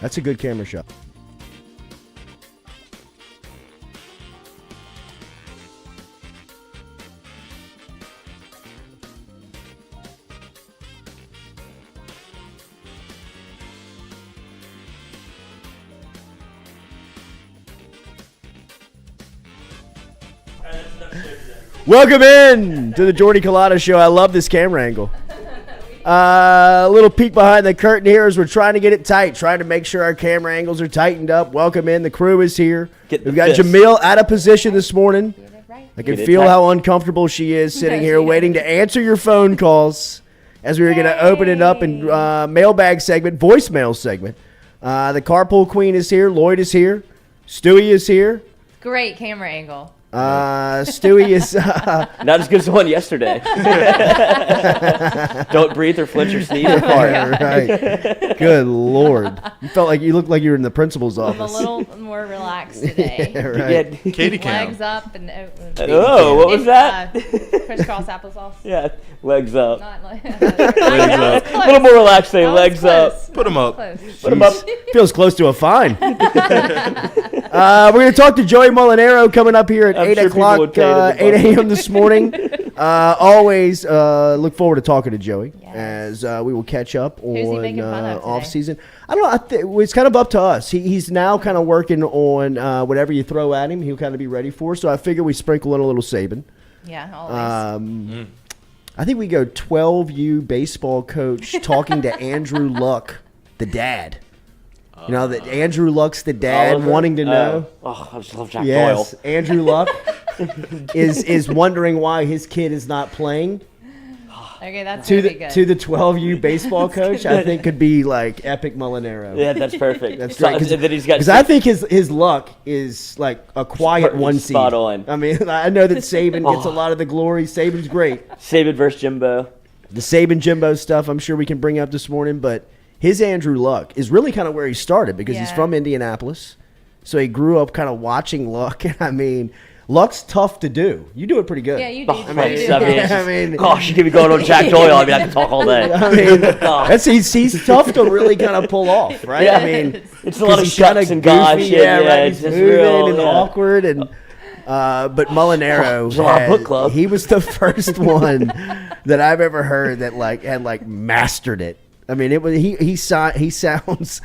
That's a good camera shot. Welcome in to the Jordy Culotta Show. I love this camera angle. A little peek behind the curtain here as we're trying to get it tight, trying to make sure our camera angles are tightened up. Welcome in. The crew is here. We've got Jamil out of position this morning. I can feel how uncomfortable she is sitting here waiting to answer your phone calls as we were going to open it up in mailbag segment, voicemail segment. The carpool queen is here. Lloyd is here. Stewie is here. Great camera angle. Stewie is not as good as the one yesterday. Don't breathe or flinch or sneeze or fart. Right. Good Lord. You looked like you were in the principal's office. I'm a little more relaxed today. Right. Yeah. Katie cam. Legs up and what was that? Crisscross applesauce. Yeah, legs up. Not like up. A little more relaxed today. Legs up. Put them up. Put them up. Feels close to a fine. We're going to talk to Joey Mulinaro coming up here at 8 o'clock, 8 a.m. this morning. Always look forward to talking to Joey as we will catch up on off season. I don't know. It's kind of up to us. He's now kind of working on whatever you throw at him, he'll kind of be ready for. So I figure we sprinkle in a little Saban. Yeah, always. I think we go 12U baseball coach talking to Andrew Luck, the dad. You know that Andrew Luck's the dad, wanting to know. I just love Jack Yes, Doyle. Andrew Luck is wondering why his kid is not playing. Okay, that's To gonna be good. the 12U baseball coach, I think could be like epic Mulinaro. Yeah, that's perfect. That's great Because because I think his Luck is like a quiet one seed. Spot on. I mean, I know that Saban gets a lot of the glory. Saban's great. Saban versus Jimbo. The Saban Jimbo stuff, I'm sure we can bring up this morning, but his Andrew Luck is really kind of where he started because he's from Indianapolis. So he grew up kind of watching Luck. And I mean, Luck's tough to do. You do it pretty good. Yeah, you do. I mean, gosh, you could be going on Jack Doyle. I mean, I can talk all day. I mean, he's tough to really kind of pull off, right? Yeah. I mean, It's a lot of he's kinda shucks and gosh. goofy, right? It's He's just moving real, and awkward and. But Mulinaro, book club. he was the first one that I've ever heard that had mastered it. I mean, it was he sounds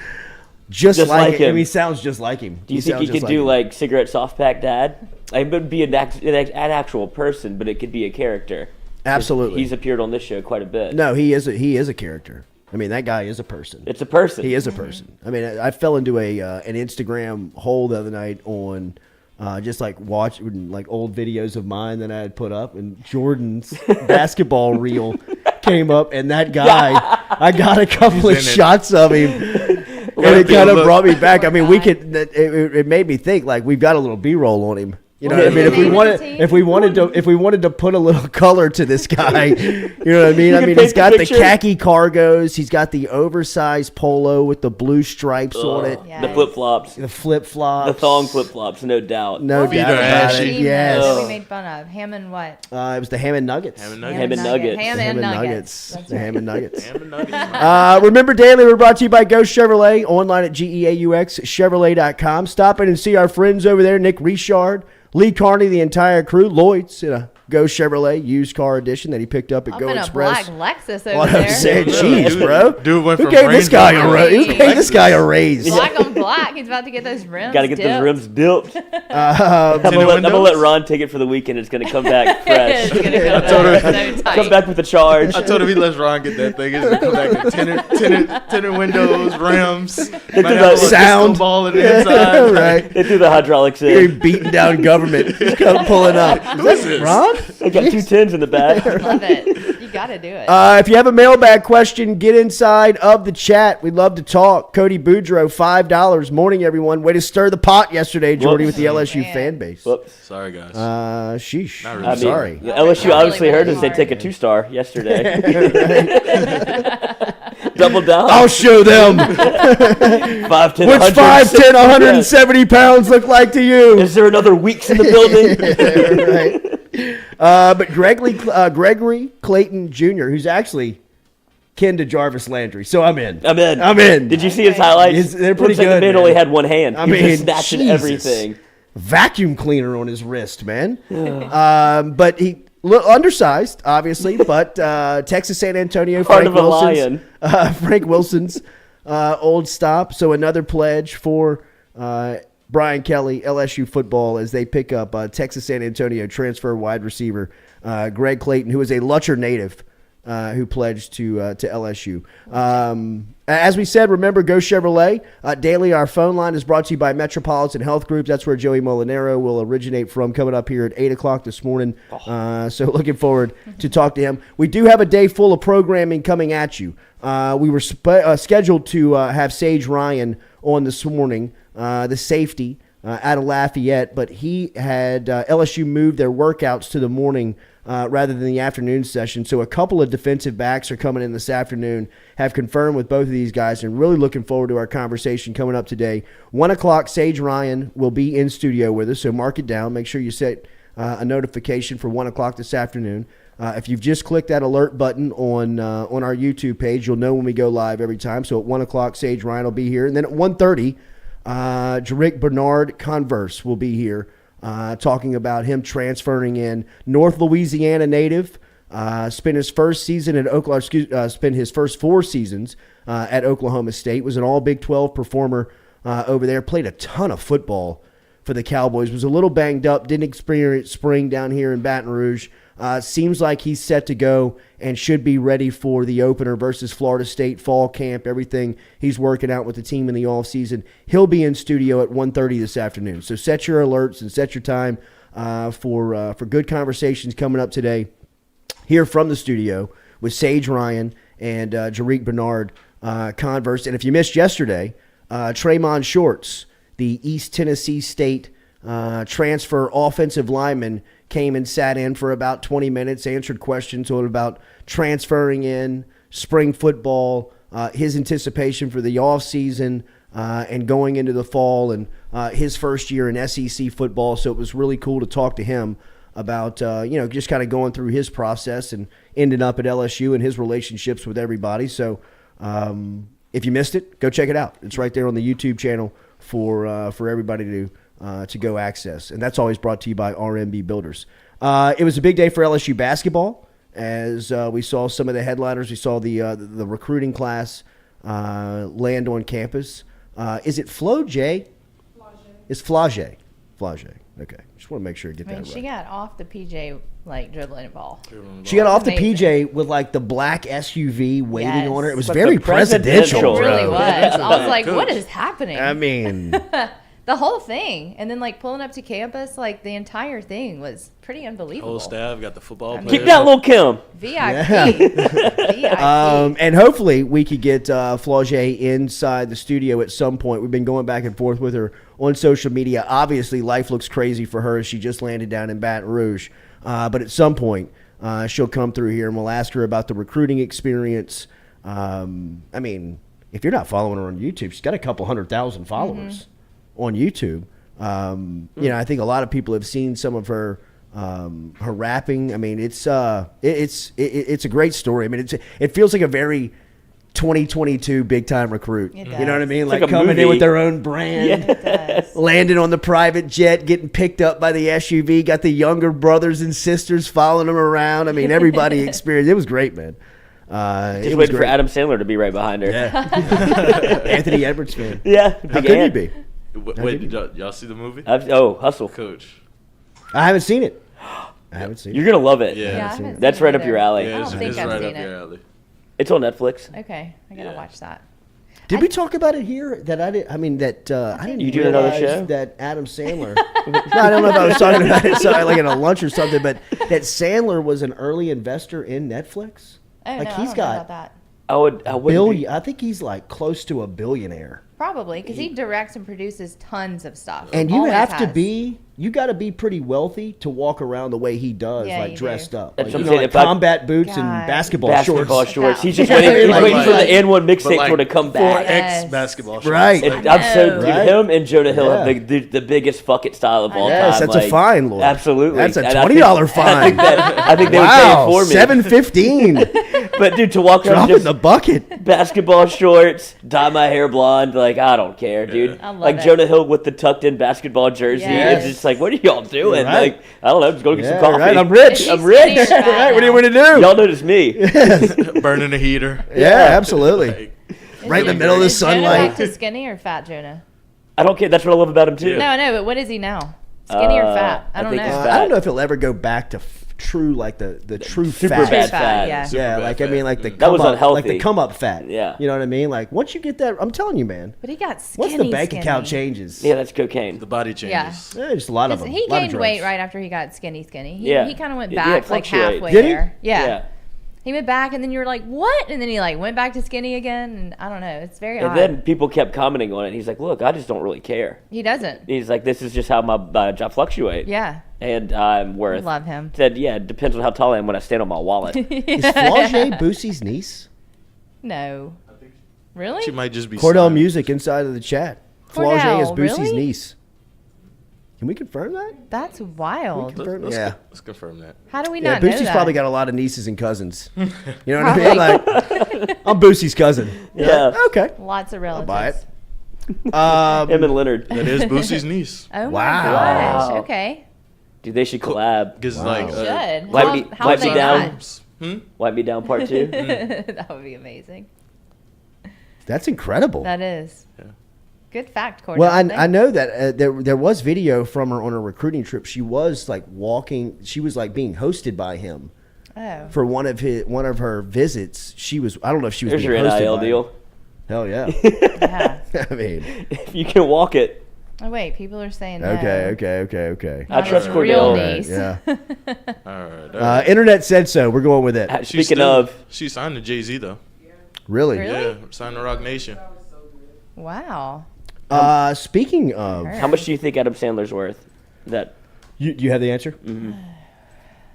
just like him. I mean, he sounds just like him. Do you think he could do like cigarette soft pack dad? It would be an actual person, but it could be a character. Absolutely, he's appeared on this show quite a bit. No, he is a character. I mean, that guy is a person. It's a person. He is a person. I mean, I fell into an Instagram hole the other night on. Just watching old videos of mine that I had put up, and Jordan's basketball reel came up, and that guy, I got a couple of shots of him, and it kind of brought me back. I mean, it made me think we've got a little B-roll on him. You know what I mean? If we wanted to put a little color to this guy, you know what I mean? I mean, he's got the khaki cargos, he's got the oversized polo with the blue stripes on it, Yes. The flip-flops. the flip-flops, The thong flip-flops, no doubt. no Feet doubt are about ashy. it. Yes. That we made fun of. Ham and what? It was the ham and nuggets. Ham and Ham and nuggets. Ham and nuggets. That's The right. ham and nuggets. Ham and nuggets. Remember, daily, we're brought to you by Ghost Chevrolet, online at GEAUXChevrolet.com. Stop in and see our friends over there, Nick Richard, Lee Carney, the entire crew. Lloyd's in a Ghost Chevrolet used car edition that he picked up at Up Go in Express. a black Lexus over What I'm there. saying, Yeah, jeez, dude. bro. Dude went Who from gave this Range guy Rover a raise? Who to gave this guy a raise? Black on black. He's about to get those rims. Got to get those rims dipped. Tinted I'm gonna let windows? Ron take it for the weekend. It's gonna come back fresh. It's gonna come told her- back so tight. Come back with a charge. I told him he lets Ron get that thing. It's gonna come back with tinted windows, rims, might have a little sound. disco ball in the inside. Right. They threw the hydraulics You're in. beating down government. Just come pulling up. Who is this? Ron? They got 2 tins in the back. Love it. You gotta do it. If you have a mailbag question, get inside of the chat. We'd love to talk. Cody Boudreaux, $5. Morning, everyone. Way to stir the pot yesterday, Jordy, with the LSU Man. fan base. Whoops. Sorry, guys. Sheesh. Not really. I'm sorry. The LSU Really, obviously heard really us. They hard. take a 2-star yesterday. Double down. I'll show them. 5'10", What's 160. 5'10", 170 pounds look like to you? Is there another Weeks in the building? Right. But Gregory Clayton Jr., who's actually kin to Jarvis Landry, so I'm in. I'm in. I'm in. Did you see his Okay. highlights? They're pretty Looks like good, the man man. only had one hand. I He was mean, just snatching Jesus. everything. Vacuum cleaner on his wrist, man. But he undersized, obviously. But Texas San Antonio, Heart Frank of a Wilson's, lion. Frank Wilson's old stop. So another pledge for Brian Kelly, LSU football, as they pick up Texas San Antonio transfer wide receiver Greg Clayton, who is a Lutcher native. Who pledged to LSU. As we said, remember, go Chevrolet. Daily, our phone line is brought to you by Metropolitan Health Group. That's where Joey Mulinaro will originate from, coming up here at 8 o'clock this morning. So looking forward to talk to him. We do have a day full of programming coming at you. We were scheduled to have Sage Ryan on this morning, the safety out of Lafayette, but he had LSU moved their workouts to the morning rather than the afternoon session. So a couple of defensive backs are coming in this afternoon, have confirmed with both of these guys, and really looking forward to our conversation coming up today. 1 o'clock, Sage Ryan will be in studio with us, so mark it down. Make sure you set a notification for 1 o'clock this afternoon. If you've just clicked that alert button on our YouTube page, you'll know when we go live every time. So at 1 o'clock, Sage Ryan will be here. And then at 1:30, Jarek Bernard Converse will be here. Talking about him transferring in, North Louisiana native, spent his first season at Oklahoma. Spent his first 4 seasons at Oklahoma State. Was an All Big 12 performer over there. Played a ton of football for the Cowboys. Was a little banged up. Didn't experience spring down here in Baton Rouge. Seems like he's set to go and should be ready for the opener versus Florida State fall camp, everything he's working out with the team in the offseason. He'll be in studio at 1:30 this afternoon. So set your alerts and set your time for good conversations coming up today here from the studio with Sage Ryan and Jarek Bernard Converse. And if you missed yesterday, Tremont Shorts, the East Tennessee State transfer offensive lineman, came and sat in for about 20 minutes, answered questions about transferring in, spring football, his anticipation for the offseason, and going into the fall, and his first year in SEC football. So it was really cool to talk to him about, just kind of going through his process and ending up at LSU and his relationships with everybody. So if you missed it, go check it out. It's right there on the YouTube channel for everybody to go access. And that's always brought to you by RMB Builders. It was a big day for LSU basketball as we saw some of the headliners. We saw the recruiting class land on campus. Is it Flo J? It's Flage. Okay. Just want to make sure I get that right. She got off the PJ dribbling a ball. She got off the Amazing. PJ with the black SUV waiting Yes. on her. It was But very the presidential, presidential. It really bro. was. I was like, what is happening? I mean, The whole thing. And then pulling up to campus, the entire thing was pretty unbelievable. Whole staff got the football players. Keep that little Kim. VIP. VIP. and hopefully we could get Flage inside the studio at some point. We've been going back and forth with her on social media. Obviously, life looks crazy for her as she just landed down in Baton Rouge. But at some point, she'll come through here and we'll ask her about the recruiting experience. I mean, if you're not following her on YouTube, she's got a couple 100,000 followers on YouTube. I think a lot of people have seen some of her rapping. I mean, it's a great story. I mean, it feels like a very 2022 big time recruit. It You know what I does. mean? It's like a coming movie. in with their own brand. It does. Landing on the private jet, getting picked up by the SUV, got the younger brothers and sisters following them around. I mean, everybody experienced it. Was great, man. Just it was waiting for great. Adam Sandler to be right behind her. Yeah. Anthony Edwards fan. Yeah. How big could you Ant. be? Wait, did y'all see the movie? Hustle. Coach. I haven't seen it. I haven't seen You're it. going to love it. Yeah. Yeah, I seen haven't it. seen That's it right up either. your alley. I don't think it's I've right seen up your it. alley. It's on Netflix. Okay, I gotta watch that. Did we talk about it here? That I did. I mean, that I didn't You doing another realize show? that Adam Sandler. No, I don't know if I was talking about it at a lunch or something, but that Sandler was an early investor in Netflix. Oh, Like, no, he's I don't know got about that. I wouldn't billion. I think he's close to a billionaire. Probably, because he directs and produces tons of stuff. And you Always have to has. be, you got to be pretty wealthy to walk around the way he does, Yeah, like you dressed do. up. That's Like, what you I'm know, saying, like if I- combat boots and God. basketball shorts. shorts. He's just Yeah. waiting, he's Like- waiting for the N1 But mixtape like tour to come back. 4X Yes. basketball shorts. Right. Like, And I'm so know. dude, Right. him and Jonah Hill Yeah. have the biggest fuck it style of all Yes, time. that's a fine, Lord. Absolutely. That's a And I $20 think- fine. I think they Wow, would pay it for me. $7.15. But dude, to walk around Drop in just the bucket. basketball shorts, dye my hair blonde, like I don't care, dude. I love like it. Jonah Hill with the tucked in basketball jersey. Yes. It's just like, what are y'all doing? Right. Like, I don't know, just go get Yeah, some coffee. right. I'm Is rich. he I'm skinny rich. or fat Right. What do you now? want to do? Y'all notice me. burning a heater. Yeah, absolutely. Like, Right in the middle of the Is Jonah sunlight. back to skinny or fat Jonah? I don't care. That's what I love about him too. Yeah. No, I know, but what is he now? Skinny or fat? I I don't think know. he's I fat. don't know if he'll ever go back to true, like the true Super fat. bad Fat, fat. yeah. Super Yeah, bad like fat. I mean, like the Mm. That come was up, unhealthy. like the come up fat. Yeah. You know what I mean? Like once you get that, I'm telling you, man. But he got skinny. Once the bank skinny. account changes, Yeah, that's cocaine. The body changes. yeah, just a lot of 'Cause them. he lot of gained drugs. weight right after he got skinny. He Yeah. kind of went Yeah, back like fluctuate. halfway Did he? there. Yeah. Yeah. He went back, and then you were like, "What?" And then he like went back to skinny again, and I don't know. It's very And odd. then people kept commenting on it. He's like, "Look, I just don't really care." He doesn't. He's like, "This is just how my job fluctuate." Yeah. And I'm worth. Love him. Said, "Yeah, it depends on how tall I am when I stand on my wallet." Is Flaugier Boosie's niece? No. Really? She might just be Cordell signed. Music inside of the chat. Flaugier is Cordell, Boosie's really? niece. Can we confirm that? That's wild. Let's, Yeah. let's confirm that. How do we Yeah, not know Boosie's that? probably got a lot of nieces and cousins. You know what I mean? Like, I'm Boosie's cousin. Yeah. Okay. Lots of relatives. I'll buy it. Him and Leonard. That is Boosie's niece. Oh my Wow. gosh. Wow. Okay. Dude, they should collab. Because Wow. like Should. Wipe How- me- how wipe would me they down. not? Wipe Me Down Part 2. That would be amazing. That's incredible. That is. Good fact, Cordell. Well, I Thank- know that there was video from her on a recruiting trip. She was like walking. She was like being hosted by him Oh. for one of her visits. She was. I don't know if she was. There's being your hosted NIL by him. deal. Hell yeah. Yeah. I mean, If you can walk it. Oh wait, people are saying no. okay. I Not trust his real Cordell. Right, niece. yeah. all right. Internet said so. We're going with it. Speaking of, she signed to Jay-Z though. Really? Really? Yeah, signed to Rock Nation. Wow. Speaking of, Her. you how much do you think Adam Sandler's worth? That, you have the answer? Mm-hmm.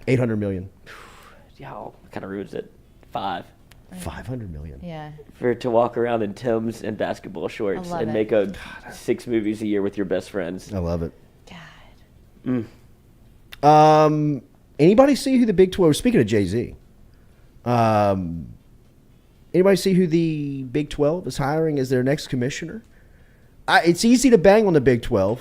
800 million. y'all kind of ruins it. 5. 500 million. Yeah. For to walk around in Tim's and basketball shorts love and it. make 6 movies a year with your best friends. I love it. God. Anybody see who the Big 12? Speaking of Jay-Z, anybody see who the Big 12 is hiring as their next commissioner? It's easy to bang on the Big 12.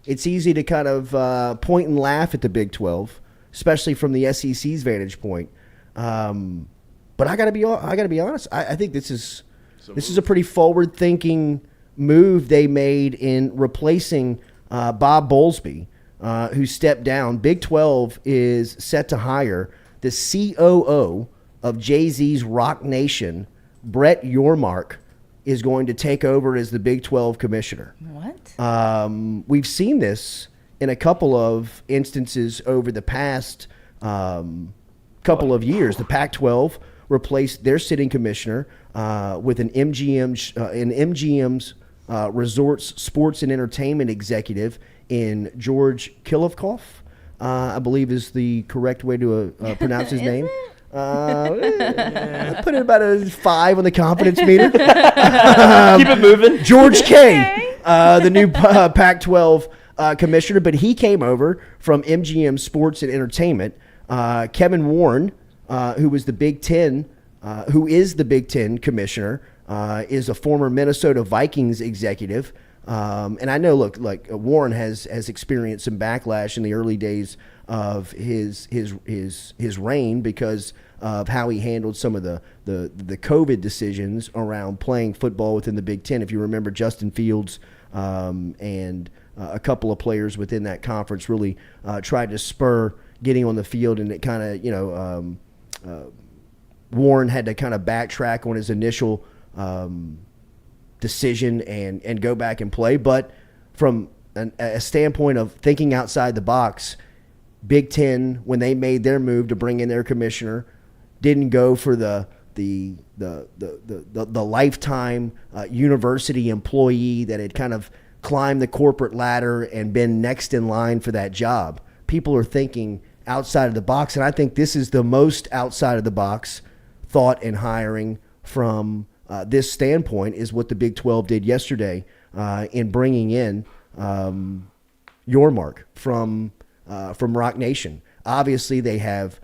It's easy to kind of point and laugh at the Big 12, especially from the SEC's vantage point. But I gotta be honest. I think this is a pretty forward-thinking move they made in replacing Bob Bowlesby, who stepped down. Big 12 is set to hire the COO of Jay-Z's Rock Nation. Brett Yormark is going to take over as the Big 12 commissioner. What? We've seen this in a couple of instances over the past couple of years. The Pac-12 replaced their sitting commissioner with an MGM's Resorts Sports and Entertainment executive in George Kilovkov, I believe is the correct way to pronounce his Is name. it? Put it about a 5 on the confidence meter. Keep it moving. George K, the new Pac-12 commissioner, but he came over from MGM Sports and Entertainment. Kevin Warren, who is the Big Ten commissioner, is a former Minnesota Vikings executive. And I know, look, like Warren has experienced some backlash in the early days of his reign because of how he handled some of the COVID decisions around playing football within the Big Ten. If you remember, Justin Fields and a couple of players within that conference really tried to spur getting on the field, and it kind of, Warren had to kind of backtrack on his initial decision and go back and play. But from a standpoint of thinking outside the box, Big Ten, when they made their move to bring in their commissioner, didn't go for the the lifetime university employee that had kind of climbed the corporate ladder and been next in line for that job. People are thinking outside of the box, and I think this is the most outside of the box thought and hiring from this standpoint is what the Big 12 did yesterday in bringing in Yormark from Rock Nation. Obviously, they have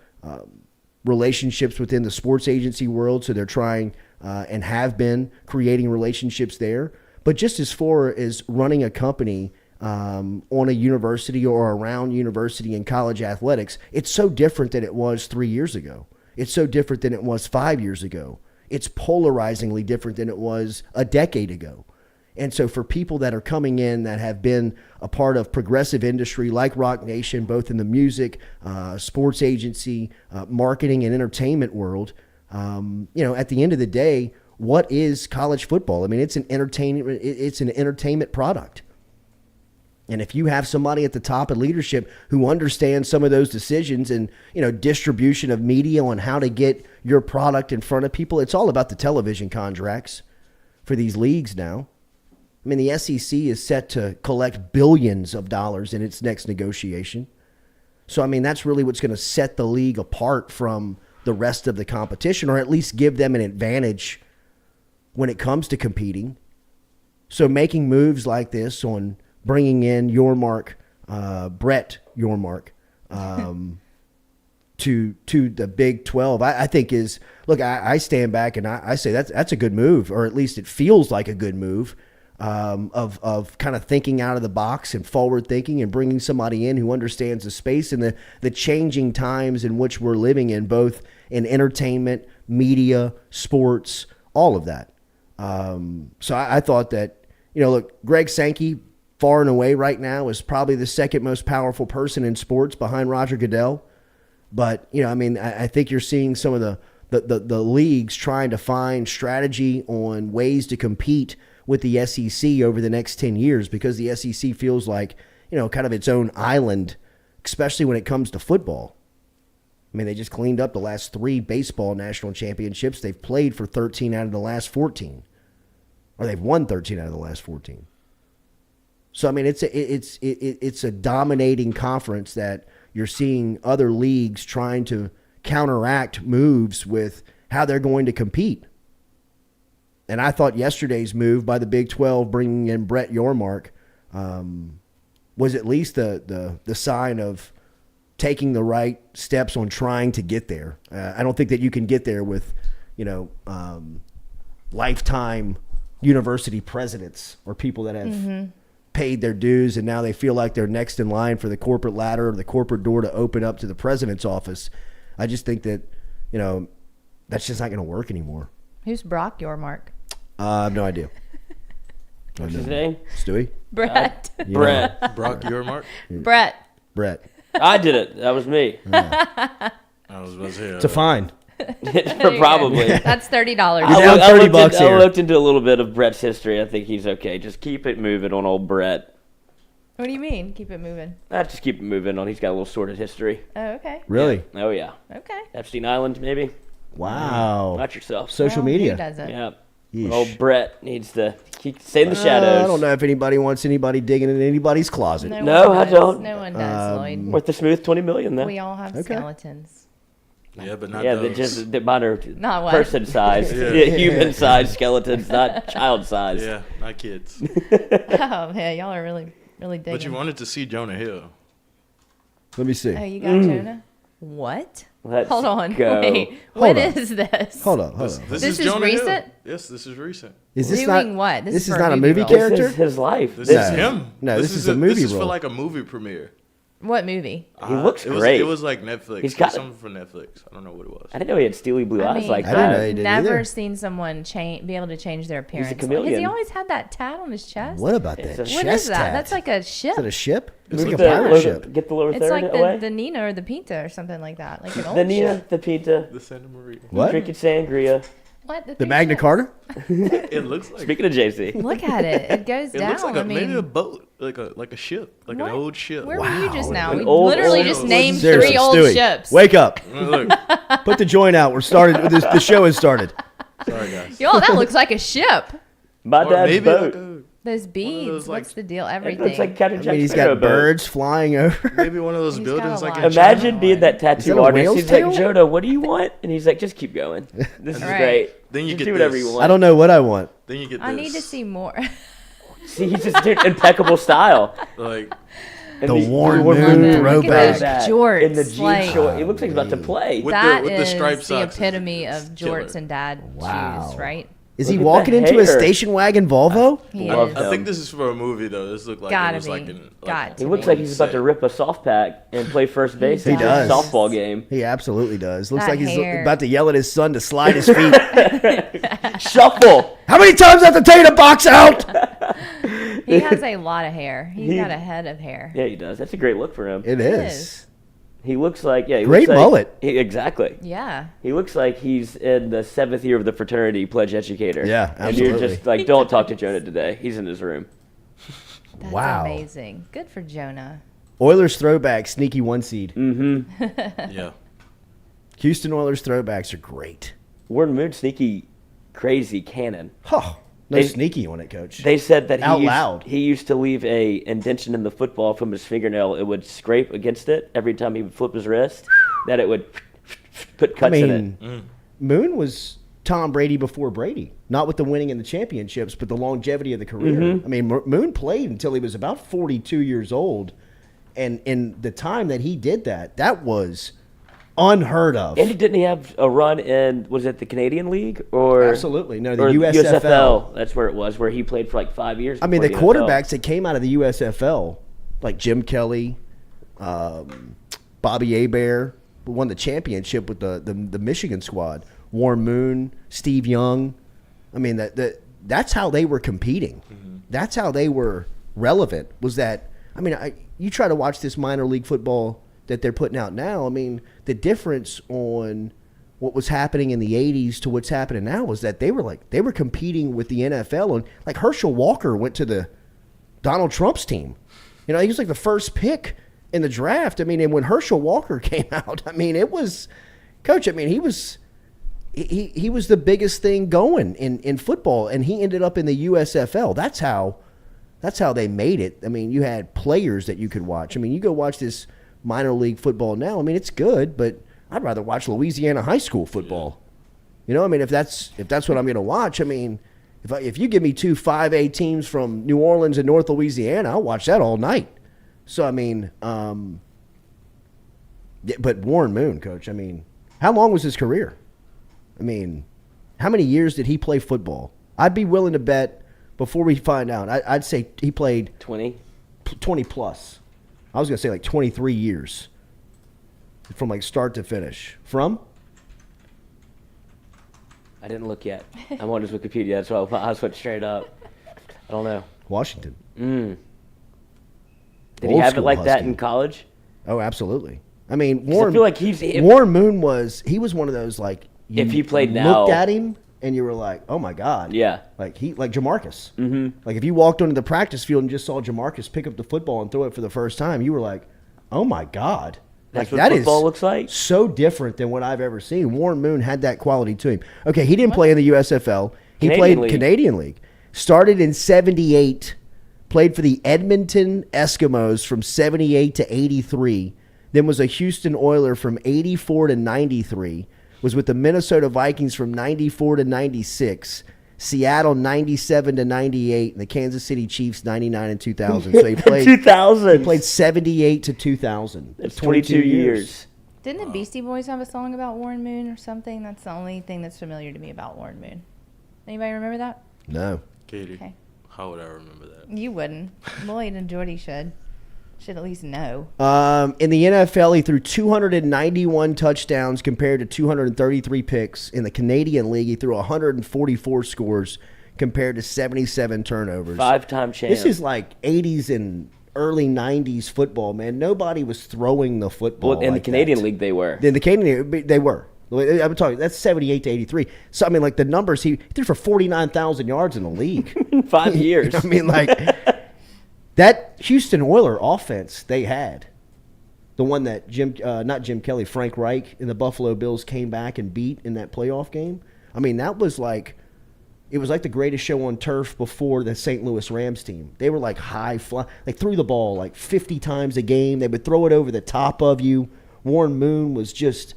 relationships within the sports agency world, so they're trying and have been creating relationships there. But just as far as running a company on a university or around university and college athletics, it's so different than it was 3 years ago. It's so different than it was 5 years ago. It's polarizingly different than it was a decade ago. And so for people that are coming in that have been a part of progressive industry like Rock Nation, both in the music, sports agency, marketing, and entertainment world, at the end of the day, what is college football? I mean, it's an entertainment product. And if you have somebody at the top of leadership who understands some of those decisions and, distribution of media on how to get your product in front of people, it's all about the television contracts for these leagues now. I mean, the SEC is set to collect billions of dollars in its next negotiation. So, I mean, that's really what's going to set the league apart from the rest of the competition, or at least give them an advantage when it comes to competing. So making moves like this on bringing in Brett Yormark, to the Big 12, I think is, look, I stand back and I say that's a good move, or at least it feels like a good move, of kind of thinking out of the box and forward thinking and bringing somebody in who understands the space and the changing times in which we're living in, both in entertainment, media, sports, all of that. So I thought that, look, Greg Sankey, far and away right now, is probably the second most powerful person in sports behind Roger Goodell. But, I think you're seeing some of the leagues trying to find strategy on ways to compete with the SEC over the next 10 years, because the SEC feels like, kind of its own island, especially when it comes to football. I mean, they just cleaned up the last 3 baseball national championships. They've played for 13 out of the last 14. Or they've won 13 out of the last 14. So, I mean, it's a dominating conference that you're seeing other leagues trying to counteract moves with how they're going to compete. And I thought yesterday's move by the Big 12, bringing in Brett Yormark, was at least the sign of taking the right steps on trying to get there. I don't think that you can get there with, lifetime university presidents or people that have paid their dues and now they feel like they're next in line for the corporate ladder or the corporate door to open up to the president's office. I just think that, that's just not going to work anymore. Who's Brock Yormark? I have no idea. What's his name? Stewie? Brett. Brett. Brock Yormark? Brett. I did it. That was me. I was about to say, It's a fine. Probably. That's $30. You're down $30 I here. looked into a little bit of Brett's history. I think he's okay. Just keep it moving on old Brett. What do you mean? Keep it moving. Just keep it moving on. He's got a little sordid history. Oh, okay. Really? Oh, yeah. Okay. Epstein Island, maybe? Wow. Not yourself. Social Well, media. Who doesn't? Yeah. Yeesh. Old Brett needs to stay in the shadows. I don't know if anybody wants anybody digging in anybody's closet. No, one I does. don't. No one does, Lloyd. Worth the smooth $20 million, though. We all have Okay. skeletons. Yeah, but not Yeah, those. they're mine are Not what? person size, Yeah. human size skeletons, not child size. Yeah, not kids. Oh, man, y'all are really digging. But you wanted to see Jonah Hill. Let me see. Oh, you got Jonah? What? Let's Hold on. go. Wait. Hold What on. is this? Hold on. This This is is Jonah Hill. recent? Yes, this is recent. Is this Doing not what? This is for not a movie movie role. character? This is his life. This No. is him. No, this is a movie This is role. for like a movie premiere. What movie? He looks it was, great. It was like Netflix. He's He's got- got something from Netflix. I don't know what it was. I didn't know he had steely blue eyes like I didn't know that. he did never either. seen someone be able to change their appearance. Has he chameleon. always had that tat on his chest? What about that It's a- chest What is that? tat? That's like a ship. Is it a ship? It's It's like a like pirate ship. Get the lower It's third like away. the Nina or the Pinta or something like that. Like an old The Nina, ship. the Pinta, The Santa Maria. What? drinking sangria. What? The three Magna ships? Carta? It looks like. Speaking of JC, Look at it. It goes It down. looks like I maybe mean, a boat, like a ship, like what? an old ship. Where were you just Wow. now? An We old- literally old- just named Seriously, three old Stewie, ships. wake up. Look, Put the joint out. We're started. The show has started. sorry guys. Yo, that looks like a ship. my Or dad's maybe boat. like Those beads. those, like- What's the deal? It Everything. looks like Captain I Jack mean, he's Sparrow got boat. birds flying over. maybe one of those He's buildings got a like lot. in Imagine China. being that Is tattoo that a artist. whale's He's like, tail? Jonah, what do you want? And he's like, just keep going. This is Right. great. Then you Just get do whatever this. you want. I don't know what I want. Then you get this. I need to see more. See, he's just dude, impeccable style. Like And The these- Warren Warren Moon Moon throwback. Look at that. those jorts. In the jean like, short. He looks like he's about to play. With that the is striped the socks, epitome of it's jorts killer. and dad Wow. shoes, right? Is he Look at walking the into a hair. station wagon Volvo? He Love is. him. I think this is for a movie though. This looked like Gotta it was like be. in. Got He to looks be. like he's about to rip a soft pack and play first base He in a does. softball game. He absolutely does. Looks That like he's hair. about to yell at his son to slide his feet. Shuffle. How many times do I have to tell you to box out? He has a lot of hair. He's He- got a head of hair. Yeah, he does. That's a great look for him. It is. He looks like He Great looks like, mullet. Exactly. Yeah. He looks like he's in the 7th year of the fraternity pledge educator. Yeah, And you're absolutely. just like, don't talk to Jonah today. He's in his room. That's Wow. amazing. Good for Jonah. Oilers throwback, sneaky one seed. Yeah. Houston Oilers throwbacks are great. Warren Moon, sneaky, crazy cannon. Huh. No They- sneaky on it, coach. They said that Out loud. he used to leave a indentation in the football from his fingernail. It would scrape against it every time he would flip his wrist. That it would put cuts in it. Moon was Tom Brady before Brady. Not with the winning and the championships, but the longevity of the career. Mm-hmm. I mean, Moon played until he was about 42 years old. And in the time that he did that, that was unheard of. And didn't he have a run in, was it the Canadian League? Or Absolutely. No, the or USFL. That's where it was, where he played for like 5 years. I mean, the before NFL. quarterbacks that came out of the USFL, like Jim Kelly, Bobby Hebert, who won the championship with the Michigan squad, Warren Moon, Steve Young. I mean, that's how they were competing. That's how they were relevant. Was that? I mean, you try to watch this minor league football that they're putting out now. I mean, the difference on what was happening in the 80s to what's happening now was that they were competing with the NFL, and like Herschel Walker went to the Donald Trump's team. You know, he was like the first pick in the draft. I mean, and when Herschel Walker came out, I mean, it was, coach, I mean, he was the biggest thing going in football, and he ended up in the USFL. That's how they made it. I mean, you had players that you could watch. I mean, you go watch this minor league football now. I mean, it's good, but I'd rather watch Louisiana high school football. You know, I mean, if that's what I'm going to watch, I mean, if you give me two 5A teams from New Orleans and North Louisiana, I'll watch that all night. So, I mean, but Warren Moon, coach, I mean, how long was his career? I mean, how many years did he play football? I'd be willing to bet before we find out. I'd say he played 20. 20 plus. I was going to say like 23 years from like start to finish. From? I didn't look yet. I'm on his Wikipedia, so I went straight up. I don't know. Washington. Did he Old have it school like that Husky. in college? Oh, absolutely. I mean, 'Cause Warren, I feel like if Warren Moon was one of those like you If he played now- looked at him and you were like, oh my God. Yeah. Like Jamarcus. Mm-hmm. Like if you walked onto the practice field and just saw Jamarcus pick up the football and throw it for the first time, you were like, oh my God. That's like what that football is looks like? so different than what I've ever seen. Warren Moon had that quality to him. Okay, he didn't play in the USFL. He Canadian played League. Canadian League. Started in 78, played for the Edmonton Eskimos from 78 to 83, then was a Houston Oiler from 84 to 93, was with the Minnesota Vikings from 94 to 96, Seattle 97 to 98, and the Kansas City Chiefs 99 and 2000. So he played 2000. he played 78 to 2000. That's 22 years. Didn't the Beastie Boys have a song about Warren Moon or something? That's the only thing that's familiar to me about Warren Moon. Anybody remember that? No. Katie, Okay. how would I remember that? You wouldn't. Lloyd and Jordy should at least know. In the NFL, he threw 291 touchdowns compared to 233 picks. In the Canadian League, he threw 144 scores compared to 77 turnovers. 5-time champ. This is like 80s and early 90s football, man. Nobody was throwing the football. Well, in the like Canadian that. League, they were. In the Canadian, they were. I'm talking, that's 78 to 83. So, I mean, like, the numbers, he threw for 49,000 yards in the league. 5 years. I mean, like, that Houston Oiler offense they had, the one that not Jim Kelly, Frank Reich and the Buffalo Bills came back and beat in that playoff game. I mean, that was like, it was like the greatest show on turf before the St. Louis Rams team. They were like high fly. They threw the ball like 50 times a game. They would throw it over the top of you. Warren Moon was just,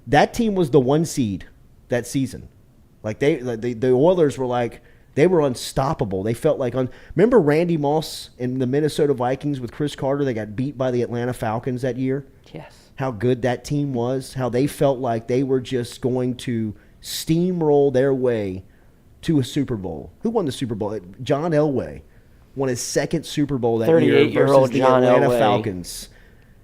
that team was the 1 seed that season. Like the Oilers were like, they were unstoppable. They felt like remember Randy Moss and the Minnesota Vikings with Chris Carter? They got beat by the Atlanta Falcons that year. Yes. How good that team was. How they felt like they were just going to steamroll their way to a Super Bowl. Who won the Super Bowl? John Elway won his second Super Bowl that year versus 38-year-old the John Atlanta Elway. Falcons.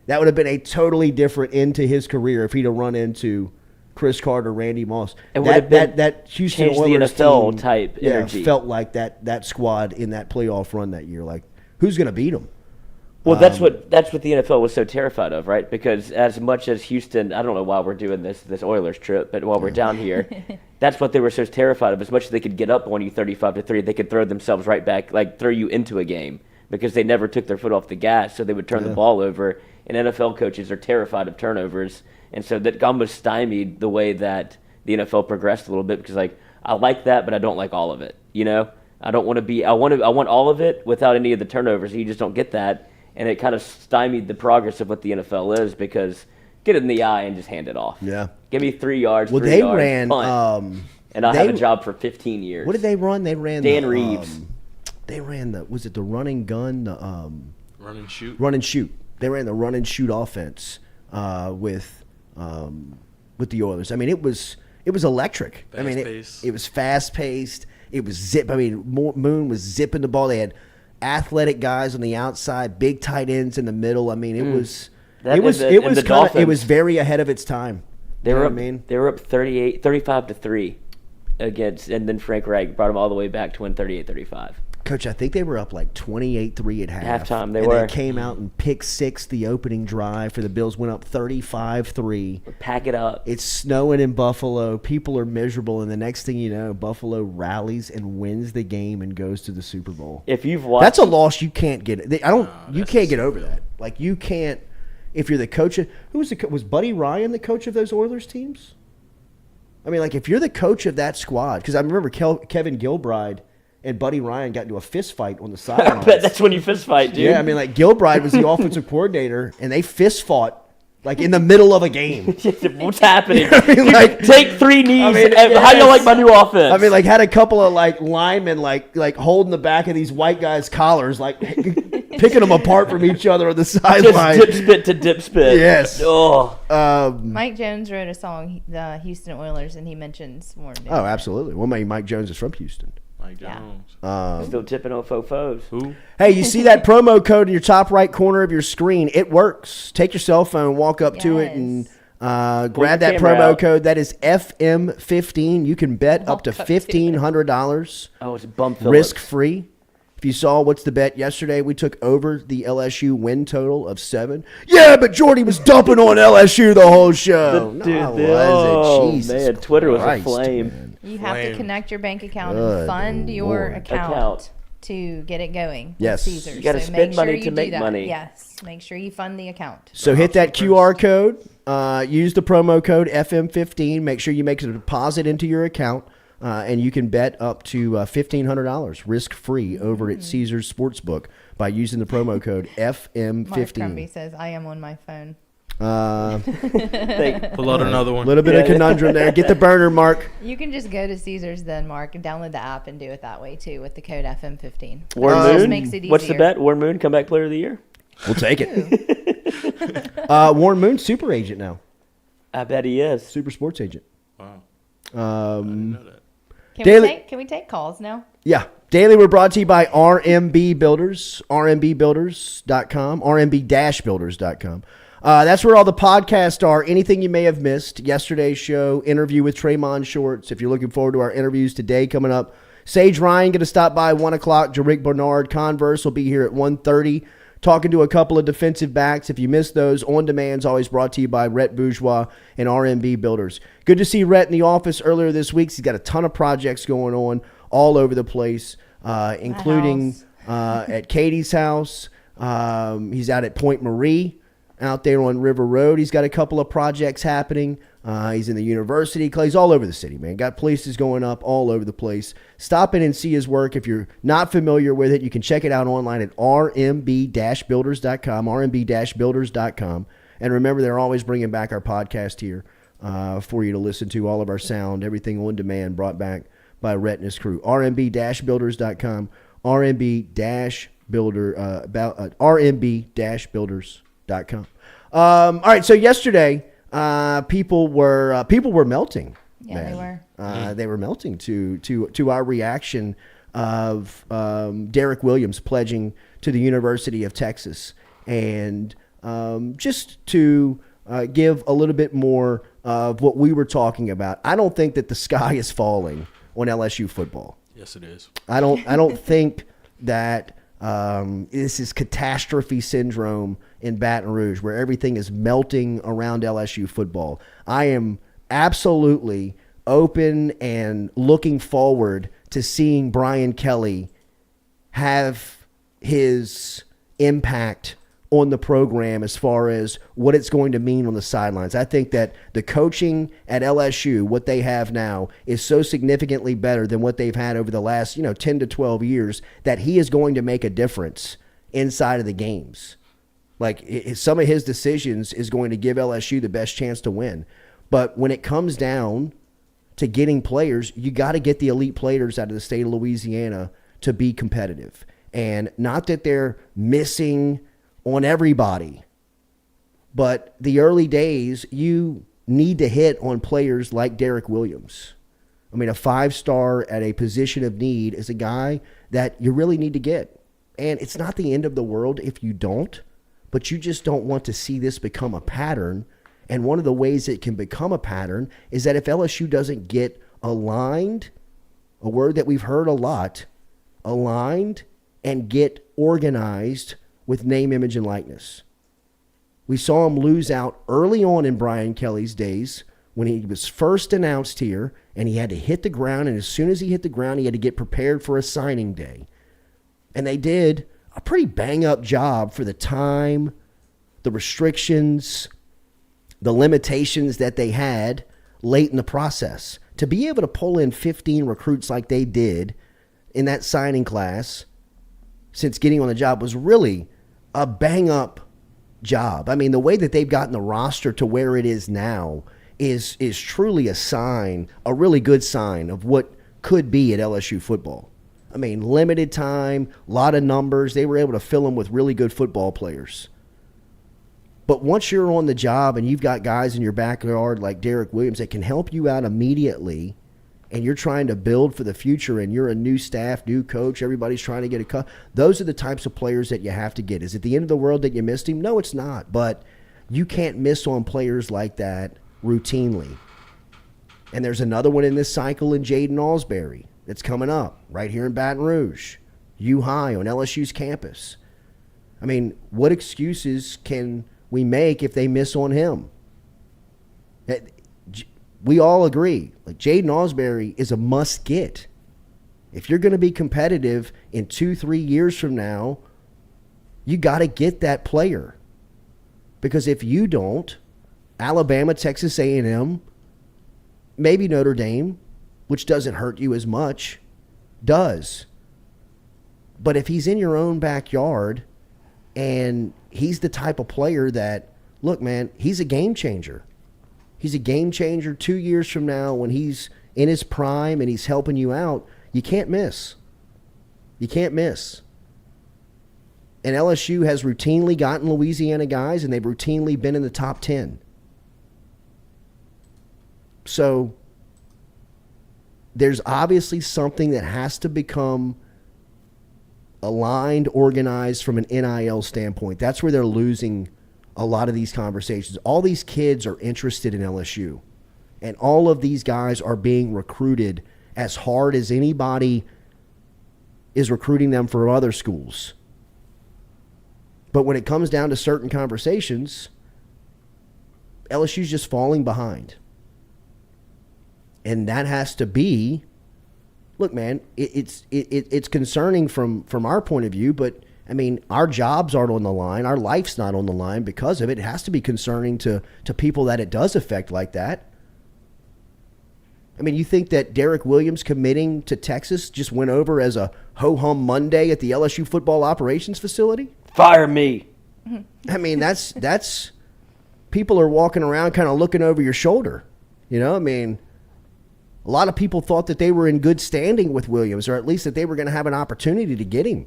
That would have been a totally different end to his career if he'd have run into Chris Carter, Randy Moss. It would have been that Houston changed the Oilers NFL team, type energy. felt like that squad in that playoff run that year. Like, who's going to beat them? Well, that's what the NFL was so terrified of, right? Because as much as Houston, I don't know why we're doing this Oilers trip, but while we're down here, that's what they were so terrified of. As much as they could get up on you 35-3, they could throw themselves right back, like throw you into a game, because they never took their foot off the gas, so they would turn the ball over. And NFL coaches are terrified of turnovers, and so that almost stymied the way that the NFL progressed a little bit. Because like, I like that, but I don't like all of it. You know, I don't want to be. I want all of it without any of the turnovers. You just don't get that. And it kind of stymied the progress of what the NFL is, because get it in the eye and just hand it off. Yeah. Give me 3 yards, Well, 3 they yards, ran. punt, and I'll have a job for 15 years. What did they run? They ran Dan Reeves. They ran was it the run and gun? The Run and shoot. run and shoot. They ran the run and shoot offense with the Oilers. I mean, it was electric. I mean, it was fast paced. It was zip. I mean, Moon was zipping the ball. They had athletic guys on the outside, big tight ends in the middle. I mean, it was very ahead of its time. They were what up, I mean? They were up 35-3 against, and then Frank Reich brought them all the way back to win 38-35. Coach, I think they were up like 28-3 at half. Halftime, and were. They came out and picked six the opening drive for the Bills, went up 35-3. Pack it up. It's snowing in Buffalo. People are miserable, and the next thing you know, Buffalo rallies and wins the game and goes to the Super Bowl. If you've watched, that's a loss you can't get. You can't get over that. Like, you can't. If you're the coach, was Buddy Ryan the coach of those Oilers teams? I mean, like, if you're the coach of that squad, because I remember Kevin Gilbride and Buddy Ryan got into a fist fight on the sidelines. I bet that's when you fist fight, dude. Yeah, I mean, like, Gilbride was the offensive coordinator, and they fist fought like in the middle of a game. What's happening? I mean, like, take 3 knees. I mean, How do you like my new offense? I mean, like, had a couple of like linemen like holding the back of these white guys' collars, like picking them apart from each other on the sideline. Just dip spit to dip spit. Yes. Oh. Mike Jones wrote a song, the Houston Oilers, and he mentions Warren Moon. Oh, absolutely. Well, maybe Mike Jones is from Houston. Mike Yeah. Jones. Still tipping on fofos. Who? Hey, you see that promo code in your top right corner of your screen? It works. Take your cell phone, walk up to it, and grab that camera promo out. code. That is FM15. You can bet up to $1,500 Oh, it's Bump Phillips. risk free. If you saw what's the bet yesterday, we took over the LSU win total of 7. Yeah, but Jordy was dumping on LSU the whole show. Dude, no, oh, was it? Jesus man, Twitter was a Christ, flame. man. You have to Flame. connect your bank account Good and fund your Lord. account to get it going. with Yes. Caesars. You gotta So spend make sure money you to do make that. money. Yes, make sure you fund the account. So hit that Option QR code. Use the promo code FM15. Make sure you make a deposit into your account, and you can bet up to $1,500 risk free over at Caesars Sportsbook by using the promo code Mark Crumbie FM15. says, I am on my phone. Pull out another A one. little bit of conundrum there. Get the burner, Mark. You can just go to Caesars then, Mark, and download the app and do it that way too with the code FM15. Warren It just Moon? makes it What's the easier. bet? Warren Moon, comeback player of the year? We'll take it. Warren Moon, super agent now. I bet he is. Super sports agent. Wow. I didn't know that. Daily- Can we take calls now? Yeah. Daily, we're brought to you by RMB Builders, rmbbuilders.com, rmb-builders.com. That's where all the podcasts are. Anything you may have missed. Yesterday's show, interview with Tremont Shorts. If you're looking forward to our interviews today coming up, Sage Ryan going to stop by 1 o'clock. Jerick Bernard Converse will be here at 1:30 talking to a couple of defensive backs. If you missed those, On Demand's always brought to you by Rhett Bourgeois and RMB Builders. Good to see Rhett in the office earlier this week. He's got a ton of projects going on all over the place, including at Katie's house. He's out at Point Marie out there on River Road. He's got a couple of projects happening. He's in the university. He's all over the city, man. Got places going up all over the place. Stop in and see his work. If you're not familiar with it, you can check it out online at rmb-builders.com, rmb-builders.com. And remember, they're always bringing back our podcast here for you to listen to, all of our sound, everything on demand, brought back by Rhett and his crew. rmb-builders.com, rmb-builders.com. All right, so yesterday, people were melting. Yeah, man. they were. They were melting to our reaction of Derek Williams pledging to the University of Texas, and just to give a little bit more of what we were talking about. I don't think that the sky is falling on LSU football. Yes, it is. I don't think that this is catastrophe syndrome in Baton Rouge, where everything is melting around LSU football. I am absolutely open and looking forward to seeing Brian Kelly have his impact on the program as far as what it's going to mean on the sidelines. I think that the coaching at LSU, what they have now, is so significantly better than what they've had over the last 10 to 12 years that he is going to make a difference inside of the games. Like, some of his decisions is going to give LSU the best chance to win. But when it comes down to getting players, you got to get the elite players out of the state of Louisiana to be competitive. And not that they're missing on everybody, but the early days, you need to hit on players like Derek Williams. I mean, a 5-star at a position of need is a guy that you really need to get. And it's not the end of the world if you don't, but you just don't want to see this become a pattern. And one of the ways it can become a pattern is that if LSU doesn't get aligned, a word that we've heard a lot, aligned and get organized with name, image, and likeness. We saw him lose out early on in Brian Kelly's days when he was first announced here, and he had to hit the ground, and as soon as he hit the ground, he had to get prepared for a signing day. And they did a pretty bang-up job for the time, the restrictions, the limitations that they had late in the process. To be able to pull in 15 recruits like they did in that signing class since getting on the job was really a bang-up job. I mean, the way that they've gotten the roster to where it is now is truly a sign, a really good sign of what could be at LSU football. I mean, limited time, a lot of numbers. They were able to fill them with really good football players. But once you're on the job and you've got guys in your backyard like Derek Williams that can help you out immediately, and you're trying to build for the future, and you're a new staff, new coach, everybody's trying to get a cut. Those are the types of players that you have to get. Is it the end of the world that you missed him? No, it's not. But you can't miss on players like that routinely. And there's another one in this cycle in Jaden Alsbury that's coming up right here in Baton Rouge, U-High on LSU's campus. I mean, what excuses can we make if they miss on him? We all agree, like, Jaden Alsbury is a must get. If you're going to be competitive in 2-3 years from now, you got to get that player. Because if you don't, Alabama, Texas A&M, maybe Notre Dame, which doesn't hurt you as much, does. But if he's in your own backyard and he's the type of player that, look, man, he's a game changer. He's a game changer 2 years from now when he's in his prime and he's helping you out. You can't miss. You can't miss. And LSU has routinely gotten Louisiana guys, and they've routinely been in the top 10. So there's obviously something that has to become aligned, organized from an NIL standpoint. That's where they're losing a lot of these conversations. All these kids are interested in LSU, and all of these guys are being recruited as hard as anybody is recruiting them for other schools. But when it comes down to certain conversations, LSU's just falling behind. And that has to be, look, man, it's concerning from our point of view, but I mean, our jobs aren't on the line. Our life's not on the line because of it. It has to be concerning to people that it does affect like that. I mean, you think that Derek Williams committing to Texas just went over as a ho-hum Monday at the LSU football operations facility? Fire me. I mean, that's people are walking around kind of looking over your shoulder. You know, I mean, a lot of people thought that they were in good standing with Williams, or at least that they were going to have an opportunity to get him.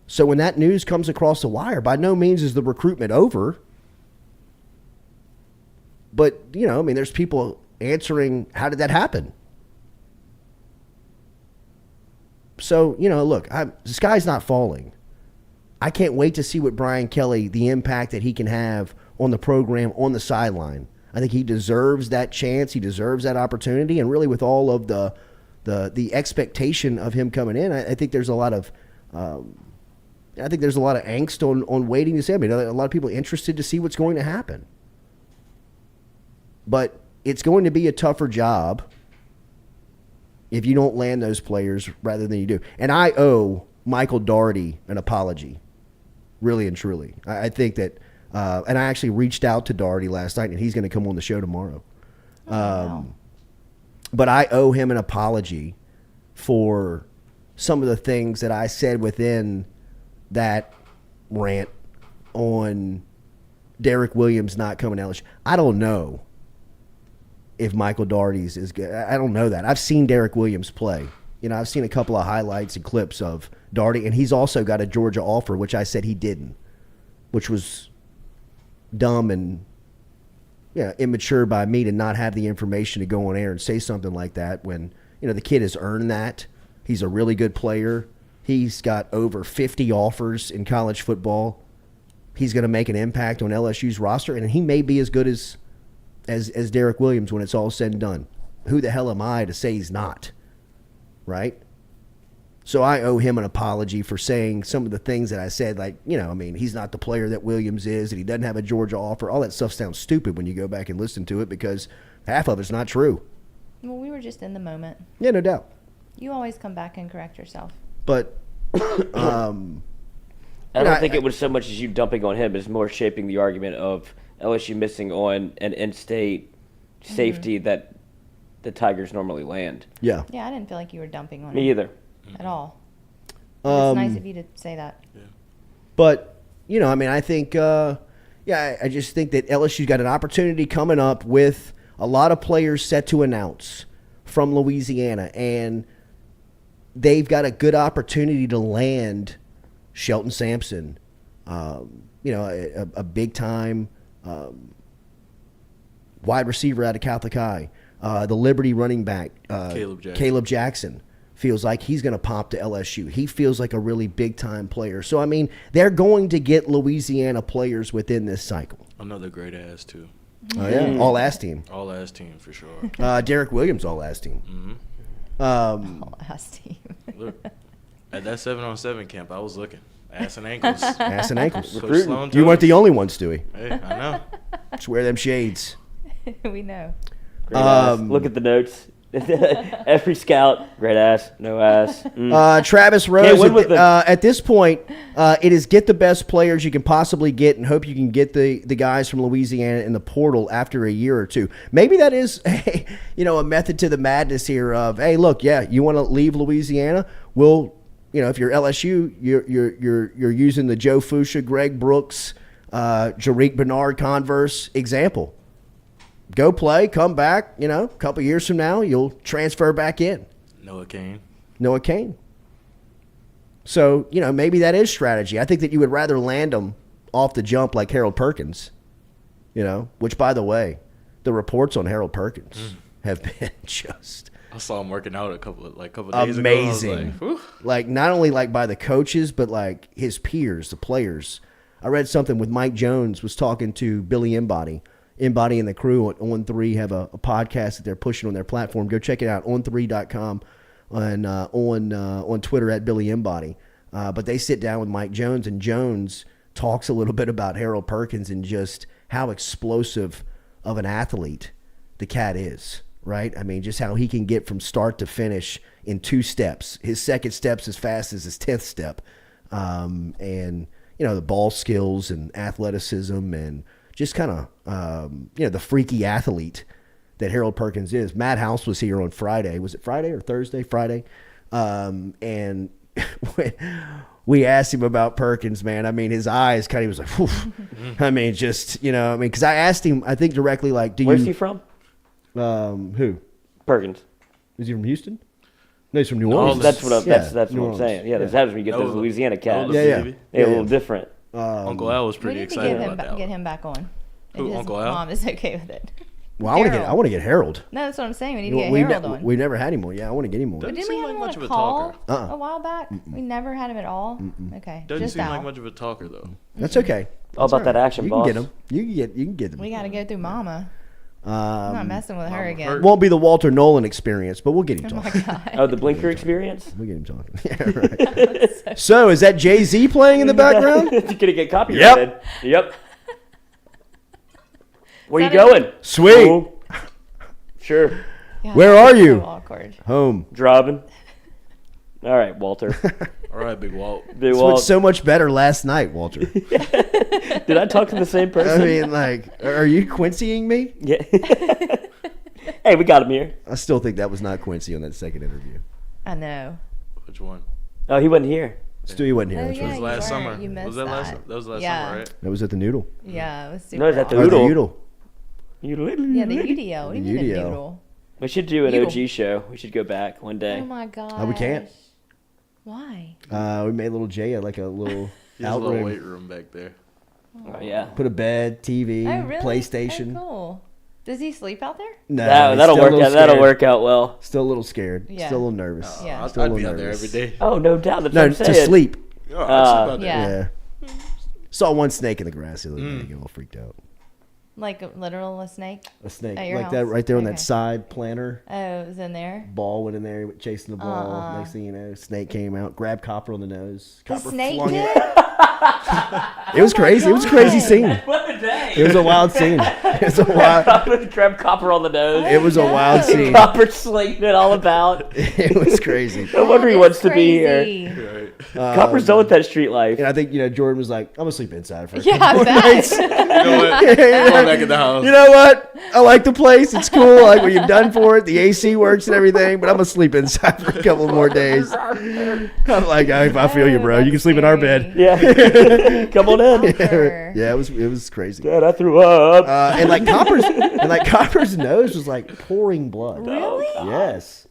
So when that news comes across the wire, by no means is the recruitment over. But, you know, I mean, there's people answering, how did that happen? So, you know, look, the sky's not falling. I can't wait to see what Brian Kelly, the impact that he can have on the program, on the sideline. I think he deserves that chance. He deserves that opportunity. And really with all of the expectation of him coming in, I think there's a lot of angst on waiting to see. I mean, a lot of people interested to see what's going to happen. But it's going to be a tougher job if you don't land those players rather than you do. And I owe Michael Daugherty an apology, really and truly. I think that, and I actually reached out to Daugherty last night, and he's going to come on the show tomorrow. Wow. But I owe him an apology for some of the things that I said within that rant on Derek Williams not coming to LSU. I don't know if Michael Daugherty's is good. I don't know that. I've seen Derek Williams play. You know, I've seen a couple of highlights and clips of Daugherty, and he's also got a Georgia offer, which I said he didn't, which was dumb and immature by me to not have the information to go on air and say something like that when, you know, the kid has earned that. He's a really good player. He's got over 50 offers in college football. He's going to make an impact on LSU's roster, and he may be as good as Derek Williams when it's all said and done. Who the hell am I to say he's not? Right? So I owe him an apology for saying some of the things that I said, like, you know, I mean, he's not the player that Williams is, and he doesn't have a Georgia offer. All that stuff sounds stupid when you go back and listen to it because half of it's not true. Well, we were just in the moment. Yeah, no doubt. You always come back and correct yourself. But I don't think it was so much as you dumping on him. It's more shaping the argument of LSU missing on an in-state safety that the Tigers normally land. Yeah. Yeah, I didn't feel like you were dumping on Me him either. at all. It's nice of you to say that. Yeah. But, you know, I mean, I think, I just think that LSU's got an opportunity coming up with a lot of players set to announce from Louisiana, and they've got a good opportunity to land Shelton Sampson, you know, a big-time wide receiver out of Catholic High. The Liberty running back, Caleb Jackson, feels like he's going to pop to LSU. He feels like a really big-time player. So, I mean, they're going to get Louisiana players within this cycle. Another great ass, too. Oh, yeah. All-ass team. All-ass team, for sure. Derek Williams, all-ass team. Mm-hmm. Last team. Look, at that 7-on-7 camp, I was looking. Ass and ankles. Ass and ankles. Coach Sloan You weren't the only one, Stewie. Hey, I know. Just wear them shades. We know. Great ass. Look at the notes. Every scout, great ass, no ass. Travis Can't Rose, win with them. at this point, it is get the best players you can possibly get and hope you can get the guys from Louisiana in the portal after a year or two. Maybe that is a method to the madness here of, hey, look, yeah, you want to leave Louisiana? Well, you know, if you're LSU, you're using the Joe Fuchsia, Greg Brooks, Jarick Bernard Converse example. Go play, come back, you know, a couple years from now, you'll transfer back in. Noah Kane. So, you know, maybe that is strategy. I think that you would rather land them off the jump like Harold Perkins, you know, which, by the way, the reports on Harold Perkins have been just I saw him working out a couple days ago. Amazing. Like, not only like by the coaches, but like his peers, the players. I read something with Mike Jones was talking to Billy Embody and the crew at On3 have a podcast that they're pushing on their platform. Go check it out, on3.com and on Twitter at Billy Embody. But they sit down with Mike Jones, and Jones talks a little bit about Harold Perkins and just how explosive of an athlete the cat is, right? I mean, just how he can get from start to finish in 2 steps. His second step's as fast as his 10th step. And, the ball skills and athleticism and just kind of, the freaky athlete that Harold Perkins is. Matt House was here on Friday. Was it Friday or Thursday? Friday. And we asked him about Perkins, man. I mean, his eyes kind of was like, whew. I mean, just, because I asked him, I think directly, like, Where's he from? Who? Perkins. Is he from Houston? No, he's from New No, Orleans. That's what I'm, that's New what I'm Orleans. saying. Yeah, that's when you get those No, Louisiana cats. no, Yeah. They're a little different. Uncle Al was We pretty need to excited get about that. get him back on. Who, If his Uncle Al? mom is okay with it. Well, I Harold. want to get Harold. No, that's what I'm saying. We need to get we, Harold on. we never had him on. Yeah, I want to get him on. Doesn't Didn't we seem have like him on much a of a call talker. a while back? We never had him at all. Okay, Doesn't just seem like Al. much of a talker though. That's okay. All about that action, You boss. can get him. You can get them. We got to go through Mama. I'm not messing with her Mama again. hurt. Won't be the Walter Nolan experience, but we'll get him Oh my talking. god. Oh, the blinker experience? We'll get him talking. Yeah, right. So is that Jay-Z playing in the background? You're gonna get copyrighted. Yep. Where you Is that going? Sweet. Oh, sure. God, Where that's are you? So awkward. Home. Driving. All right, Walter. All right, Big Walt. Big This Walt. went so much better last night, Walter. Did I talk to the same person? I mean, like, are you Quincying me? Yeah. Hey, we got him here. I still think that was not Quincy on that second interview. I know. Which one? Oh, he wasn't here. Stu, you wasn't here. Oh, That's yeah, right. It was you last weren't. summer. You missed Was that last? that. That was last Yeah. summer, right? That was at the Noodle. Yeah, it was super No, it's at the Or the Noodle. Noodle. Yeah, the UDO. What do you mean the UDO. noodle? We should do an Noodle. OG show. We should go back one day. Oh my god. we can't. Why? We made little Jay like a little He has a little outroom. weight room back there. Oh, yeah. Put a bed, TV, Oh really? PlayStation. Oh, cool. Does he sleep out there? No, he's That'll still a work little out. That'll scared. work out well. Still a little scared. Yeah. Still a little nervous. Yeah. Still a I'd little be out there nervous. every day. Oh, no doubt. That's No, what I'm to saying. sleep. Yeah, I'd sleep out there. Yeah. Yeah. Saw one snake in the grass the other day. Get all freaked out. Like a literal a snake? A snake At your like that house? right there on Okay. that side planter. Oh, it was in there. Ball went in there chasing the ball. Next thing you know, snake came out, grabbed Copper on the nose. The Copper snake flung did? it. It was crazy. It was a crazy scene. What a day. It was a wild scene. It was a wild. Grab Copper on the nose. It was a wild No. scene. Copper sleeping it all about. It was crazy. No wonder he That wants is to be here. crazy. Right. Copper's done with that street life. And I think Jordan was like, "I'm gonna sleep inside for a Yeah, couple I more bet. nights." You know what? Going back in the house. You know what? I like the place. It's cool. I like what you've done for it. The AC works and everything, but I'm gonna sleep inside for a couple more days. I'm like, I feel you, bro. You can sleep in our bed. Yeah. Come on in. Copper. Yeah, it was crazy. Dad, I threw up. And like Copper's nose was like pouring blood. Really? Yes.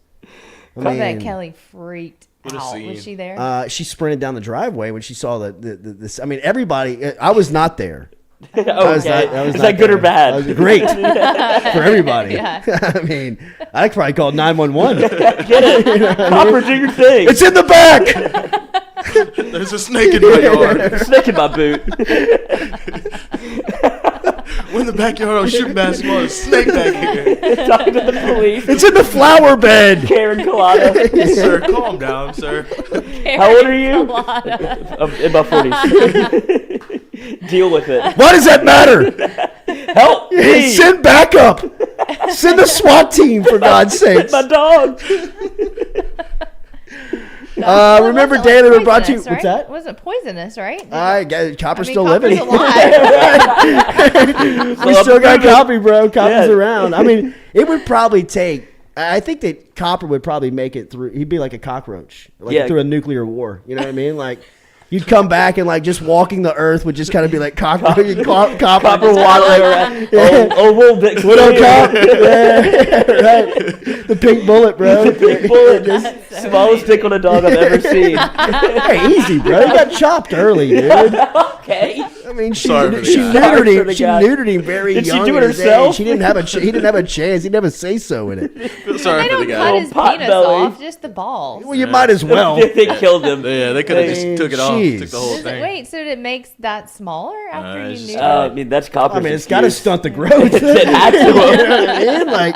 I bet Kelly freaked What a out. scene. Was she there? She sprinted down the driveway when she saw this. I mean, everybody. I was not there. Okay. I was Is not that good or there. bad? I was great for everybody. Yeah. I mean, I could probably call 911. Get it? Copper, do your thing. It's in the back. There's a snake in my yard. Snake in my boot. We're in the backyard. I was shooting basketball. There's a snake back here. Talking to the police. It's in the flower bed. Karen Culotta. Sir, calm down, sir. How old are you? In my 40s. Deal with it. Why does that matter? Help me. Send backup. Send the SWAT team, for God's sakes. My dog. Well, it Remember, wasn't, Dan, like, we brought you. poisonous, What's right? that? It wasn't poisonous, right? Copper's I mean, still Copper's living. alive. We still got Copy, bro. Copper's Yeah. around. I mean, it would probably take. I think that Copper would probably make it through. He'd be like a cockroach, like Yeah. through a nuclear war. You know what I mean? Like, you'd come back and like just walking the earth would just kind of be like Copper Copper waddling around. Oh, little bit. What up, Cop? Yeah, right. The pink bullet, bro. Big bullet. That's so Smallest dick on a dog I've ever seen. Hey, easy, bro. You got chopped early, dude. Okay. I mean, she Sorry for the she guy. neutered Sorry for him. the She guy. neutered him very Did she young. do it in his age. herself? He didn't have a chance. He didn't have a say so in it. Feel They sorry for don't the guy. cut Little his pot penis belly. off, just the balls. Well, you might as well. They killed him. Yeah, they could have just took it off, Jeez. took the whole Does it, thing. wait, so it makes that smaller after it's you just- knew? I mean, that's Copper's I mean, it's got to excuse. stunt the growth. It had to. You know what I mean? Like,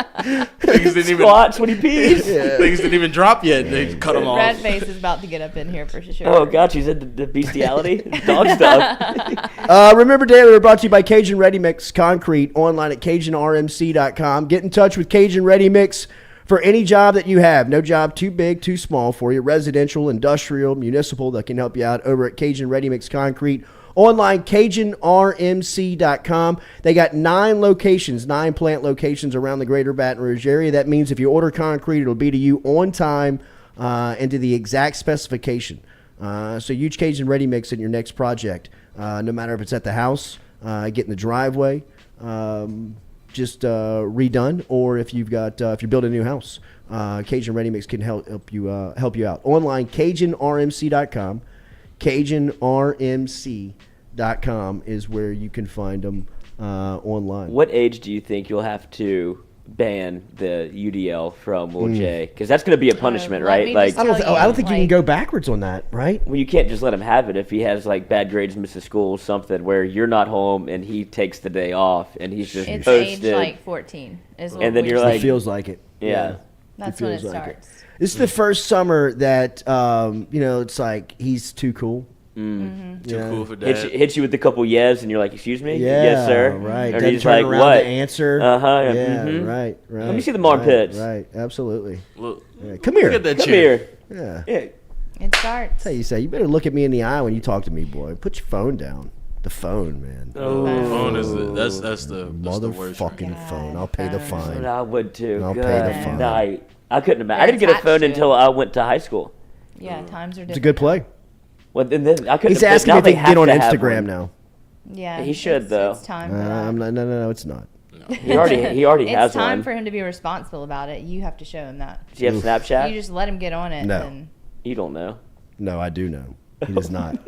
Things didn't even Squats when he pees. things didn't even drop yet. They cut them off. Red face is about to get up in here for sure. Oh, God, she's into the bestiality. Dog stuff. remember, Daily, we're brought to you by Cajun Ready Mix Concrete, online at CajunRMC.com. Get in touch with Cajun Ready Mix for any job that you have. No job too big, too small for you. Residential, industrial, municipal, that can help you out over at Cajun Ready Mix Concrete. Online, CajunRMC.com. They got 9 plant locations around the greater Baton Rouge area. That means if you order concrete, it'll be to you on time and to the exact specification. So use Cajun Ready Mix in your next project. No matter if it's at the house, getting the driveway just redone, or if you've got if you're building a new house, Cajun Ready Mix can help you out. Online, CajunRMC.com. CajunRMC.com is where you can find them online. What age do you think you'll have to ban the UDL from Will J? Because that's going to be a punishment, let right? me Like, just I don't think you can like- go backwards on that, right? well, you can't just let him have it if he has like bad grades, misses school, something where you're not home and he takes the day off and he's just It's posted. age like 14 is what And then we you're just- like- It feels like it. Yeah. that's when it feels like it. starts. This is the first summer that it's like he's too cool. Too Yeah. cool for that. Hits you with a couple yes, and you're like, "Excuse me, Yeah, yes, sir." right. And Doesn't he's turn like, around "What?" to answer. Uh-huh, yeah, Yeah, mhm. right. Let me see the armpits. Right, absolutely. Look, Yeah, come here. look at that Come chair. here. Yeah. Yeah. It starts. That's how you say. You better look at me in the eye when you talk to me, boy. Put your phone down. The phone, man. Oh, Phone is that's the worst. Motherfucking phone. I'll pay the phone. fine. I would too. I'll pay Good the fine. night. I couldn't imagine. They're I didn't get a attached phone to it. until I went to high school. Yeah, times are different. It's a good play. Well, then I couldn't. He's asking now if he they can have get on to have Instagram one. now. Yeah, He should, it's, though. It's time for that. No, it's not. He already It's has time one. for him to be responsible about it. You have to show him that. Do you have Snapchat? You just let him get on it. No. And You don't know. No, I do know. He does not.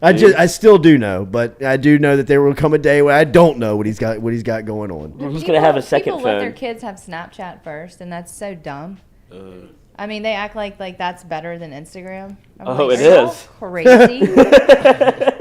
I still do know, but I do know that there will come a day where I don't know what he's got going on. Who's gonna have a second people let their phone? kids have Snapchat first, and that's so dumb. I mean, they act like that's better than Instagram. I'm Oh, like, it "Are y'all is." crazy.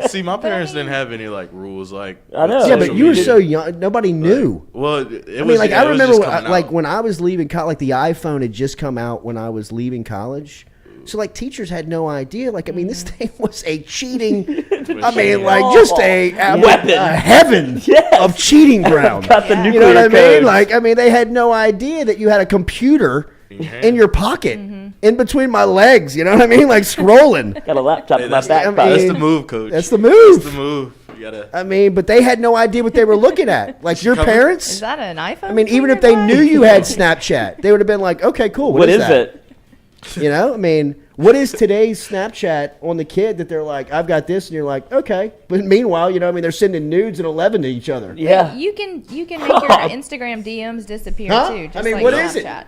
See, my parents didn't have any like rules like. I know. Yeah, but social you were media. so young. Nobody knew. Well, it I was. mean, like yeah, I it was remember, just coming out. when I was leaving college, like the iPhone had just come out when I was leaving college. So like teachers had no idea. Like I mean, this thing was a cheating. I mean, like just a Weapon. heaven Yes. of cheating ground. Got the Yeah. You nuclear know what I mean? codes. Like I mean, they had no idea that you had a computer in your pocket, in between my legs. You know what I mean? Like scrolling. Got a laptop in my that's, back I mean- pocket. that's the move, coach. That's the move. That's the move. You gotta. I mean, but they had no idea what they were looking at. Like your Covered? parents. Is that an iPhone? I mean, even if between they your knew you legs? had Snapchat, they would have been like, okay, cool. What is that? it? You know, I mean, what is today's Snapchat on the kid that they're like, I've got this, and you're like, okay. But meanwhile, you know, I mean, they're sending nudes at 11 to each other. Yeah. You can make your Instagram DMs disappear Huh? too. I Just mean, like what is it? Snapchat.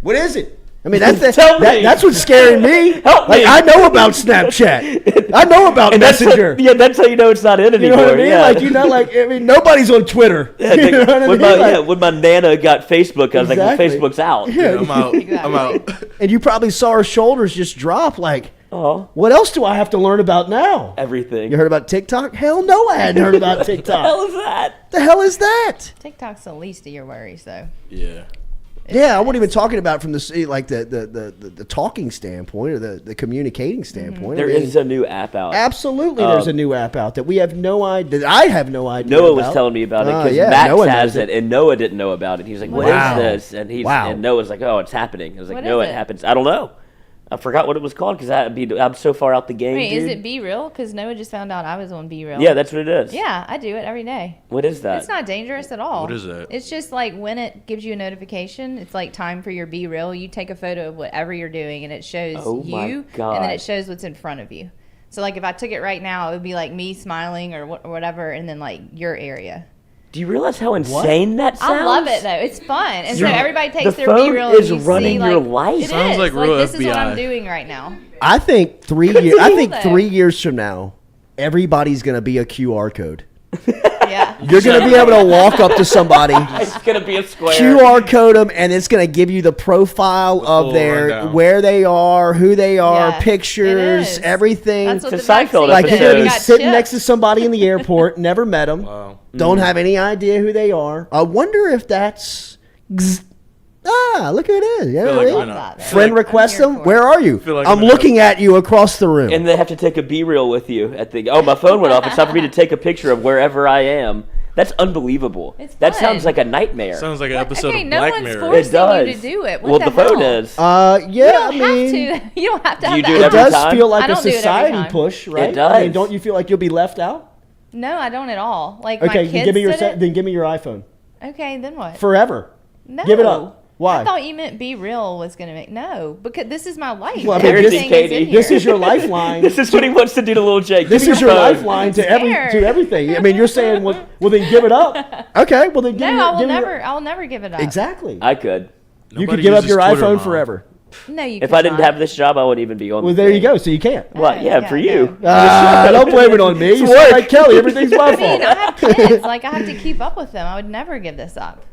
What is it? I mean, that's Tell me. that's what's scaring me. Help like, me. I know about Snapchat. I know about And Messenger. that's how you know it's not in You anymore. know what I mean? Yeah. Like, you know, like, I mean, nobody's on Twitter. Yeah, You know what I when, mean? my, Like, when my Nana got Facebook, I was Exactly. like, well, Facebook's out. Yeah. I'm out. Exactly. I'm out. and you probably saw her shoulders just drop. Like, Oh, what else do I have to learn about now? everything. You heard about TikTok? Hell no, I hadn't heard about What the TikTok. hell is that? The hell is that? TikTok's the least of your worries, though. Yeah. Yeah, I wasn't even talking about from the talking standpoint or the communicating standpoint. There I mean, is a new app out. absolutely there's a new app out that we have no idea. That I have no idea. Noah was about. telling me about it because yeah, Max Noah has knows it, and Noah didn't know about it. He was like, "What is Wow. this?" And and Noah's like, "Oh, it's happening." I was like, What "No, is it it? happens." I don't know. I forgot what it was called because I'm so far out the game. Wait, dude. is it Be Real? Because Noah just found out I was on Be Real. Yeah, that's what it is. Yeah, I do it every day. What is that? It's not dangerous at all. What is that? It's just like when it gives you a notification, it's like time for your Be Real. You take a photo of whatever you're doing, and it shows Oh my you, God. and then it shows what's in front of you. So like if I took it right now, it would be like me smiling or whatever, and then like your area. Do you realize how insane that sounds? I love it though. It's fun, and so Your- everybody takes the their Be phone Real. is and you running see, your like, life. It Sounds is. like real this is what FBI. I'm doing right now. I think 3 years. I think 3 years from now, everybody's going to be a QR code. Yeah. You're going to be able to walk up to somebody, It's gonna be a square. QR code them, and it's going to give you the profile The of full their rundown. where they are, who they are, Yeah, it pictures, is. everything. That's what It's the a Seinfeld vaccine Like episode. you're did. gonna be Got sitting chipped. next to somebody in the airport, never met them, Wow. don't have any idea who they are. I wonder if that's look who it is. Yeah, Feel like really? why not? Friend request I'm here them. for Where it. are you? Feel like I'm I'm looking at you across the room. And they have to take a B-reel with you at the. Oh, my phone went off. It's time for me to take a picture of wherever I am. That's unbelievable. It's That fun. sounds like a nightmare. Sounds like an episode Okay, of no Black one's Mirror. forcing It does. you to do it. What Well, the the phone hell? is. yeah, You I don't mean, have to. You don't have to Do have you that. do it every does time? feel like I a don't do it every society time. push, right? does. I mean, don't you feel like you'll be left out? No, I don't at all. Like Okay, my then kids give me your did it. then give me your iPhone Okay, then what? forever. No. Give it up. Why? I thought you meant be real was gonna make because this is my life. Well, I mean, Everything this- is in This here. is your lifeline. This is what he wants to do to little Jake. This Give is me your phone. lifeline to scared. everything. I mean, you're saying, well, then give it up. Okay, well then give No, me your, I will give me your- never. I will never give it up. Exactly. I could. You could Nobody give up uses your Twitter, iPhone Mom. forever. No, you. If I didn't could have not. this job, I wouldn't even be on. Well, the there you thing. go. So you can't. Well, yeah, for you. Don't blame it on me. You sound like Kelly. Everything's my I mean, fault. I have kids. Like I have to keep up with them. I would never give this up.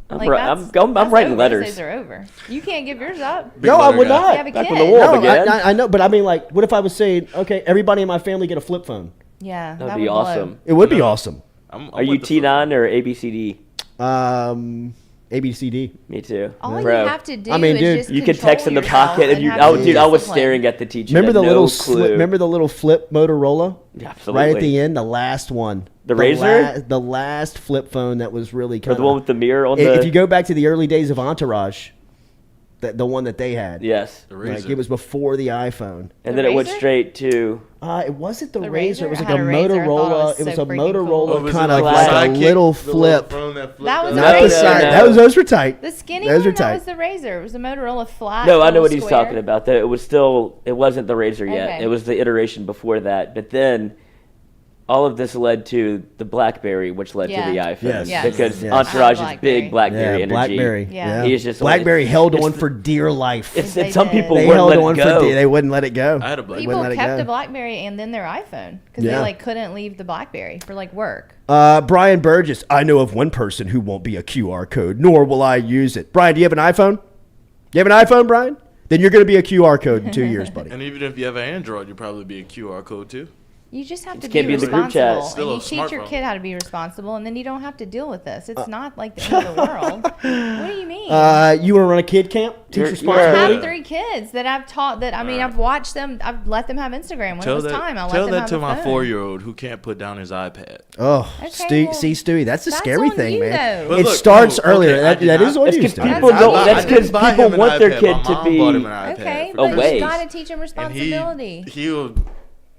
I'm Like, ri- that's- I'm that's writing over. letters. Those days are over. You can't give yours up. Big No, I letter would guy. not. You have a Back kid. when the war No, began. I know, but I mean, like, what if I was saying, okay, everybody in my family get a flip phone? Yeah, That'd that be would blow. awesome. It would be No. awesome. I'm Are you with the T9 or ABCD? ABCD. Me too. All Bro. you have to do I mean, is dude, just You could control text in the yourself pocket, and you. have Oh, some dude, I was discipline. staring at the teacher. Remember had the no little clue. remember the little flip Motorola? Yeah, absolutely. Right at the end, the last one. The Razr? The last flip phone that was really Or kind the one with the mirror on If the. you go back to the early days of Entourage, the one that they had. Yes. The Like Razr. it was before the iPhone. And The then it went Razr? straight to. It wasn't the The Razr. It Razr? was I like had a a Razr. I thought it Motorola. was It was so a freaking cool. Motorola Oh, was it kind of like like a Sidekick? little The flip. phone that flipped That was out? the Not the Razr. side. No. Those were tight. The skinny Those one, are that tight. was the Razr. It was a Motorola flat. No, I know little what he's square. talking about. Though it was still. It wasn't the Razr yet. Okay. It was the iteration before that. But then. All of this led to the BlackBerry, which led Yeah. to the iPhone. Yes. Yes. Because Yes. Entourage is BlackBerry. big BlackBerry Yeah, energy. BlackBerry. Yeah. He is just BlackBerry held it's on the- for dear life. It's, They some did. people They wouldn't held let on it for go. dear. They wouldn't let it go. I had a Black People let it kept go. the BlackBerry and then their iPhone because Yeah. they like couldn't leave the BlackBerry for like work. Brian Burgess. I know of one person who won't be a QR code, nor will I use it. Brian, do you have an iPhone? You have an iPhone, Brian? Then you're going to be a QR code in 2 years, buddy. And even if you have an Android, you'd probably be a QR code too. You just have to can't be be in the group chat. responsible, Still and a you teach your smartphone. kid how to be responsible, and then you don't have to deal with this. It's not like the end of the world. What do you mean? You want to run a kid camp? Teach You're- I responsibility? have 3 kids that I've taught that. I mean, I've watched them. I've let them have Instagram when it was time. I let tell them that have to a my phone. 4-year-old who can't put down his iPad. Oh, Okay, well, see, Stewie, that's the that's scary on thing, you, man. though. But It look, starts no, earlier. okay, I That did is not- on That's you, 'cause Stewie. people don't- I that's didn't 'cause buy people him an want their iPad. kid My to mom be- bought him an iPad Okay, for but Christmas. you ways. got to teach them And responsibility. he'll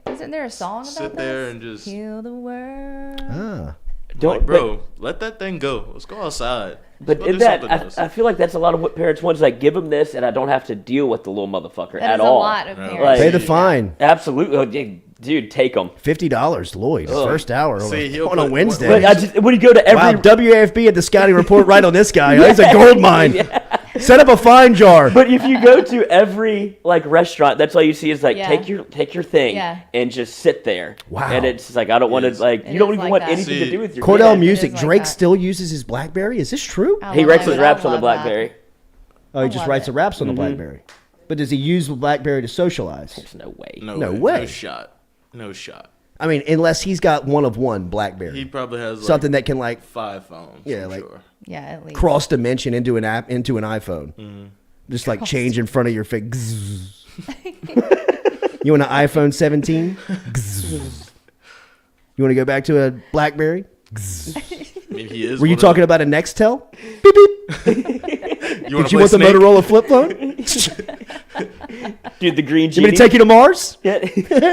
Isn't there a song about sit this? there and just Heal the world. Ah. Don't, like, bro, let that thing go. Let's go outside. But Let's go in do that, something else. I feel like that's a lot of what parents want. Is like, give them this, and I don't have to deal with the little motherfucker That at is all. a lot of Right. parents. Like- Pay the do that. fine. Absolutely, oh, yeah, dude, take them. $50, Lloyd. Ugh. First hour See, he'll on a put- Wednesday. But I just, when you go to every, Wow, WAFB at the scouting report right on this guy. He's a gold mine. Set up a fine jar. but if you go to every like restaurant, that's all you see is like Yeah. take your thing Yeah. and just sit there. Wow. And it's like I don't want Yes. to like It you don't is even like want that. anything to See, do with your Cordell kid. Music. like Drake that. still uses his BlackBerry. Is this true? I He love writes it. his I raps on the love that. BlackBerry. Oh, he I just love writes it. the raps on the BlackBerry. But does he use the BlackBerry to socialize? There's no way. No way. No shot. No shot. I mean, unless he's got one of one BlackBerry, He probably has like something that can like 5 phones. Yeah, I'm like- sure. Yeah, at least. cross dimension into an app into an iPhone. Mm-hmm. Just like change in front of your face. You want an iPhone 17? You want to go back to a BlackBerry? I mean, he is. Were you one of talking about a Nextel? Beep beep. the- You Did you want the Motorola flip phone? Dude, the green You genie. want me to take you to Mars? Yeah.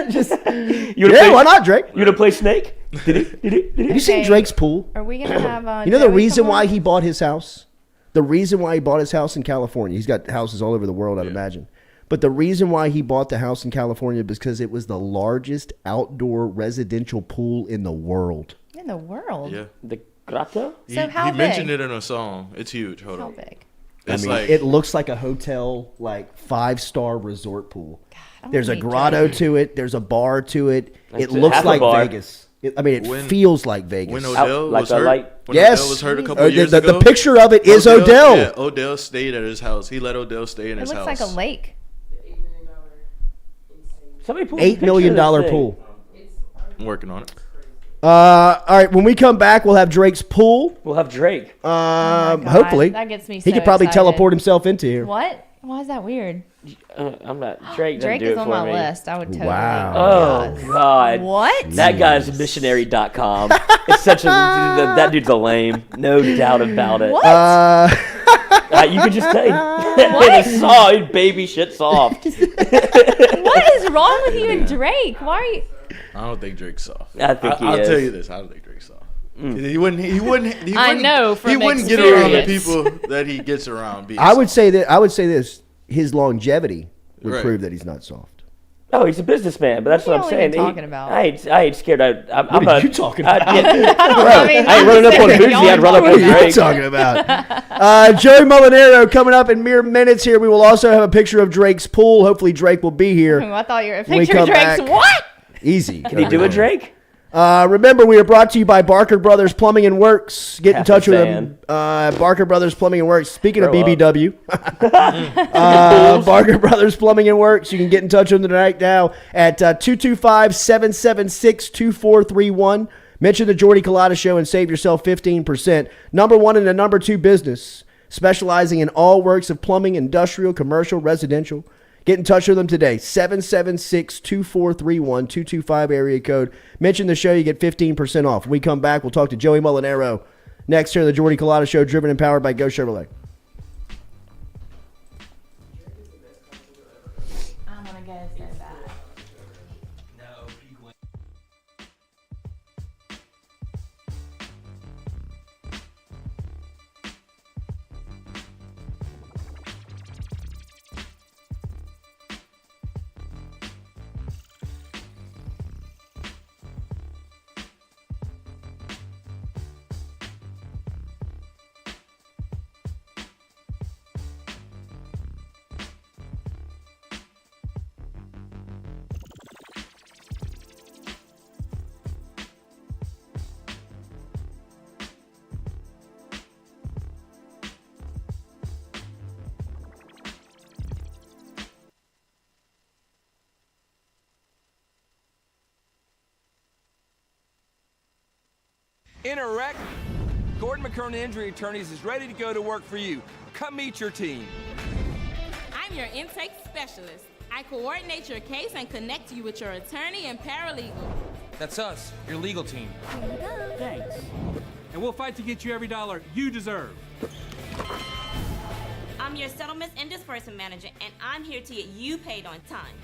Just, You wanna yeah, play, why not, Drake? You wanna play Snake? Did he? Have you seen Okay. Drake's pool? Are we gonna have? You know the Joey reason come why on? he bought his house? The reason why he bought his house in California. He's got houses all over the world, I'd imagine. But the reason why he bought the house in California was because it was the largest outdoor residential pool in the world. in the world? Yeah. The grotto? So how he big? mentioned it in a song. It's huge. Hold How on. big? It's I mean, like it looks like a hotel, like 5-star resort pool. I There's a wanna meet grotto Joey. to it. There's a bar to it. It That's looks half a like bar. Vegas. It When- feels like Vegas. When Odell Like was a hurt, light- when Yes. Odell was hurt a couple Oh, years the ago, picture of it is Odell. Yeah, Odell stayed at his house. He let Odell stay in It his looks house. like a lake. Somebody pull a $8 picture million of this thing. pool. I'm working on it. All right, when we come back, we'll have Drake's pool. We'll have Drake. Oh my God, Hopefully, that gets me he so could probably excited. teleport himself into here. What? Why is that weird? I'm not. Drake doesn't Drake do is it on for my me. list. I would totally. Wow. Oh Yes. God. What? That guy's missionary.com. It's such a that dude's a lame, no doubt about it. What? You could just tell. It's soft, baby shit soft. What is wrong with you and Drake? Why are you? I don't think Drake's soft. I think he I'll is. tell you this. I don't think Drake's soft. He wouldn't. I know from He wouldn't get around the experience. people that he gets around. Being I would soft. say that. I would say this: his longevity would Right. prove that he's not soft. Oh, he's a businessman, but that's what I'm What are saying. you talking about? I ain't scared. I'm What a, are you talking about? I ain't I'm running up just on saying, Boozy. y'all I'd run up talking on What are you Drake. talking about? Joey Mulinaro coming up in mere minutes here. We will also have a picture of Drake's pool. Hopefully, Drake will be here. I thought you were a When we picture of come Drake's back- what? Easy. Can he do a Drake? Remember, we are brought to you by Barker Brothers Plumbing and Works. Get in Half touch a with them. Barker Brothers Plumbing and Works. Speaking of Grow up. BBW, Barker Brothers Plumbing and Works. You can get in touch with them right now at 225-776-2431. Mention the Jordy Culotta Show and save yourself 15%. Number one in the number two business, specializing in all works of plumbing, industrial, commercial, residential. Get in touch with them today. 776-2431, 225 area code. Mention the show, you get 15% off. When we come back, we'll talk to Joey Mulinaro next here on the Jordy Culotta Show, driven and powered by Go Chevrolet. I'm gonna go so bad. In a wreck, Gordon McKernan Injury Attorneys is ready to go to work for you. Come meet your team. I'm your intake specialist. I coordinate your case and connect you with your attorney and paralegal. That's us, your legal team. Thanks. And we'll fight to get you every dollar you deserve. I'm your settlements and disbursement manager, and I'm here to get you paid on time.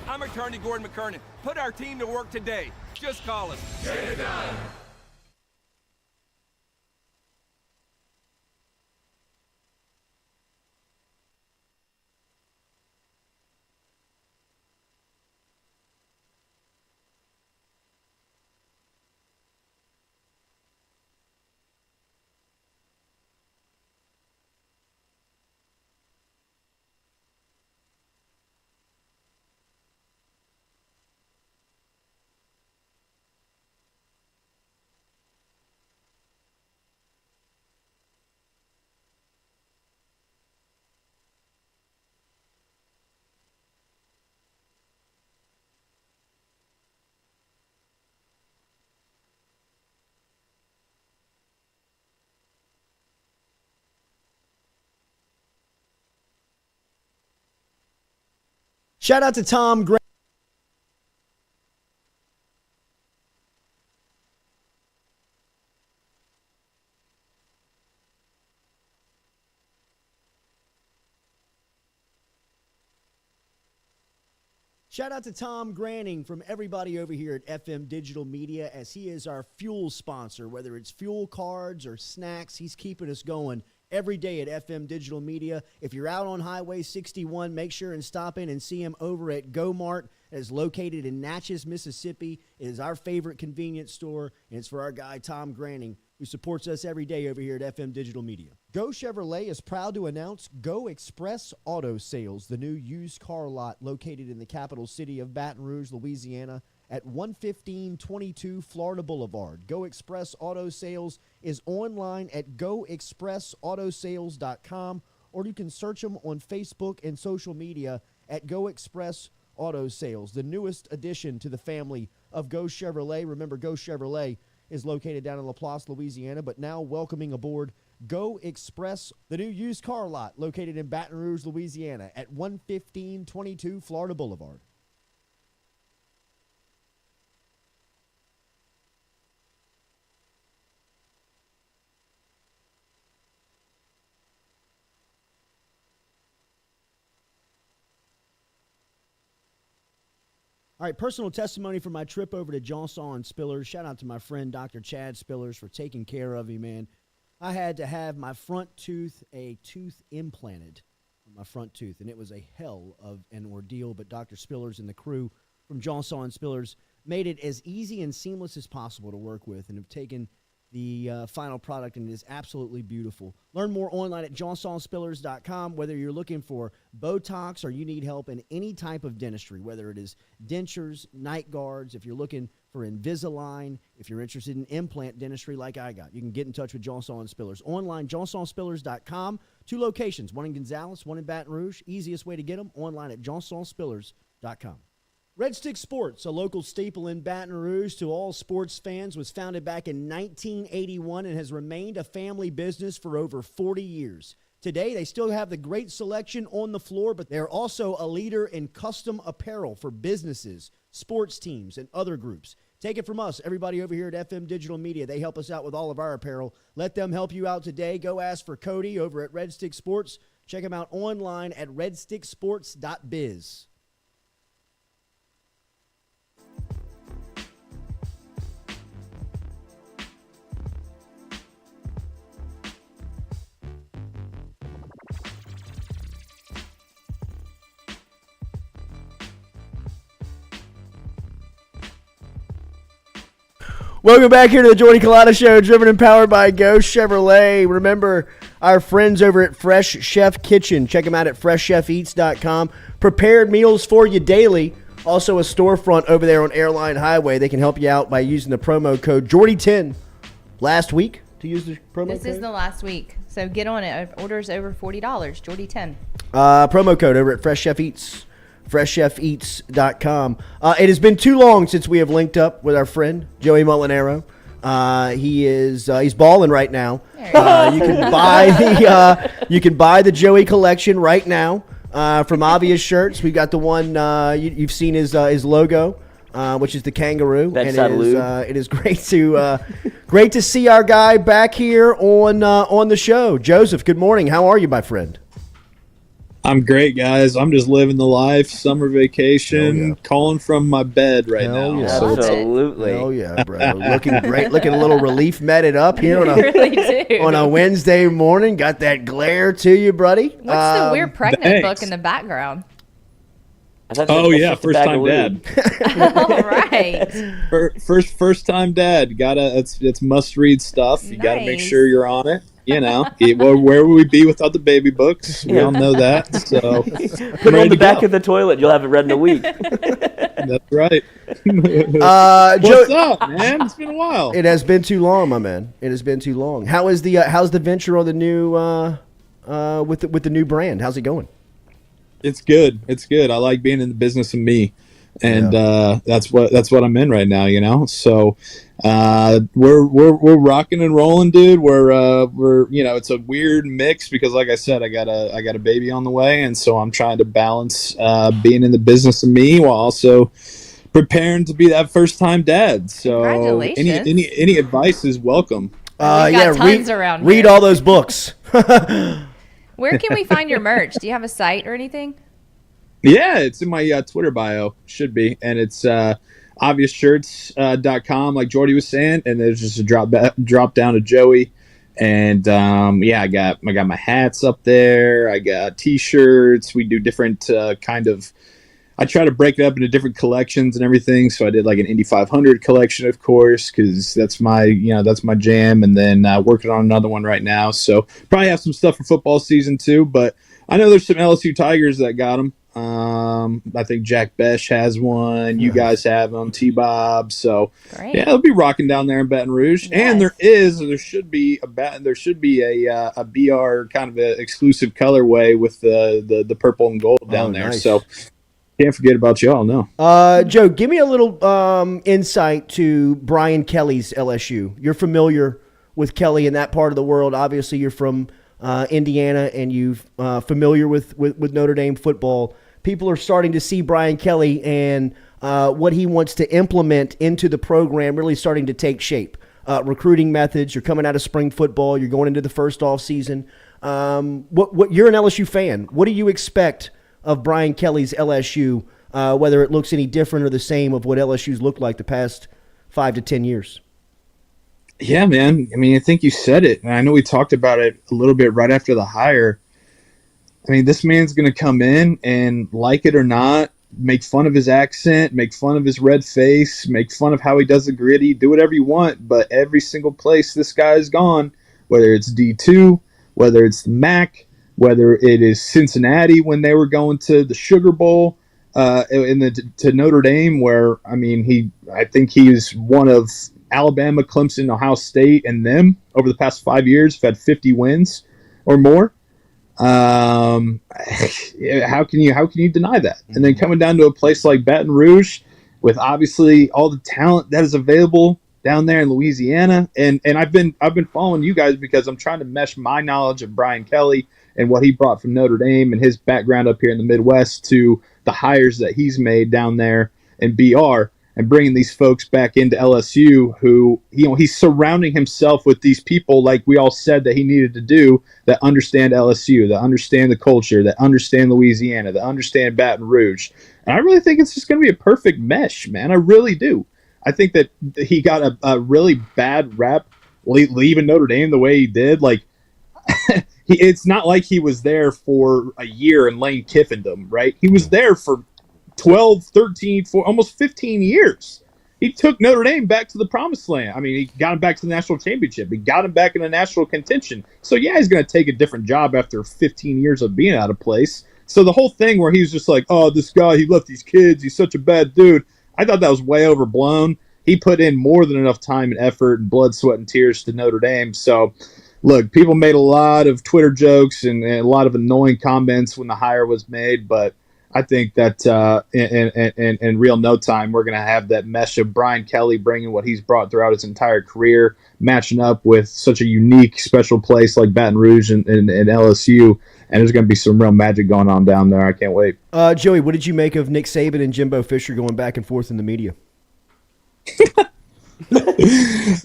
I'm attorney Gordon McKernan. Put our team to work today. Just call us. Get it done. Shout out to Tom Gray. Shout out to Tom Granning from everybody over here at FM Digital Media, as he is our fuel sponsor. Whether it's fuel cards or snacks, he's keeping us going every day at FM Digital Media. If you're out on Highway 61, make sure and stop in and see him over at Go Mart. It is located in Natchez, Mississippi. It is our favorite convenience store, and it's for our guy Tom Granning, who supports us every day over here at FM Digital Media. Go Chevrolet is proud to announce Go Express Auto Sales, the new used car lot located in the capital city of Baton Rouge, Louisiana, at 11522 Florida Boulevard. Go Express Auto Sales is online at goexpressautosales.com, or you can search them on Facebook and social media at Go Express Auto Sales, the newest addition to the family of Go Chevrolet. Remember, Go Chevrolet is located down in Laplace, Louisiana, but now welcoming aboard Go Express, the new used car lot located in Baton Rouge, Louisiana at 11522 Florida Boulevard. All right, personal testimony from my trip over to Johnson and Spillers. Shout out to my friend Dr. Chad Spillers for taking care of me, man. I had to have my front tooth, a tooth implanted on my front tooth, and it was a hell of an ordeal, but Dr. Spillers and the crew from Johnson and Spillers made it as easy and seamless as possible to work with and have taken the final product, and it is absolutely beautiful. Learn more online at johnsonspillers.com. Whether you're looking for Botox or you need help in any type of dentistry, whether it is dentures, night guards, if you're looking for Invisalign, if you're interested in implant dentistry like I got, you can get in touch with Johnson Spillers. Online, johnsonspillers.com. 2 locations, one in Gonzales, one in Baton Rouge. Easiest way to get them, online at johnsonspillers.com. Red Stick Sports, a local staple in Baton Rouge to all sports fans, was founded back in 1981 and has remained a family business for over 40 years. Today, they still have the great selection on the floor, but they're also a leader in custom apparel for businesses, sports teams, and other groups. Take it from us, everybody over here at FM Digital Media. They help us out with all of our apparel. Let them help you out today. Go ask for Cody over at Red Stick Sports. Check him out online at redsticksports.biz. Welcome back here to the Jordy Culotta Show, driven and powered by Go Chevrolet. Remember our friends over at Fresh Chef Kitchen. Check them out at freshchefeats.com. Prepared meals for you daily. Also a storefront over there on Airline Highway. They can help you out by using the promo code Jordy10 last week to use the promo code. This is the last week, so get on it. Orders over $40, Jordy10. Promo code over at Fresh Chef Eats. freshchefeats.com. It has been too long since we have linked up with our friend Joey Mulinaro. He's balling right now. You can buy the Joey collection right now from Obvious Shirts. We've got the one you've seen his logo, which is the kangaroo, and it is great to see our guy back here on the show. Joseph, good morning. How are you, my friend? I'm great, guys. I'm just living the life, summer vacation, calling from my bed right now. Yeah. So Absolutely. Oh, yeah, bro. Looking great. Looking a little relief medded up here Really on a Wednesday morning. Got that glare to you, buddy. What's the weird pregnant thanks. book in the background? Oh yeah, first time dad. All right. First time dad. It's must read stuff. You got to make Nice. sure you're on it. You know, where would we be without the baby books? We all know that. So Put it on the back of the toilet. You'll have it read in a week. That's right. What's up, man? It's been a while. It has been too long, my man. It has been too long. How's the venture on the new with the new brand? How's it going? It's good. It's good. I like being in the business of me, and that's what I'm in right now. You know, so we're rocking and rolling, dude. We're it's a weird mix because, like I said, I got a baby on the way, and so I'm trying to balance being in the business of me while also preparing to be that first time dad. So Congratulations. any advice is welcome. We got tons around read here. all those books. Where can we find your merch? Do you have a site or anything? Yeah, it's in my Twitter bio. Should be, and it's obviousshirts.com, like Jordy was saying, and there's just a drop down to Joey, and I got my hats up there. I got t-shirts. We do different kind of. I try to break it up into different collections and everything. So I did like an Indy 500 collection, of course, because that's my jam. And then working on another one right now. So probably have some stuff for football season too. But I know there's some LSU Tigers that got them. I think Jack Besh has one. You guys have them, T-Bob. So Great. yeah, they'll be rocking down there in Baton Rouge. And there should be a BR kind of a exclusive colorway with the purple and gold down there. Nice. So can't forget about y'all. No. Joe, give me a little insight to Brian Kelly's LSU. You're familiar with Kelly in that part of the world. Obviously, you're from Indiana, and you're familiar with Notre Dame football. People are starting to see Brian Kelly and what he wants to implement into the program really starting to take shape. Recruiting methods. You're coming out of spring football. You're going into the first off season. What you're an LSU fan. What do you expect of Brian Kelly's LSU? Whether it looks any different or the same of what LSU's looked like the past 5 to 10 years. Yeah, man. I mean, I think you said it. And I know we talked about it a little bit right after the hire. I mean, this man's going to come in and, like it or not, make fun of his accent, make fun of his red face, make fun of how he does the gritty, do whatever you want. But every single place this guy has gone, whether it's D2, whether it's the MAC, whether it is Cincinnati when they were going to the Sugar Bowl, to Notre Dame, where, I mean, I think he's one of Alabama, Clemson, Ohio State, and them over the past 5 years have had 50 wins or more. How can you deny that? And then coming down to a place like Baton Rouge, with obviously all the talent that is available down there in Louisiana, and I've been following you guys because I'm trying to mesh my knowledge of Brian Kelly and what he brought from Notre Dame and his background up here in the Midwest to the hires that he's made down there in BR. And bringing these folks back into LSU who, he's surrounding himself with these people like we all said that he needed to do, that understand LSU, that understand the culture, that understand Louisiana, that understand Baton Rouge. And I really think it's just going to be a perfect mesh, man. I really do. I think that he got a really bad rep leaving Notre Dame the way he did. Like, it's not like he was there for a year and Lane Kiffined him, right? He was there for 12, 13, almost 15 years. He took Notre Dame back to the promised land. I mean, he got him back to the national championship. He got him back in the national contention. So, yeah, he's going to take a different job after 15 years of being out of place. So the whole thing where he was just like, oh, this guy, he left these kids. He's such a bad dude. I thought that was way overblown. He put in more than enough time and effort and blood, sweat, and tears to Notre Dame. So, look, people made a lot of Twitter jokes and a lot of annoying comments when the hire was made, but I think that in real no time, we're going to have that mesh of Brian Kelly bringing what he's brought throughout his entire career, matching up with such a unique, special place like Baton Rouge and LSU. And there's going to be some real magic going on down there. I can't wait. Joey, what did you make of Nick Saban and Jimbo Fisher going back and forth in the media?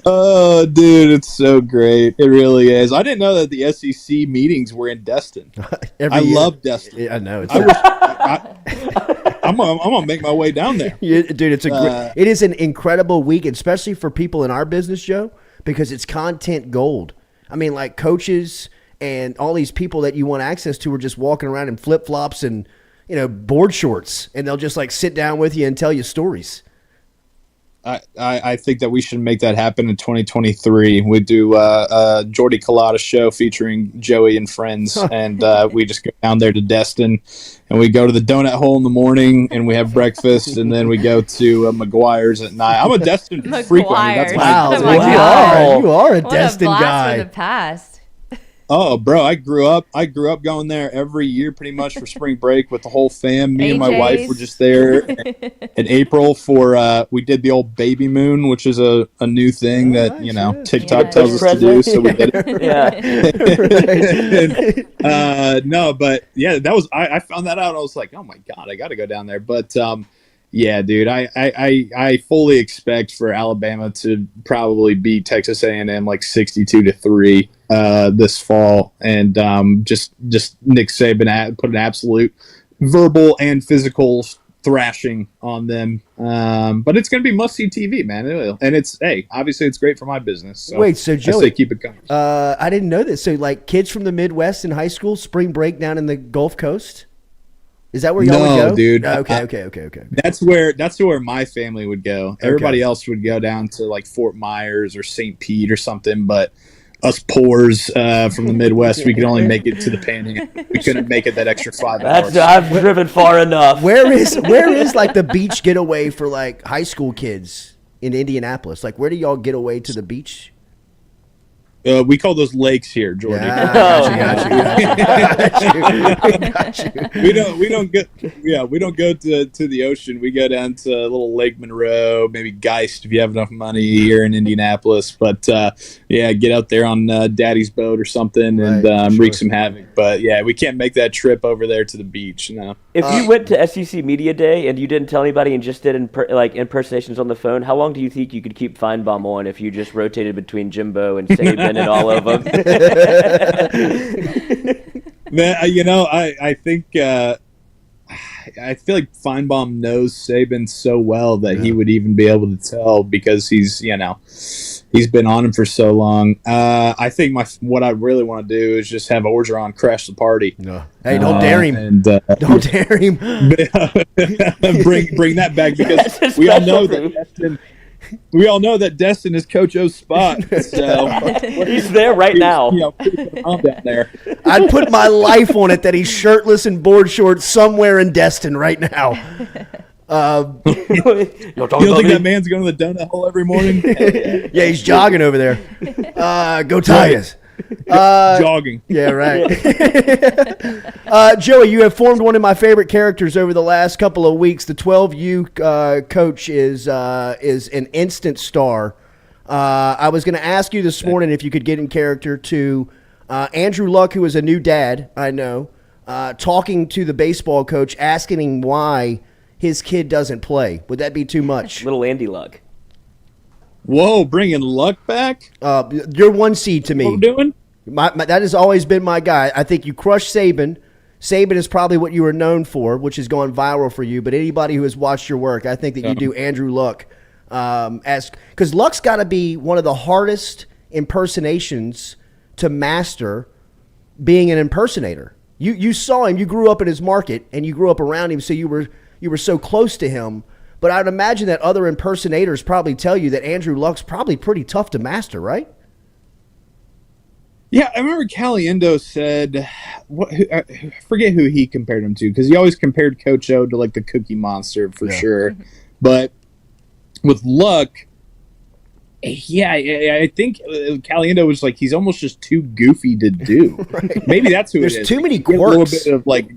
Oh, dude, it's so great. It really is. I didn't know that the SEC meetings were in Destin. I love Destin. Yeah, I know. I'm gonna make my way down there. Yeah, dude, it is an incredible week, especially for people in our business, Joe, because it's content gold. I mean, like coaches and all these people that you want access to are just walking around in flip flops and board shorts, and they'll just like sit down with you and tell you stories. I think that we should make that happen in 2023. We do a Jordy Culotta show featuring Joey and friends, and we just go down there to Destin, and we go to the donut hole in the morning, and we have breakfast, and then we go to McGuire's at night. I'm a Destin freak. I mean, that's you are a Destin guy. From the past. Oh, bro, I grew up going there every year pretty much for spring break with the whole fam. Me and my wife were just there in April for we did the old baby moon, which is a new thing that TikTok tells us to do, so we did it. No, but yeah, that was I found that out. I was like, oh my god, I got to go down there. But yeah, dude, I fully expect for Alabama to probably beat Texas A&M like 62-3 this fall, and just Nick Saban put an absolute verbal and physical thrashing on them. But it's going to be must-see TV, man. And obviously it's great for my business. So wait, so Joey, I say keep it coming. I didn't know this. So like kids from the Midwest in high school, spring break down in the Gulf Coast. Is that where y'all would go? No, dude. Okay. That's where my family would go. Everybody else would go down to like Fort Myers or St. Pete or something. But us poors from the Midwest, we could only make it to the Panhandle. We couldn't make it that extra 5 hours. I've driven far enough. Where is like the beach getaway for like high school kids in Indianapolis? Like, where do y'all get away to the beach? We call those lakes here, Jordy. Got you. We don't go to the ocean. We go down to little Lake Monroe, maybe Geist if you have enough money here in Indianapolis. But get out there on Daddy's boat or something and wreak some havoc. But yeah, we can't make that trip over there to the beach. No. If you went to SEC Media Day and you didn't tell anybody and just did impersonations on the phone, how long do you think you could keep Feinbaum on if you just rotated between Jimbo and Saban and all of them? Man, I think I feel like Feinbaum knows Saban so well that he would even be able to tell because he's been on him for so long. I think what I really want to do is just have Orgeron crash the party. No. Hey, don't dare him! And, don't dare him! bring that back because we all know that. We all know that Destin is Coach O's spot, so he's there right now. Down there. I'd put my life on it that he's shirtless and board shorts somewhere in Destin right now. You don't think that man's going to the donut hole every morning? Yeah, he's jogging over there. Go Tigers. Jogging. Yeah, right. Joey, you have formed one of my favorite characters over the last couple of weeks. The 12U coach is an instant star. I was going to ask you this morning if you could get in character to Andrew Luck, who is a new dad, I know, talking to the baseball coach, asking him why his kid doesn't play. Would that be too much? Little Andy Luck. Whoa, bringing Luck back? You're one seed to me. What we're doing? That has always been my guy. I think you crushed Saban. Saban is probably what you were known for, which has gone viral for you. But anybody who has watched your work, I think that you do Andrew Luck. Because Luck's got to be one of the hardest impersonations to master being an impersonator. You saw him. You grew up in his market, and you grew up around him, so you were so close to him. But I would imagine that other impersonators probably tell you that Andrew Luck's probably pretty tough to master, right? Yeah, I remember Caliendo said, I forget who he compared him to, because he always compared Coach O to like the Cookie Monster for sure. But with Luck, I think Caliendo was like, he's almost just too goofy to do. Right. Maybe that's who it is. There's too many quirks. A little bit of like,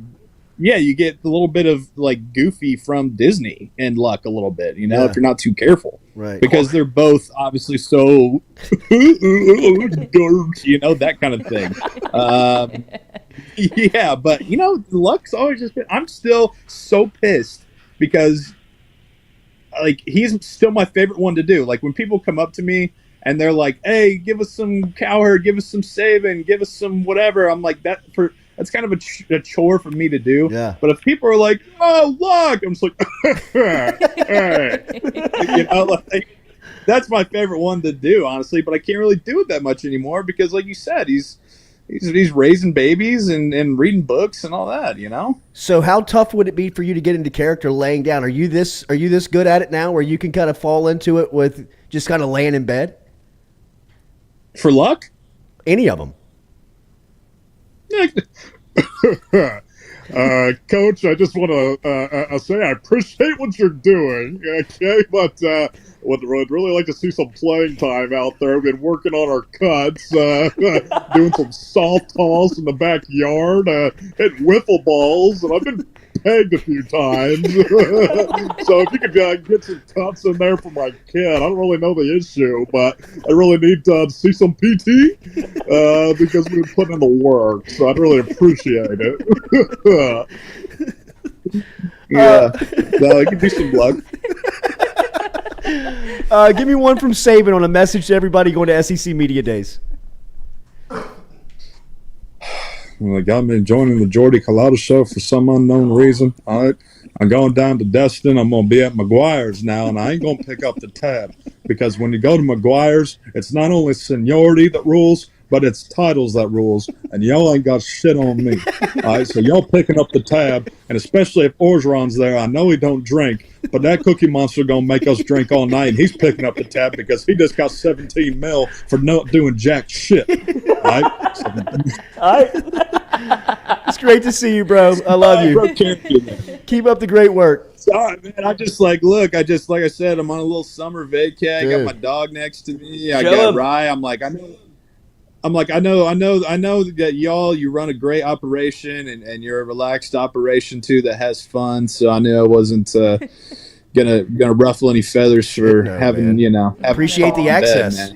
you get a little bit of like Goofy from Disney and Luck a little bit, if you're not too careful. Right. Because they're both obviously so, that kind of thing. But, Luck's always just been, I'm still so pissed because, like, he's still my favorite one to do. Like, when people come up to me and they're like, hey, give us some Cowherd, give us some Saban, give us some whatever, I'm like, that's kind of a chore for me to do. Yeah. But if people are like, oh, Luck, I'm just like, hey. That's my favorite one to do, honestly. But I can't really do it that much anymore because, like you said, he's raising babies and reading books and all that, So how tough would it be for you to get into character laying down? Are you this good at it now where you can kind of fall into it with just kind of laying in bed? For Luck? Any of them. Coach, I just want to say I appreciate what you're doing, okay? But would really like to see some playing time out there. We've been working on our cuts, doing some softballs in the backyard, hitting wiffle balls, and I've been pegged a few times. So if you could get some cuts in there for my kid, I don't really know the issue, but I really need to see some PT because we've been putting in the work, so I'd really appreciate it. No, I can do some Luck. Give me one from Saban on a message to everybody going to SEC Media Days. Like, I've been joining the Jordy Culotta show for some unknown reason. All right, I'm going down to Destin. I'm going to be at McGuire's now, and I ain't going to pick up the tab because when you go to McGuire's, it's not only seniority that rules, but it's titles that rules, and y'all ain't got shit on me. All right, so y'all picking up the tab, and especially if Orgeron's there, I know he don't drink, but that Cookie Monster gonna make us drink all night, and he's picking up the tab because he just got 17 mil for not doing jack shit. All right? So, It's great to see you, bro. I love you. bro, can't do that. Keep up the great work. Sorry, man. I just like look. I just like I said. I'm on a little summer vacay. I got Dude. my dog next to me. I Show got him. Rye. I'm like I know. I know that you run a great operation and you're a relaxed operation too that has fun. So I knew I wasn't gonna ruffle any feathers for No, having man. Appreciate the access.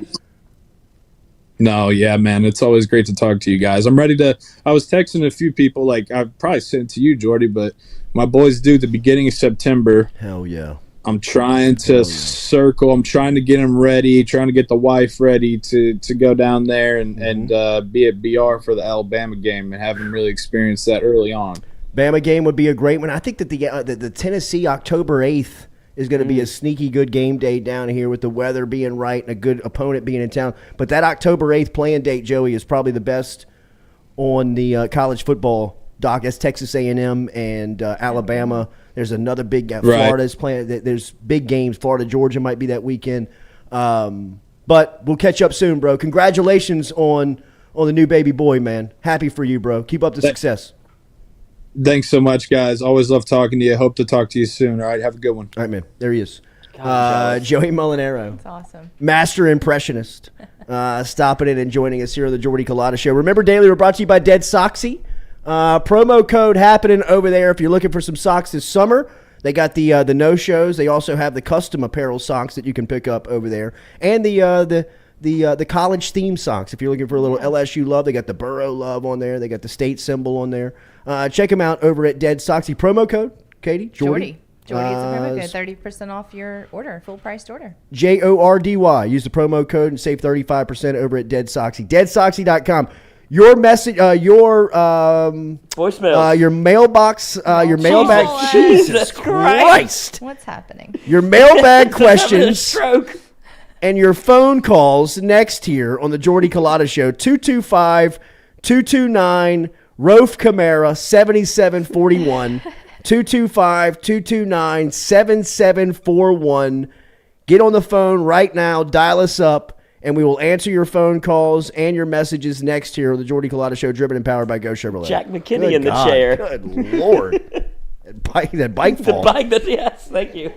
No, yeah, man. It's always great to talk to you guys. I'm ready to. I was texting a few people. Like I've probably sent it to you, Jordy, but my boys due the beginning of September. Hell yeah. I'm trying to circle. I'm trying to get them ready. Trying to get the wife ready to go down there and be at BR for the Alabama game and have them really experience that early on. Bama game would be a great one. I think that the Tennessee October 8th is going to be a sneaky good game day down here with the weather being right and a good opponent being in town. But that October 8th playing date, Joey, is probably the best on the college football dock. That's Texas A&M and Alabama. There's another big Florida's playing. There's big games. Florida, Georgia might be that weekend. But we'll catch up soon, bro. Congratulations on the new baby boy, man. Happy for you, bro. Keep up the success. Thanks so much, guys. Always love talking to you. Hope to talk to you soon. All right, have a good one. All right, man. There he is. Joey Mulinaro. That's awesome. Master impressionist. Stopping in and joining us here on the Jordy Culotta Show. Remember, Daily, we're brought to you by Dead Soxy. Promo code happening over there if you're looking for some socks this summer. They got the no-shows. They also have the custom apparel socks that you can pick up over there. And the college theme socks. If you're looking for a little LSU love, they got the Burrow love on there. They got the state symbol on there. Check them out over at Dead Soxy. Promo code, Katie? Jordy is a promo code. 30% off your order, full priced order. JORDY. Use the promo code and save 35% over at Dead Soxy. DeadSoxy.com. Your message, your voicemail, your mailbox, your mailbag. Jesus Christ! What's happening? Your mailbag questions and your phone calls next here on the Jordy Culotta Show. 225-229 Rofe Camara 7741. 225-229-7741. Get on the phone right now. Dial us up. And we will answer your phone calls and your messages next here on the Jordy Culotta Show, driven and powered by Go Chevrolet. Jack McKinney in the chair. Good Lord. that bike fall. The bike, yes, thank you.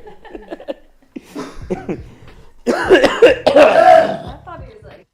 I thought he was like...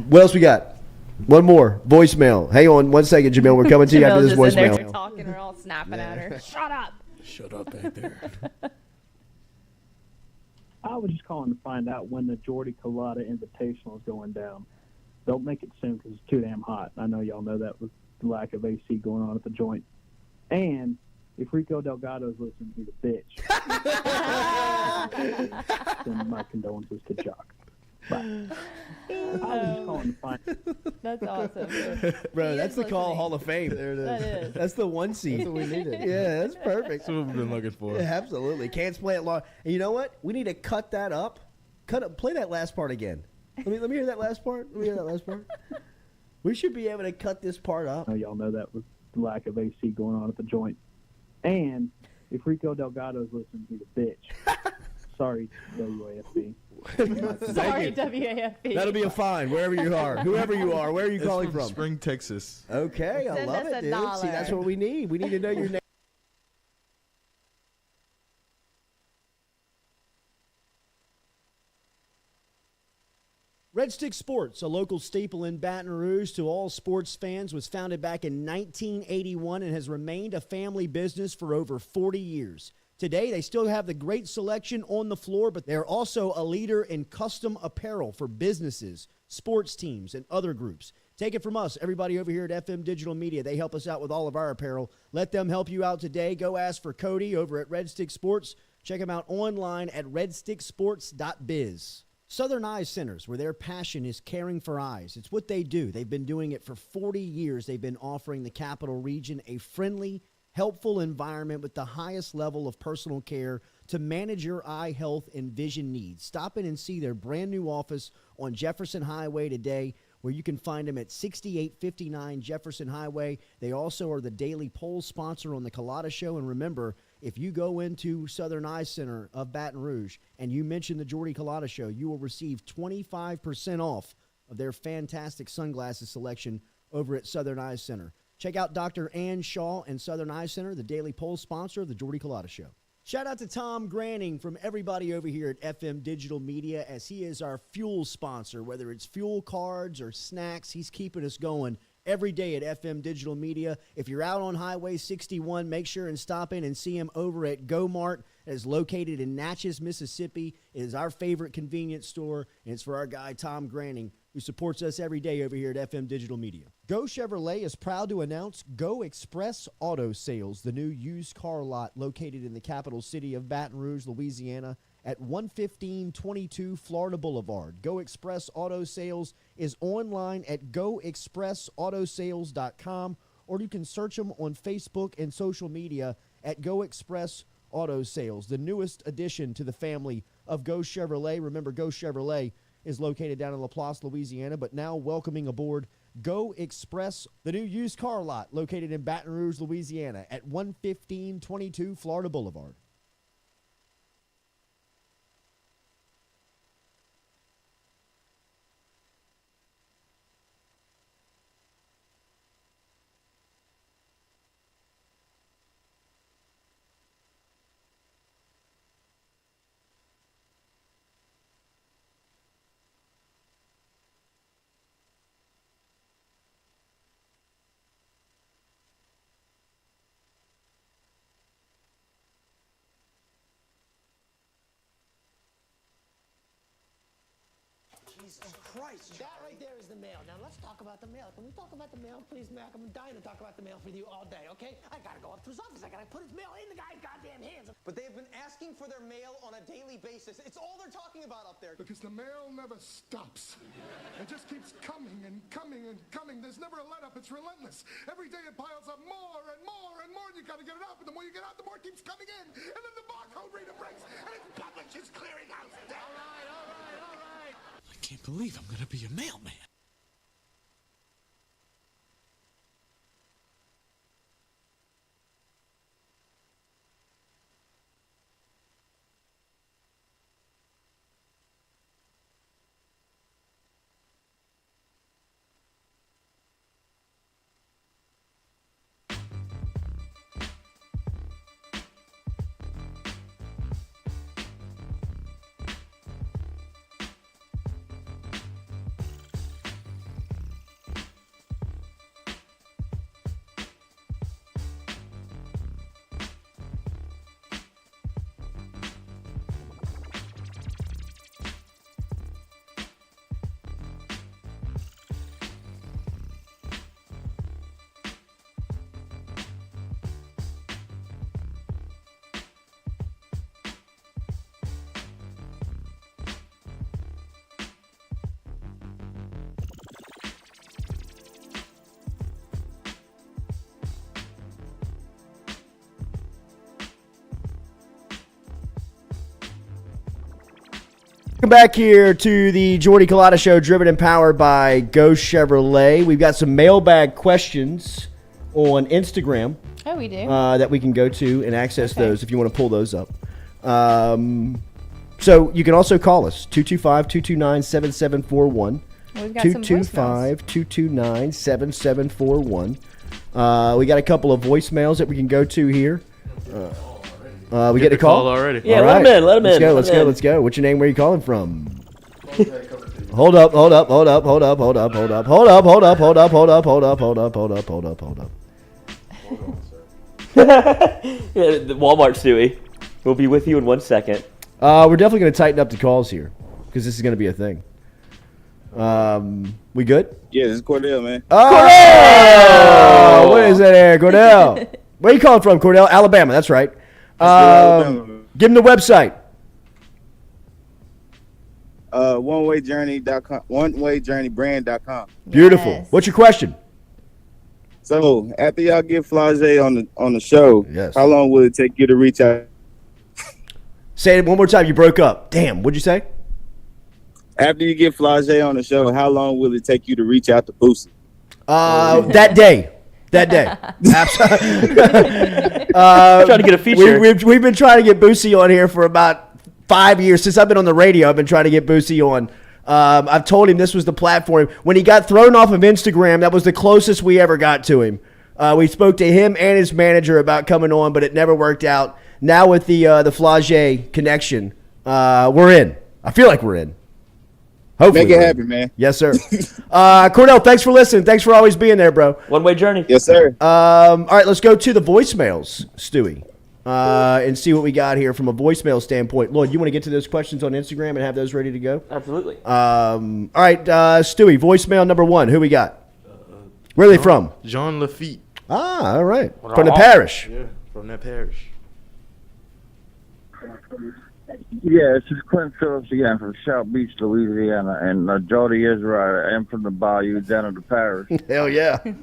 What else we got? One more. Voicemail. Hang on 1 second, Jamil. We're coming to you after this Jamil's just in voicemail. there talking, we're all snapping at her. Shut up. Shut up back there. I was just calling to find out when the Jordy Culotta Invitational is going down. Don't make it soon because it's too damn hot. I know y'all know that with the lack of AC going on at the joint. And if Rico Delgado's listening, he's a bitch. Send my condolences to Jock. Bye. I was just calling to find. That's awesome. Bro, He that's is the Call listening. Hall of Fame. There it is. That is. That's the one seed. That's what we needed. Yeah, that's perfect. That's what we've been looking for. Yeah, absolutely. Can't play it long. And you know what? We need to cut that up. Play that last part again. Let me hear that last part. We should be able to cut this part up. Oh, y'all know that was the lack of AC going on at the joint. And if Rico Delgado's listening, he's a bitch. Sorry, WAFB. Sorry, WAFB. That'll be a fine wherever you are. Whoever you are, where are you calling from? Spring, Texas. Okay, I Send love us it, a dude. dollar. See, that's what we need. We need to know your name. Red Stick Sports, a local staple in Baton Rouge to all sports fans, was founded back in 1981 and has remained a family business for over 40 years. Today, they still have the great selection on the floor, but they're also a leader in custom apparel for businesses, sports teams, and other groups. Take it from us, everybody over here at FM Digital Media. They help us out with all of our apparel. Let them help you out today. Go ask for Cody over at Red Stick Sports. Check him out online at redsticksports.biz. Southern Eye Centers, where their passion is caring for eyes. It's what they do. They've been doing it for 40 years. They've been offering the Capital Region a friendly, helpful environment with the highest level of personal care to manage your eye health and vision needs. Stop in and see their brand new office on Jefferson Highway today, where you can find them at 6859 Jefferson Highway. They also are the daily poll sponsor on the Culotta Show. And remember, if you go into Southern Eye Center of Baton Rouge and you mention the Jordy Culotta Show, you will receive 25% off of their fantastic sunglasses selection over at Southern Eye Center. Check out Dr. Ann Shaw and Southern Eye Center, the daily poll sponsor of the Jordy Culotta Show. Shout out to Tom Granning from everybody over here at FM Digital Media, as he is our fuel sponsor. Whether it's fuel cards or snacks, he's keeping us going every day at FM Digital Media. If you're out on Highway 61, make sure and stop in and see him over at Go Mart. It is located in Natchez, Mississippi. It is our favorite convenience store, and it's for our guy Tom Granning, who supports us every day over here at FM Digital Media. Go Chevrolet is proud to announce Go Express Auto Sales, the new used car lot located in the capital city of Baton Rouge, Louisiana, at 11522 Florida Boulevard. Go Express Auto Sales is online at goexpressautosales.com, or you can search them on Facebook and social media at Go Express Auto Sales, the newest addition to the family of Go Chevrolet. Remember, Go Chevrolet is located down in Laplace, Louisiana, but now welcoming aboard Go Express, the new used car lot located in Baton Rouge, Louisiana at 11522 Florida Boulevard. Jesus Christ. That right there is the mail. Now let's talk about the mail. Can we talk about the mail, please, Mac? I'm dying to talk about the mail with you all day, okay? I gotta go up to his office. I gotta put his mail in the guy's goddamn hands. But they've been asking for their mail on a daily basis. It's all they're talking about up there. Because the mail never stops. It just keeps coming and coming and coming. There's never a let-up. It's relentless. Every day it piles up more and more and more, and you gotta get it out. And the more you get out, the more it keeps coming in. And then the barcode reader breaks, and it's published. It's clearing out. All right. I can't believe I'm gonna be a mailman. Welcome back here to the Jordy Culotta Show, driven and powered by Go Chevrolet. We've got some mailbag questions on Instagram. Oh, we do? That we can go to and access those if you want to pull those up. So you can also call us, 225-229-7741. We've got some voicemails. 225-229-7741. We got a couple of voicemails that we can go to here. We get a call already. Yeah, All let right. him in. Let him in. Let's go. What's your name? Where are you calling from? Hold up. The Walmart Stewie. We'll be with you in 1 second. We're definitely going to tighten up the calls here because this is going to be a thing. We good? Yeah, this is Cordell, man. Cordell! What is that there, Cordell? Where are you calling from, Cordell? Alabama, that's right. Give him the website. OneWayJourney.com, OneWayJourneyBrand.com. Beautiful. Yes. What's your question? So after y'all get Flage on the show, how long will it take you to reach out? Say it one more time. You broke up. Damn. What'd you say? After you get Flage on the show, how long will it take you to reach out to Boosie? That day. Absolutely. Trying to get a feature. We've been trying to get Boosie on here for about 5 years. Since I've been on the radio, I've been trying to get Boosie on. I've told him this was the platform. When he got thrown off of Instagram, that was the closest we ever got to him. We spoke to him and his manager about coming on, but it never worked out. Now with the Flage connection, we're in. I feel like we're in. Hopefully Make it happen, man. Yes, sir. Cordell, thanks for listening. Thanks for always being there, bro. One Way Journey. Yes, sir. All right, let's go to the voicemails, Stewie, and see what we got here from a voicemail standpoint. Lloyd, you want to get to those questions on Instagram and have those ready to go? Absolutely. All right, Stewie, voicemail number 1. Who we got? Where are they from? Jean Lafitte. Ah, all right. From the parish. Yeah, from that parish. Yeah, this is Clint Phillips again from South Beach, Louisiana, and Jordy is right. I am from the Bayou down in the parish. Hell yeah. I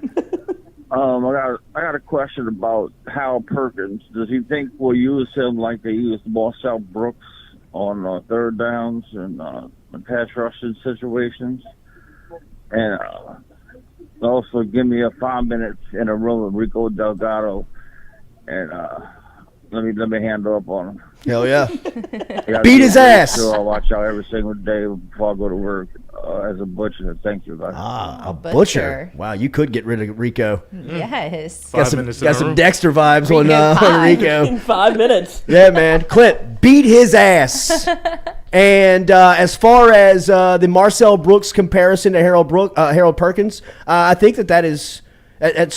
got a question about Hal Perkins. Does he think we'll use him like they used Marcel Brooks on third downs and pass rushing situations? And also give me a 5 minutes in a room with Rico Delgado, and let me handle up on him. Hell yeah. Beat his ass. So I watch y'all every single day before I go to work as a butcher. Thank you, guys. A butcher. Wow, you could get rid of Rico. Yes. Got some Dexter vibes on Rico. 5 minutes. Yeah, man. Clint, beat his ass. And as far as the Marcel Brooks comparison to Harold Perkins, I think that's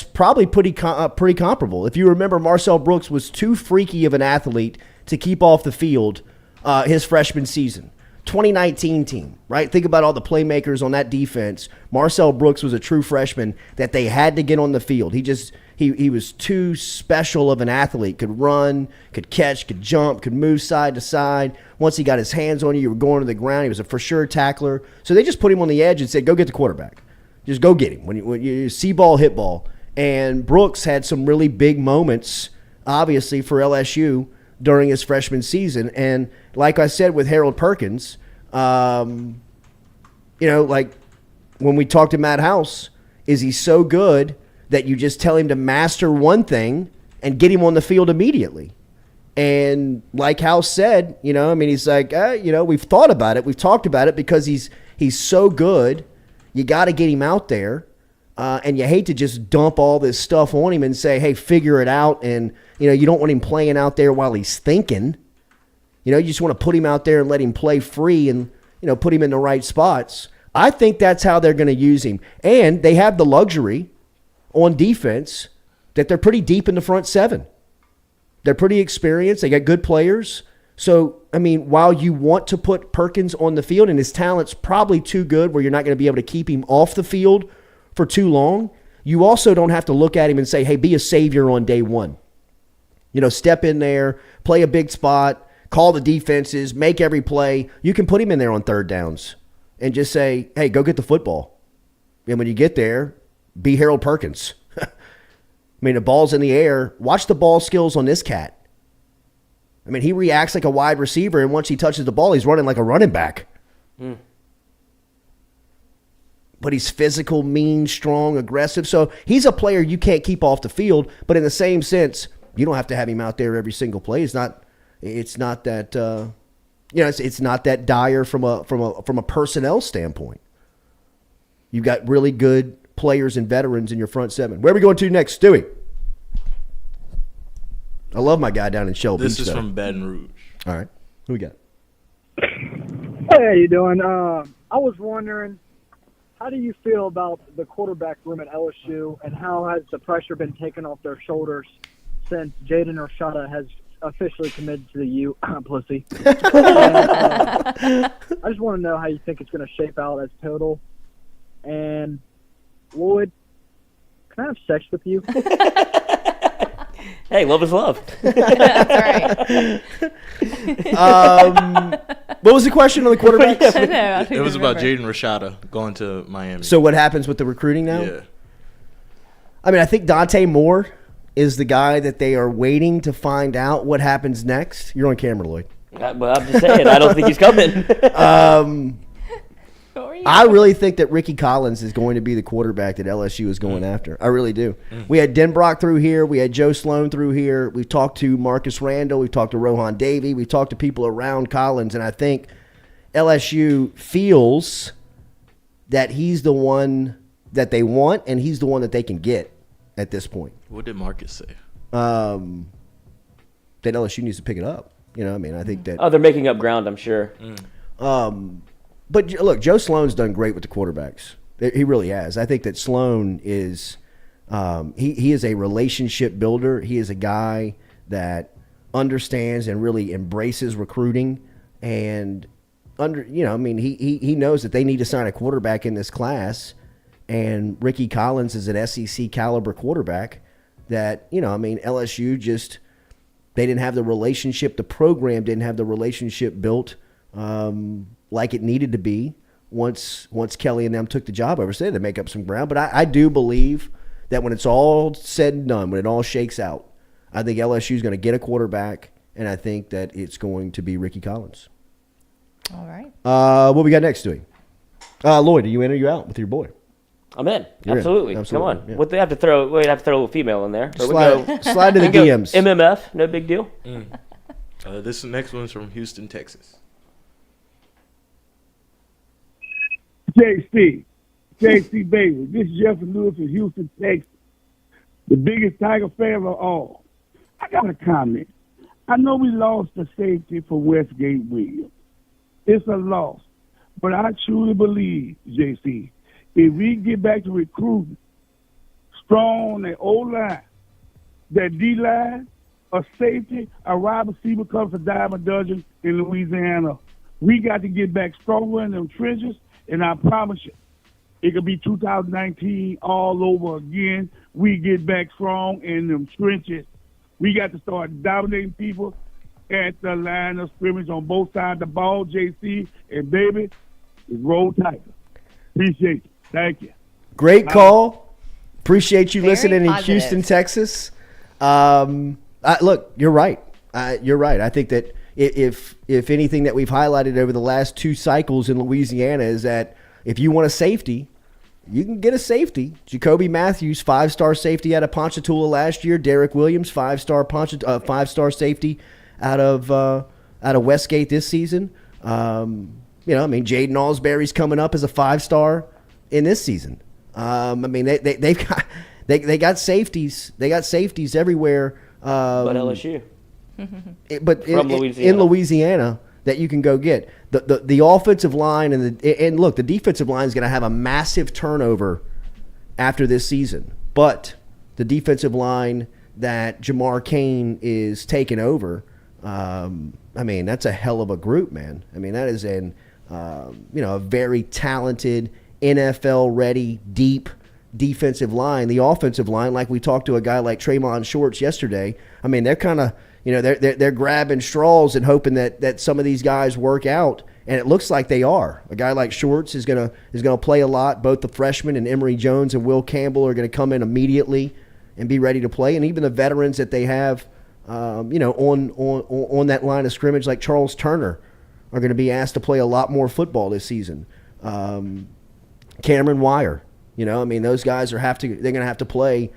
probably pretty comparable. If you remember, Marcel Brooks was too freaky of an athlete to keep off the field his freshman season. 2019 team, right? Think about all the playmakers on that defense. Marcel Brooks was a true freshman that they had to get on the field. He was too special of an athlete. Could run, could catch, could jump, could move side to side. Once he got his hands on you, you were going to the ground. He was a for sure tackler. So they just put him on the edge and said, go get the quarterback. Just go get him. When you see ball, hit ball. And Brooks had some really big moments, obviously, for LSU during his freshman season. And like I said with Harold Perkins, like when we talked to Matt House, is he so good that you just tell him to master one thing and get him on the field immediately? And like House said, he's like, we've thought about it. We've talked about it because he's so good. You got to get him out there. And you hate to just dump all this stuff on him and say, hey, figure it out. And, you don't want him playing out there while he's thinking. You just want to put him out there and let him play free and, put him in the right spots. I think that's how they're going to use him. And they have the luxury on defense that they're pretty deep in the front seven. They're pretty experienced. They got good players. So, while you want to put Perkins on the field and his talent's probably too good where you're not going to be able to keep him off the field for too long, you also don't have to look at him and say, hey, be a savior on day one. Step in there, play a big spot, call the defenses, make every play. You can put him in there on third downs and just say, hey, go get the football. And when you get there, be Harold Perkins. The ball's in the air. Watch the ball skills on this cat. I mean, he reacts like a wide receiver, and once he touches the ball, he's running like a running back. But he's physical, mean, strong, aggressive. So he's a player you can't keep off the field. But in the same sense, you don't have to have him out there every single play. It's not that it's not that dire from a personnel standpoint. You've got really good players and veterans in your front seven. Where are we going to next, Stewie? I love my guy down in Shell Beach. This is from Baton Rouge. All right. Who we got? Hey, how you doing? I was wondering, how do you feel about the quarterback room at LSU, and how has the pressure been taken off their shoulders since Jaden Rashada has officially committed to the U, pussy? And, I just want to know how you think it's going to shape out as total. And Lloyd, can I have sex with you? Hey, love is love. That's right. What was the question on the quarterbacks? It was about Jaden Rashada going to Miami. So what happens with the recruiting now? Yeah. I mean, I think Dante Moore is the guy that they are waiting to find out what happens next. You're on camera, Lloyd. Well, I'm just saying, I don't think he's coming. I really think that Ricky Collins is going to be the quarterback that LSU is going after. I really do. We had Denbrock through here. We had Joe Sloan through here. We've talked to Marcus Randall. We've talked to Rohan Davey. We've talked to people around Collins, and I think LSU feels that he's the one that they want, and he's the one that they can get at this point. What did Marcus say? That LSU needs to pick it up. You know, I mean, I think that. Oh, they're making up ground, I'm sure. But look, Joe Sloan's done great with the quarterbacks. He really has. I think that Sloan is he is a relationship builder. He is a guy that understands and really embraces recruiting, and he knows that they need to sign a quarterback in this class, and Ricky Collins is an SEC caliber quarterback that, LSU just they didn't have the relationship, the program didn't have the relationship built like it needed to be once Kelly and them took the job over. So they had to make up some ground. But I do believe that when it's all said and done, when it all shakes out, I think LSU is going to get a quarterback, and I think that it's going to be Ricky Collins. All right. What we got next, Stewie? Lloyd, are you in or are you out with your boy? I'm in. You're Absolutely. in. Come on. Yeah. What they have to throw? We'd have to throw a little female in there. Or Slide to the DMs. MMF, no big deal. This next one's from Houston, Texas. JC baby, this is Jeffrey Lewis from Houston, Texas, the biggest Tiger fan of all. I got a comment. I know we lost the safety for Westgate Williams. It's a loss, but I truly believe, JC, if we get back to recruiting strong on that O-line, that D-line, a safety, a wide receiver comes a dime a dozen in Louisiana. We got to get back stronger in them trenches. And I promise you, it could be 2019 all over again. We get back strong in them trenches. We got to start dominating people at the line of scrimmage on both sides of the ball, JC. And, baby, it's Roll Tiger. Appreciate you. Thank you. Great call. Appreciate you Very listening positive. in Houston, Texas. Look, you're right. You're right. I think that if anything that we've highlighted over the last two cycles in Louisiana is that if you want a safety, you can get a safety. Jacoby Matthews, 5-star safety out of Ponchatoula last year. Derek Williams, 5-star safety out of Westgate this season. Jaden Alsbury's coming up as a 5-star in this season. They got safeties. They got safeties everywhere. But LSU. In Louisiana that you can go get the offensive line and look, the defensive line is going to have a massive turnover after this season, but the defensive line that Jamar Kane is taking over, that's a hell of a group, man. That is a very talented NFL ready deep defensive line. The offensive line, like we talked to a guy like Tremont Shorts yesterday, they're kind of they're grabbing straws and hoping that some of these guys work out, and it looks like they are. A guy like Shorts is gonna play a lot. Both the freshmen and Emory Jones and Will Campbell are gonna come in immediately and be ready to play, and even the veterans that they have on that line of scrimmage, like Charles Turner, are going to be asked to play a lot more football this season. Cameron Wire, those guys they're going to have to play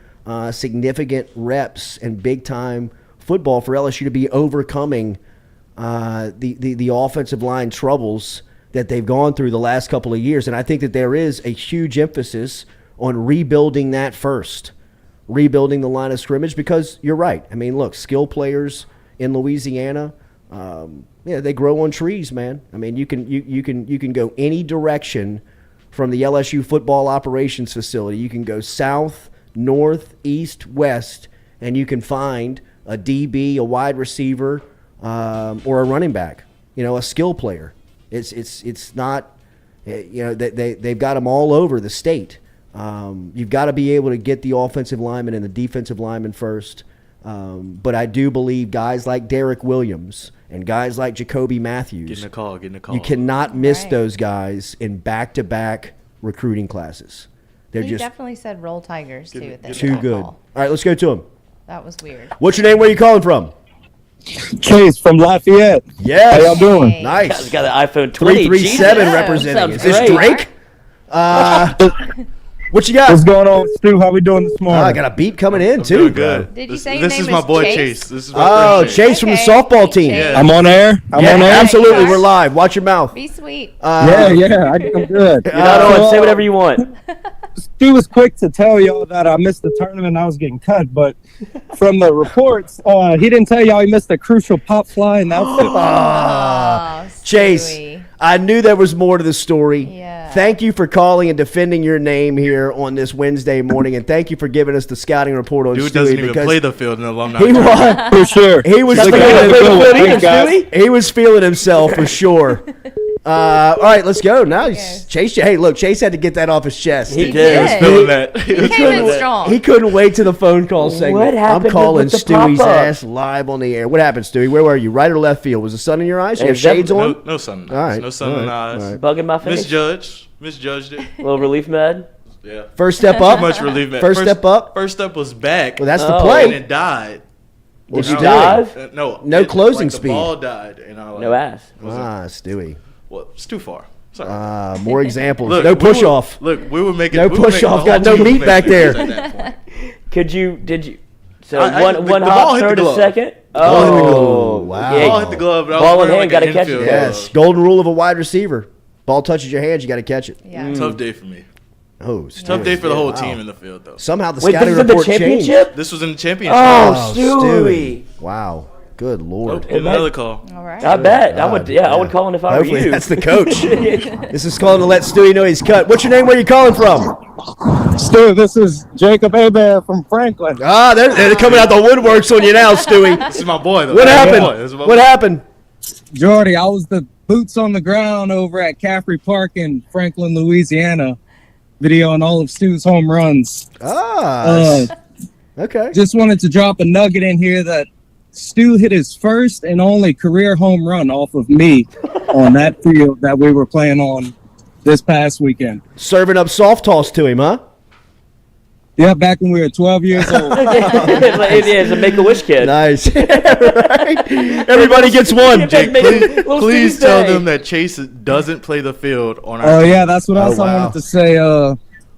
significant reps and big time football for LSU to be overcoming the offensive line troubles that they've gone through the last couple of years. And I think that there is a huge emphasis on rebuilding that first, rebuilding the line of scrimmage, because you're right. I mean, look, skill players in Louisiana, they grow on trees, man. I mean, you can go any direction from the LSU football operations facility. You can go south, north, east, west, and you can find a DB, a wide receiver, or a running back, a skill player. It's not, they've got them all over the state. You've got to be able to get the offensive lineman and the defensive lineman first. But I do believe guys like Derek Williams and guys like Jacoby Matthews. Getting a call. You cannot miss those guys in back-to-back recruiting classes. They're You just definitely said roll Tigers too. With too good. All right, let's go to him. That was weird. What's your name? Where are you calling from? Chase from Lafayette. Yes. How y'all doing? Nice. He's got an iPhone 20. 337 Jesus. representing. Is Sounds this great. Drake? What you got? What's going on, Stu? How we doing this morning? I got a beat coming in too. Good. Did you say your This name is my is boy Chase? Chase. This is my boy Chase from the softball team. Chase. I'm on air. I'm on air. Absolutely, you are. we're live. Watch your mouth. Be sweet. I'm good. You're not on. Say whatever you want. Stu was quick to tell y'all that I missed the tournament and I was getting cut, but from the reports, he didn't tell y'all he missed a crucial pop fly and outfit. Chase, I knew there was more to the story. Yeah. Thank you for calling and defending your name here on this Wednesday morning, and thank you for giving us the scouting report on Dude Stewie. doesn't even because play the field in the alumni. He tournament. was For sure. He was That's feeling the guy that played with himself. He was feeling himself for sure. All right, let's go. Now, Chase. Hey, look, Chase had to get that off his chest. He did. He was feeling that. He came in strong. He couldn't wait to the phone call segment. What happened I'm calling with the Stewie's pop-up? ass live on the air. What happened, Stewie? Where were you? Right or left field? Was the sun in your eyes? You have shades on? No sun in the All eyes. right. No sun in the eyes. All right. Bug in my face. Misjudged it. A little relief med. Yeah. First step up. Too much relief. First step up. First step was back. Well, that's the Oh. play. And it died. Did you you dive? No. No closing speed. The ball died. And I No ass. Stewie. Well, it's too far. Sorry. More examples. Look, no we push were- off. Look, we were making No we were making- push off. the whole Got no team was meat back making there. moves at that point. Did you? So I- one the ball hop, hit the third, and glove. second. ball hit the glove. Oh, Wow. yeah. The ball hit the glove. But I was Ball in wearing hand, like gotta an catch it. infield Yes. glove. Golden rule of a wide receiver. Ball touches your hands, you got to catch it. Yeah. Tough day for me. Oh, Tough day for the whole Wow. team in the field, though. Somehow the Wait, scouting this is the report changed. championship? This was in the championship. Oh, Stewie. Wow. Good Lord. Get another call. All right. I bet. God, I would call him if I were Hopefully you. that's the coach. This is calling to let Stewie know he's cut. What's your name? Where are you calling from? Stu, this is Jacob Abear from Franklin. They're coming out the woodworks on you now, Stewie. This is my boy, though. What This is my happened? boy. This is my What boy. happened? Jordy, I was the boots on the ground over at Caffrey Park in Franklin, Louisiana, videoing all of Stu's home runs. Okay. Just wanted to drop a nugget in here that Stu hit his first and only career home run off of me on that field that we were playing on this past weekend. Serving up soft toss to him, huh? Yeah, back when we were 12 years old. It is a Make-A-Wish kid. Nice. Right? Everybody gets one. Jake, Little please Tuesday. tell them that Chase doesn't play the field on our Oh, team. yeah, that's what else I wanted to say.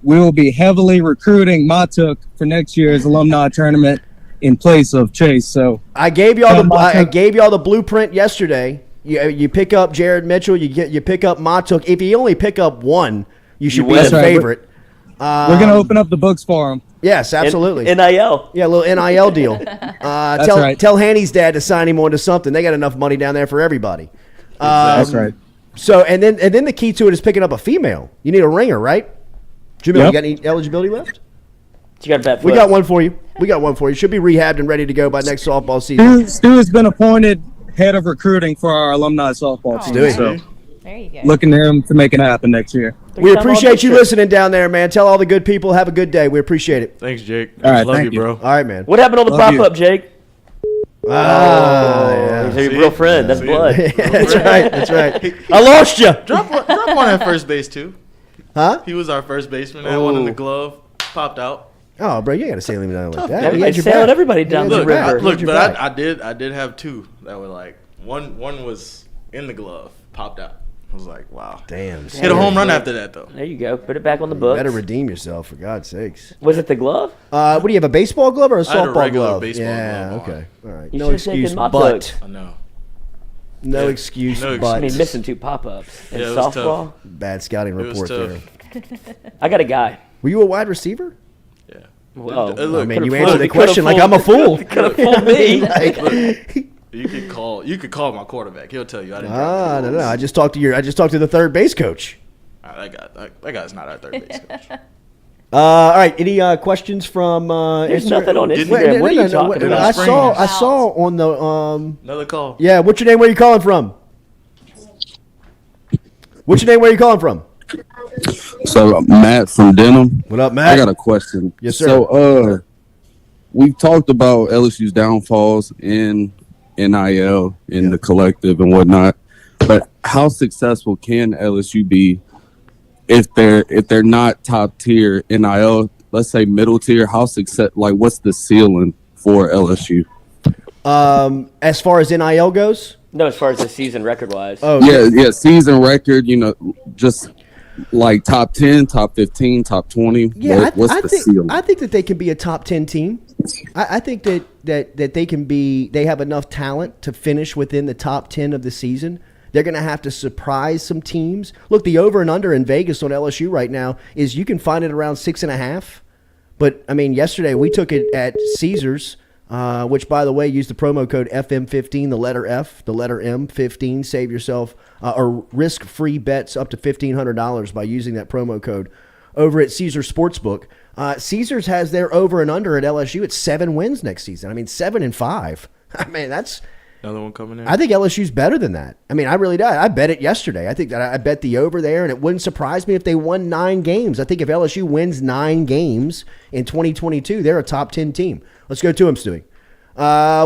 We will be heavily recruiting Matuk for next year's alumni tournament in place of Chase. So I gave y'all the blueprint yesterday. You pick up Jared Mitchell. You pick up Matuk. If you only pick up one, you should be win. the That's right. favorite. We're going to open up the books for him. Yes, absolutely. NIL. Yeah, a little NIL deal. Tell right. tell Hanny's dad to sign him onto something. They got enough money down there for everybody. That's right. So and then the key to it is picking up a female. You need a ringer, right? Jamil, Yep. you got any eligibility left? You got that. We got one for you. Should be rehabbed and ready to go by next softball season. Stu has been appointed head of recruiting for our alumni softball team. Stewie. So There you go. looking to him to make it happen next year. We appreciate you listening down there, man. Tell all the good people. Have a good day. We appreciate it. Thanks, Jake. All right, Love thank you, you. bro. All right, man. What happened on the Love pop-up, Jake? Yeah. He's your real friend. That's blood. That's right. That's right. I lost you. Drop one at first base, too. Huh? He was our first baseman. Had one in the glove. Popped out. Oh, bro, you got to sail him down like that. Everybody sailing everybody down the river. But I did have two that were like one was in the glove, popped out. I was like, wow. Damn. Hit a home run after that, though. There you go. Put it back on the books. Better redeem yourself, for God's sakes. Was it the glove? What do you have, a baseball glove or a I had a softball regular glove? baseball glove on. Okay. All right. You No should've taken excuse, my but. books. I know. No excuse, No but. I mean, missing 2 pop-ups. And Yeah, it was softball? tough. Bad scouting It was report there. I got a guy. Were you a wide receiver? Yeah. Well, I mean, you answered the question like I'm a fool. Could have fooled me. Like, You could call my quarterback. He'll tell you I didn't. no. I just talked to the third base coach. That guy's not our third base coach. All right. Any questions from? There's Instagram? nothing on Instagram. What are you talking about? I saw on the Another call. Yeah. What's your name? Where are you calling from? What's your name? Where are you calling from? So Matt from Denham. What up, Matt? I got a question. Yes, sir. So we've talked about LSU's downfalls in NIL, in the collective and whatnot. But how successful can LSU be if they're not top tier NIL? Let's say middle tier. How success? Like, what's the ceiling for LSU? As far as NIL goes. No, as far as the season record-wise. Oh, yeah, season record. Just like top 10, top 15, top 20. Yeah, what's I the think ceiling? I think that they can be a top 10 team. I think that they can be. They have enough talent to finish within the top 10 of the season. They're going to have to surprise some teams. Look, the over and under in Vegas on LSU right now is you can find it around 6.5. But I mean, yesterday we took it at Caesars. Which, by the way, use the promo code FM15, the letter F, the letter M, 15. Save yourself or risk-free bets up to $1,500 by using that promo code over at Caesars Sportsbook. Caesars has their over and under at LSU at 7 wins next season. I mean, 7-5. I mean, that's another one coming in. I think LSU's better than that. I mean, I really do. I bet it yesterday. I think that I bet the over there, and it wouldn't surprise me if they won 9 games. I think if LSU wins 9 games in 2022, they're a top 10 team. Let's go to him, Stewie.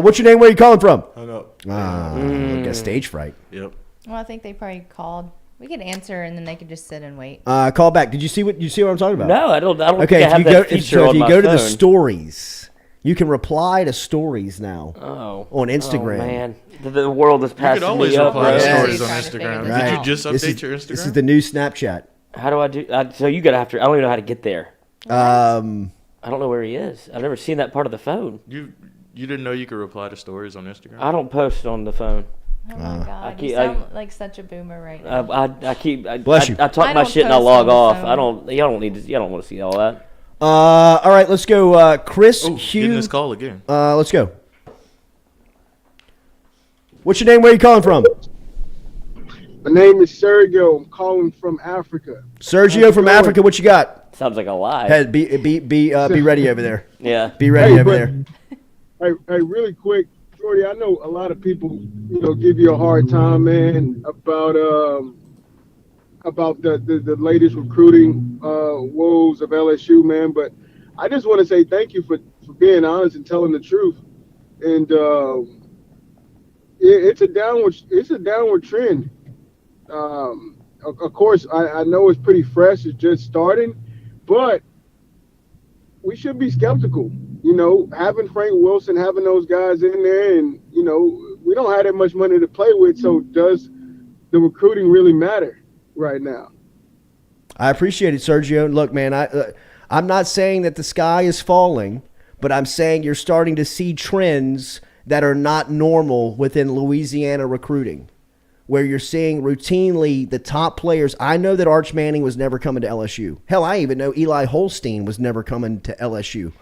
What's your name? Where are you calling from? Hung up. Got stage fright. Yep. Well, I think they probably called. We could answer, and then they could just sit and wait. Call back. Did you see what I'm talking about? No, I don't. Okay, think I have that feature on if you my go to the phone. stories, you can reply to stories now. On Instagram. Oh, man, the world is passing me up. You could always reply to bro. stories on Instagram. Right. Did you just update your Instagram? This is the new Snapchat. How do I do? So you gotta have to. I don't even know how to get there. I don't know where he is. I've never seen that part of the phone. You didn't know you could reply to stories on Instagram? I don't post on the phone. Oh my God, you sound like such a boomer right now. Bless you. I talk my shit and I log off. Y'all don't need to. Y'all don't want to see all that. All right, let's go. Chris Hugh. Getting this call again. Let's go. What's your name? Where are you calling from? My name is Sergio. I'm calling from Africa. Sergio from Africa. What you got? Sounds like a lie. Hey, be ready over there. Yeah. Be ready over there. Hey, really quick, Jordy. I know a lot of people, give you a hard time, man, about the latest recruiting woes of LSU, man. But I just want to say thank you for being honest and telling the truth. And it's a downward trend. Of course, I know it's pretty fresh. It's just starting, but we should be skeptical. Having Frank Wilson, having those guys in there, and we don't have that much money to play with. So does the recruiting really matter right now? I appreciate it, Sergio. Look, man, I'm not saying that the sky is falling, but I'm saying you're starting to see trends that are not normal within Louisiana recruiting, where you're seeing routinely the top players. I know that Arch Manning was never coming to LSU. Hell, I even know Eli Holstein was never coming to LSU.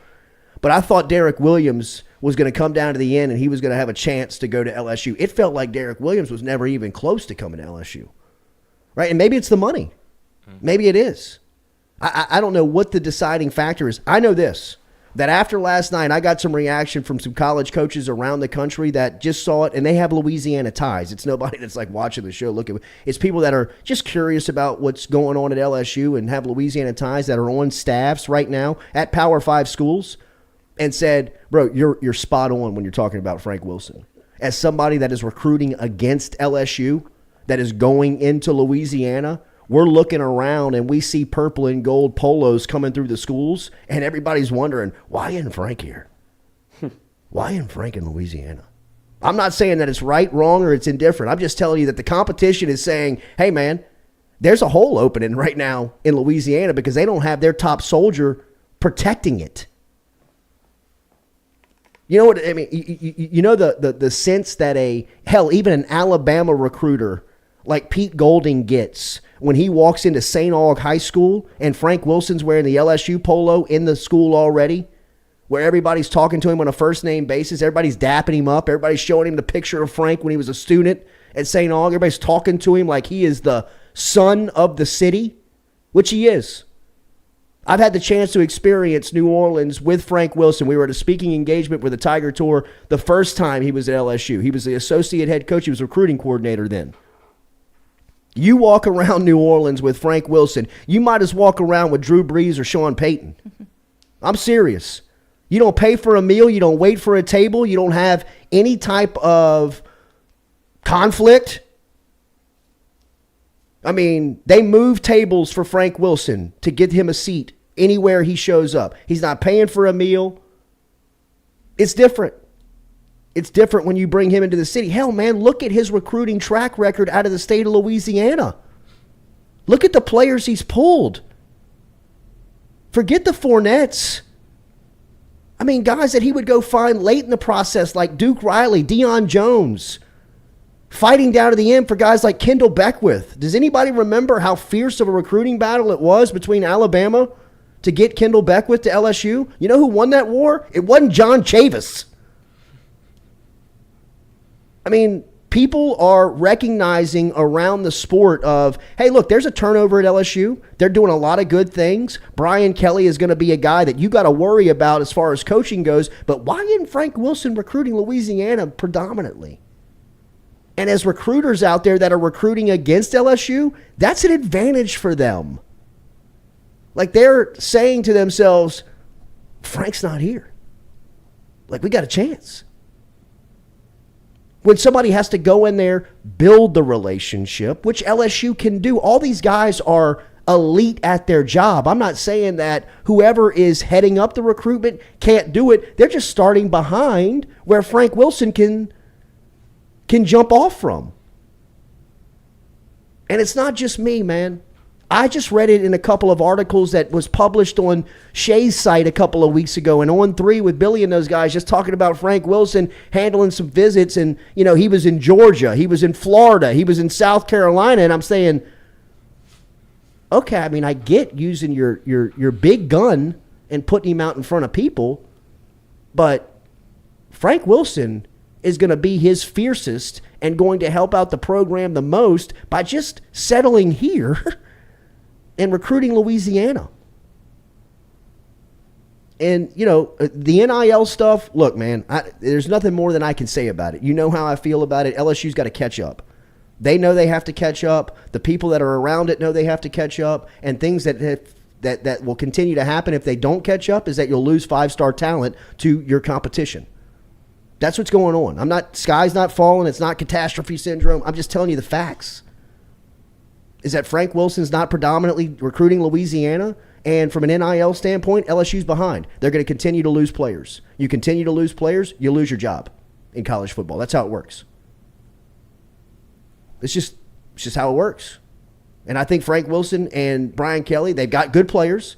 But I thought Derek Williams was going to come down to the end and he was going to have a chance to go to LSU. It felt like Derek Williams was never even close to coming to LSU. Right? And maybe it's the money. Maybe it is. I don't know what the deciding factor is. I know this, that after last night, I got some reaction from some college coaches around the country that just saw it, and they have Louisiana ties. It's nobody that's like watching the show looking. It's people that are just curious about what's going on at LSU and have Louisiana ties that are on staffs right now at Power 5 schools, and said, bro, you're spot on when you're talking about Frank Wilson. As somebody that is recruiting against LSU, that is going into Louisiana, we're looking around and we see purple and gold polos coming through the schools, and everybody's wondering, why isn't Frank here? Why isn't Frank in Louisiana? I'm not saying that it's right, wrong, or it's indifferent. I'm just telling you that the competition is saying, hey, man, there's a hole opening right now in Louisiana because they don't have their top soldier protecting it. You know what I mean? You know the sense that even an Alabama recruiter like Pete Golding gets when he walks into St. Aug High School and Frank Wilson's wearing the LSU polo in the school already, where everybody's talking to him on a first-name basis. Everybody's dapping him up. Everybody's showing him the picture of Frank when he was a student at St. Aug. Everybody's talking to him like he is the son of the city, which he is. I've had the chance to experience New Orleans with Frank Wilson. We were at a speaking engagement with the Tiger Tour the first time he was at LSU. He was the associate head coach. He was recruiting coordinator then. You walk around New Orleans with Frank Wilson, you might as walk around with Drew Brees or Sean Payton. I'm serious. You don't pay for a meal. You don't wait for a table. You don't have any type of conflict. I mean, they move tables for Frank Wilson to get him a seat anywhere he shows up. He's not paying for a meal. It's different. It's different when you bring him into the city. Hell, man, look at his recruiting track record out of the state of Louisiana. Look at the players he's pulled. Forget the Fournettes. I mean, guys that he would go find late in the process like Duke Riley, Deion Jones, fighting down to the end for guys like Kendall Beckwith. Does anybody remember how fierce of a recruiting battle it was between Alabama to get Kendall Beckwith to LSU? You know who won that war? It wasn't John Chavis. I mean, people are recognizing around the sport of, hey, look, there's a turnover at LSU. They're doing a lot of good things. Brian Kelly is going to be a guy that you got to worry about as far as coaching goes. But why isn't Frank Wilson recruiting Louisiana predominantly? And as recruiters out there that are recruiting against LSU, that's an advantage for them. Like they're saying to themselves, Frank's not here. Like we got a chance. When somebody has to go in there, build the relationship, which LSU can do. All these guys are elite at their job. I'm not saying that whoever is heading up the recruitment can't do it. They're just starting behind where Frank Wilson can jump off from. And it's not just me, man. I just read it in a couple of articles that was published on Shay's site a couple of weeks ago and on 3 with Billy and those guys just talking about Frank Wilson handling some visits. And, you know, he was in Georgia. He was in Florida. He was in South Carolina. And I'm saying, okay, I mean, I get using your big gun and putting him out in front of people. But Frank Wilson is going to be his fiercest and going to help out the program the most by just settling here and recruiting Louisiana. And, you know, the NIL stuff, look, man, there's nothing more than I can say about it. You know how I feel about it. LSU's got to catch up. They know they have to catch up. The people that are around it know they have to catch up. And things that will continue to happen if they don't catch up is that you'll lose 5-star talent to your competition. That's what's going on. Sky's not falling. It's not catastrophe syndrome. I'm just telling you the facts. Is that Frank Wilson's not predominantly recruiting Louisiana, and from an NIL standpoint, LSU's behind. They're going to continue to lose players. You continue to lose players, you lose your job in college football. That's how it works. It's just how it works. And I think Frank Wilson and Brian Kelly, they've got good players,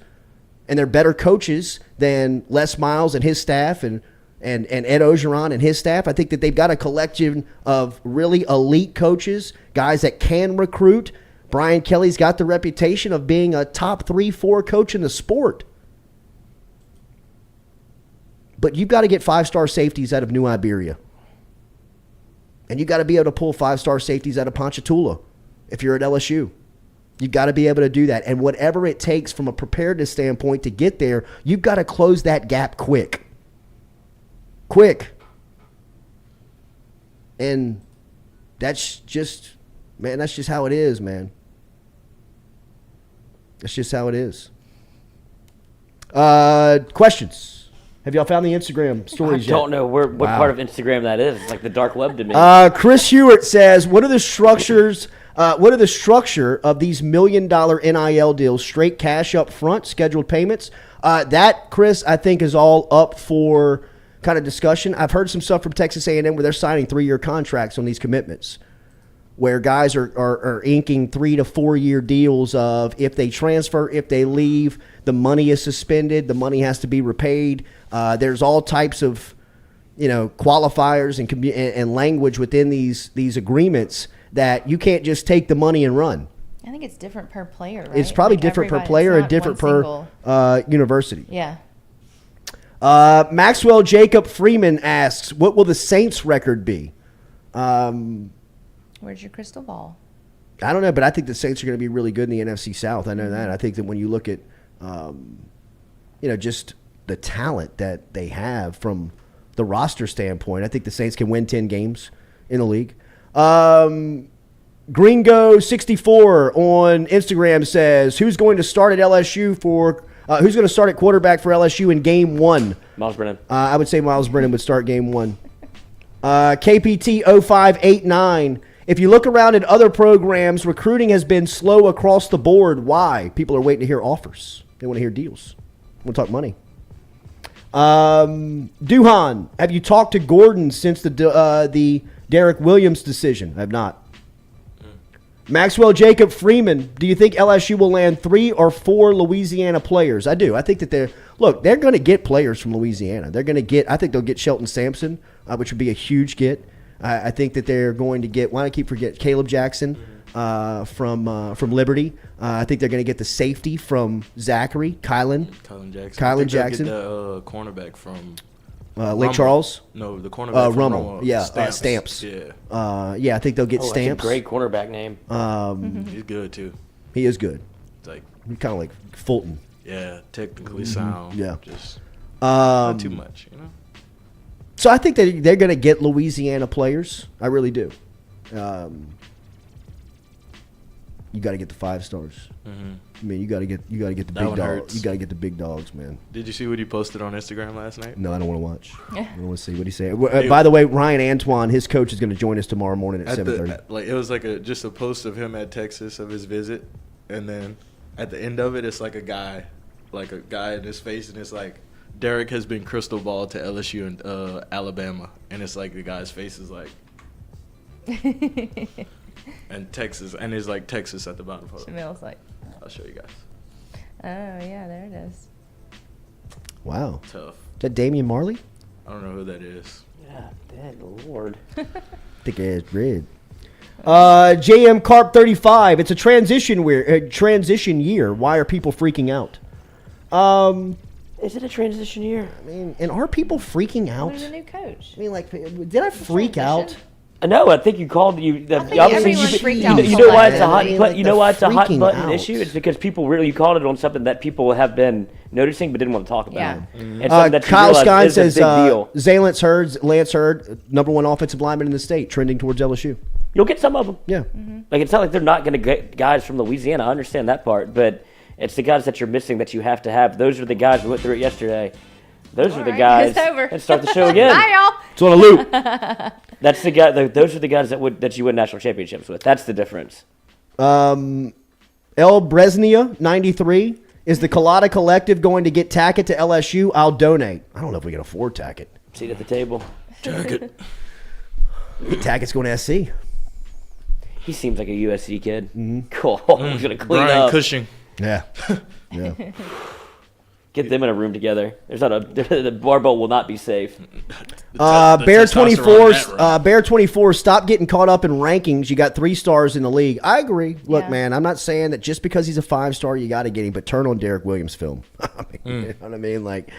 and they're better coaches than Les Miles and his staff and Ed Ogeron and his staff. I think that they've got a collection of really elite coaches, guys that can recruit. Brian Kelly's got the reputation of being a top 3-4 coach in the sport. But you've got to get 5-star safeties out of New Iberia. And you've got to be able to pull 5-star safeties out of Ponchatoula if you're at LSU. You've got to be able to do that. And whatever it takes from a preparedness standpoint to get there, you've got to close that gap quick. Quick. And that's just how it is, man. That's just how it is. Questions? Have y'all found the Instagram stories yet? I don't know what part of Instagram that is. It's like the dark web to me. Chris Hewitt says, what are the structures What are the structure of these $1 million NIL deals? Straight cash up front, scheduled payments? That, Chris, I think is all up for kind of discussion. I've heard some stuff from Texas A&M where they're signing 3-year contracts on these commitments, where guys are inking 3 to 4 year deals of if they transfer, if they leave, the money is suspended, the money has to be repaid. There's all types of, qualifiers and language within these agreements that you can't just take the money and run. I think it's different per player, right? It's probably different per player and different per university. Yeah. Maxwell Jacob Freeman asks, what will the Saints record be? Where's your crystal ball? I don't know, but I think the Saints are going to be really good in the NFC South. I know that. I think that when you look at, just the talent that they have from the roster standpoint, I think the Saints can win 10 games in the league. Gringo64 on Instagram says, who's going to start at LSU who's going to start at quarterback for LSU in game 1? Miles Brennan. I would say Miles Brennan would start game 1. KPT0589. If you look around at other programs, recruiting has been slow across the board. Why? People are waiting to hear offers. They want to hear deals. We'll talk money. Duhan, have you talked to Gordon since the Derek Williams decision? I have not. Maxwell Jacob Freeman, do you think LSU will land 3 or 4 Louisiana players? I do. I think that they're going to get players from Louisiana. I think they'll get Shelton Sampson, which would be a huge get. I think that they're going to get, why do I keep forgetting, Caleb Jackson from Liberty. I think they're going to get the safety from Zachary, Kylan Jackson. Get the cornerback from Lake Charles? No, the cornerback from Rummel. Yeah, Stamps. Yeah. I think they'll get Stamps. That's a great cornerback name. He's good, too. He is good. It's like, he's kind of like Fulton. Yeah, technically sound. Yeah. Just not too much, So I think that they're going to get Louisiana players. I really do. You got to get the 5 stars. Mm-hmm. I mean, you got to get the big dogs. You got to get the big dogs, man. Did you see what he posted on Instagram last night? No, I don't want to watch. I don't want to see what he said. By the way, Ryan Antoine, his coach, is going to join us tomorrow morning at 7:30. It was like just a post of him at Texas of his visit, and then at the end of it, it's like a guy in his face, and it's like, Derek has been crystal ball to LSU and Alabama, and it's like the guy's face is like, and Texas, and it's like Texas at the bottom. Shamil's like, I'll show you guys. Oh yeah, there it is. Wow. Tough. Is that Damian Marley? I don't know who that is. Yeah, dead Lord. Thick ass red. JM Carp 35. It's a transition year. Why are people freaking out? Is it a transition year? I mean, and are people freaking out? There's a new coach. I mean, like, did I freak out? No, I think you called you. Everyone's freaked out. You know why it's a hot button. Like You know why it's a hot freaking button out. issue? It's because people really called it on something that people have been noticing but didn't want to talk about. Yeah. And something that you Kyle realize Stein is a says big deal. Lance Hurd, #1 offensive lineman in the state, trending towards LSU. You'll get some of them. Yeah. Like, it's not like they're not going to get guys from Louisiana. I understand that part, but it's the guys that you're missing that you have to have. Those are the guys we went through it yesterday. Those are the guys. It's over. And start the show again. Bye, y'all. It's on a loop. That's the guy. Those are the guys that you win national championships with. That's the difference. El Bresnia 93. Is the Culotta Collective going to get Tackett to LSU? I'll donate. I don't know if we can afford Tackett. Seat at the table. Tackett. Tackett's going to SC. He seems like a USC kid. Mm-hmm. Cool. He's going to clean Brian up. Cushing. Yeah. Yeah. Get them in a room together. There's not the barbell will not be safe. Bear 24. Stop getting caught up in rankings. You got 3 stars in the league. I agree. Look, man, I'm not saying that just because he's a 5-star, you got to get him. But turn on Derek Williams' film. You know what I mean? Like,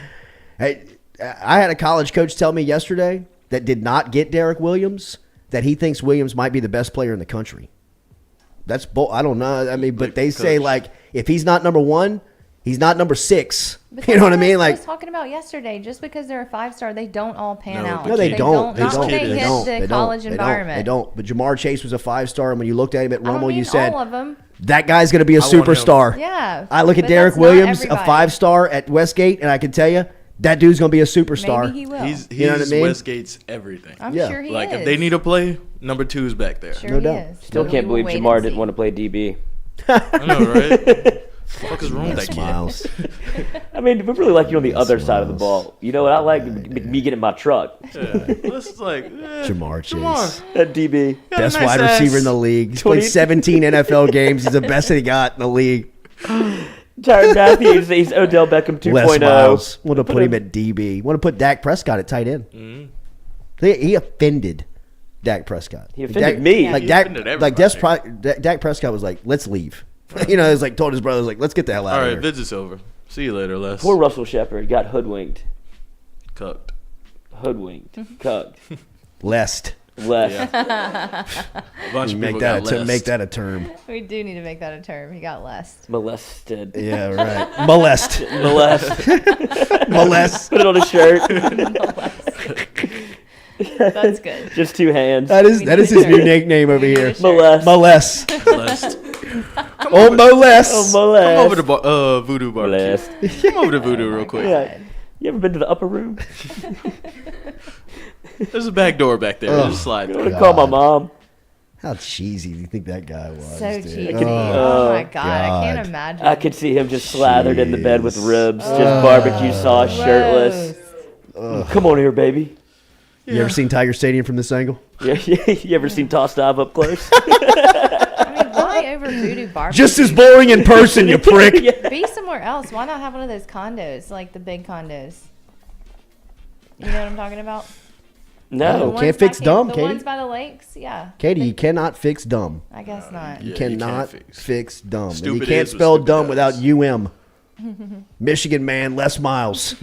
I had a college coach tell me yesterday that did not get Derek Williams that he thinks Williams might be the best player in the country. That's I don't know. I mean, but they say like if he's not #1. He's not #6. You know what I mean? Like I was talking about yesterday. Just because they're a 5-star, they don't all pan out. No, they don't. Not when they hit the college environment. They don't. But Jamar Chase was a 5-star, and when you looked at him at Rummel, you all said of them. that guy's going to be a superstar. Yeah. I look at but Derek that's not Williams, a everybody. 5-star at Westgate, and I can tell you that dude's gonna be a superstar. Maybe he will. He's You know what I mean? Westgate's everything. I'm sure he Like is. if they need to play, number 2 is back there. Sure No he doubt. is. Still But can't we will believe wait Jamar and didn't see. want to play DB. I know, right? What is wrong with that kid? Smiles. I mean, we really like you on the other side of the ball. You know what I like? Me getting my truck. Yeah. Let's like Jamar Chase. That DB. Best nice wide ass. receiver in the league. He's 20 played 17 NFL games. He's the best that he got in the league. Tyrann Matthews, he's Odell Beckham 2.0. Les Miles. Want to put him at DB. Want to put Dak Prescott at tight end. He offended Dak Prescott. He offended me. Like He Dak, offended like Dak Prescott was like, "Let's leave." You know, it's like told his brothers like, "Let's get the hell out All of right, here." visit's over. See you later, Les. Poor Russell Shepard got hoodwinked. Cooked. Hoodwinked. Cucked. Lest. Left. A bunch of Make people that got make lessed. that a term. We do need to make that a term. He got lessed. Molested. Yeah, right. Molest. Molest. Molest. Put it on a shirt. That's good. Just 2 hands. That is his new nickname over here. Molest. Molest. Molest. Oh, molest. Oh, molest. Come over to Voodoo Barbecue. Molest. Come over to Voodoo real quick. Yeah. You ever been to the upper room? There's a back door back there. Oh, Just slide I'm through. gonna call my mom. How cheesy do you think that guy was? So dude? cheesy. Oh, Oh, my God. I can't imagine. I could see him just slathered in the bed with Jeez. ribs, just barbecue sauce, shirtless. Come on here, baby. You ever seen Tiger Stadium from this angle? Yeah, you ever seen Toss Dive up close? I mean, why over Voodoo Barbecue? Just as boring in person, you prick. Be somewhere else. Why not have one of those condos, like the big condos? You know what I'm talking about? No. The Can't ones fix by- dumb, The Katie. ones by the lakes, yeah. Katie, you cannot fix dumb. I guess not. You Yeah, you cannot can't fix dumb. And Stupid you can't is what spell stupid dumb does. without UM. Michigan man, Les Miles.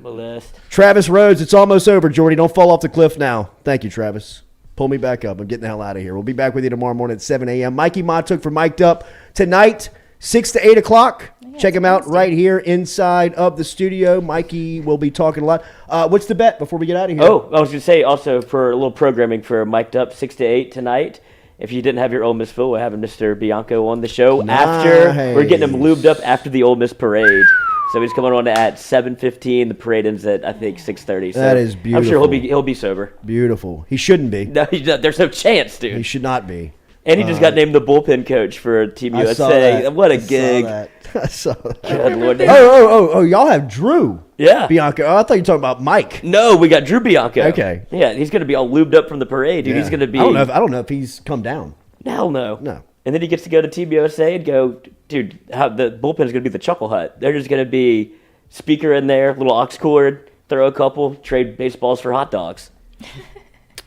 Molest. Travis Rhodes, it's almost over, Jordy. Don't fall off the cliff now. Thank you, Travis. Pull me back up. I'm getting the hell out of here. We'll be back with you tomorrow morning at 7 a.m. Mikey Montook for Mic'd Up tonight, 6 to 8 o'clock. Check him out right here inside of the studio. Mikey will be talking a lot. What's the bet before we get out of here? Oh, I was going to say also for a little programming for Mic'd Up 6 to 8 tonight. If you didn't have your Ole Miss fill, we're having Mr. Bianco on the show after. We're getting him lubed up after the Ole Miss parade. So he's coming on at 7:15. The parade ends at I think 6:30. So That is I'm sure beautiful. he'll be sober. Beautiful. He shouldn't be. No, there's no chance, dude. He should not be. And he just got named the bullpen coach for Team I saw USA. that. What a I saw gig! that. I saw that. Good Lord. Oh, y'all have Drew. Yeah. Bianco. Oh, I thought you were talking about Mike. No, we got Drew Bianco. Okay. Yeah, he's going to be all lubed up from the parade, dude. Yeah. He's going to be. I don't know if he's come down. Hell no. No. And then he gets to go to Team USA and go, dude, how the bullpen is going to be the Chuckle Hut. They're just going to be speaker in there, little aux cord, throw a couple, trade baseballs for hot dogs.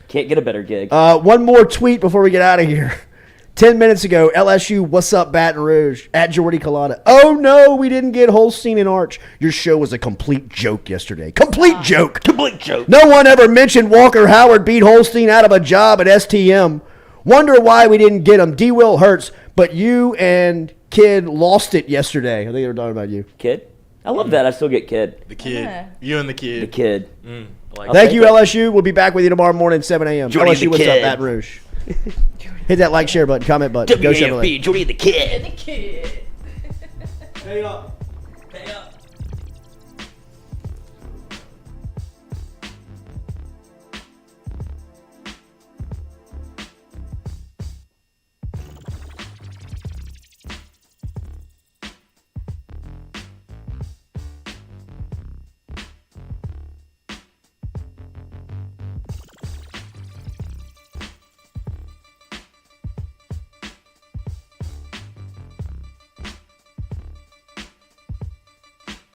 Can't get a better gig. One more tweet before we get out of here. 10 minutes ago, LSU, what's up, Baton Rouge? At Jordy Culotta. Oh, no, we didn't get Holstein and Arch. Your show was a complete joke yesterday. Complete joke. Complete joke. No one ever mentioned Walker Howard beat Holstein out of a job at STM. Wonder why we didn't get him. D. Will hurts, but you and Kid lost it yesterday. I think they were talking about you. Kid? I love that. I still get Kid. The kid. Yeah. You and the kid. The Kid. Thank you, LSU. We'll be back with you tomorrow morning at 7 a.m. Jordy LSU, the what's up, Kid. Baton Rouge? Hit that like, share button, comment button. Go Chevrolet. WAFB, Jordy the Kid. The kid. Hey,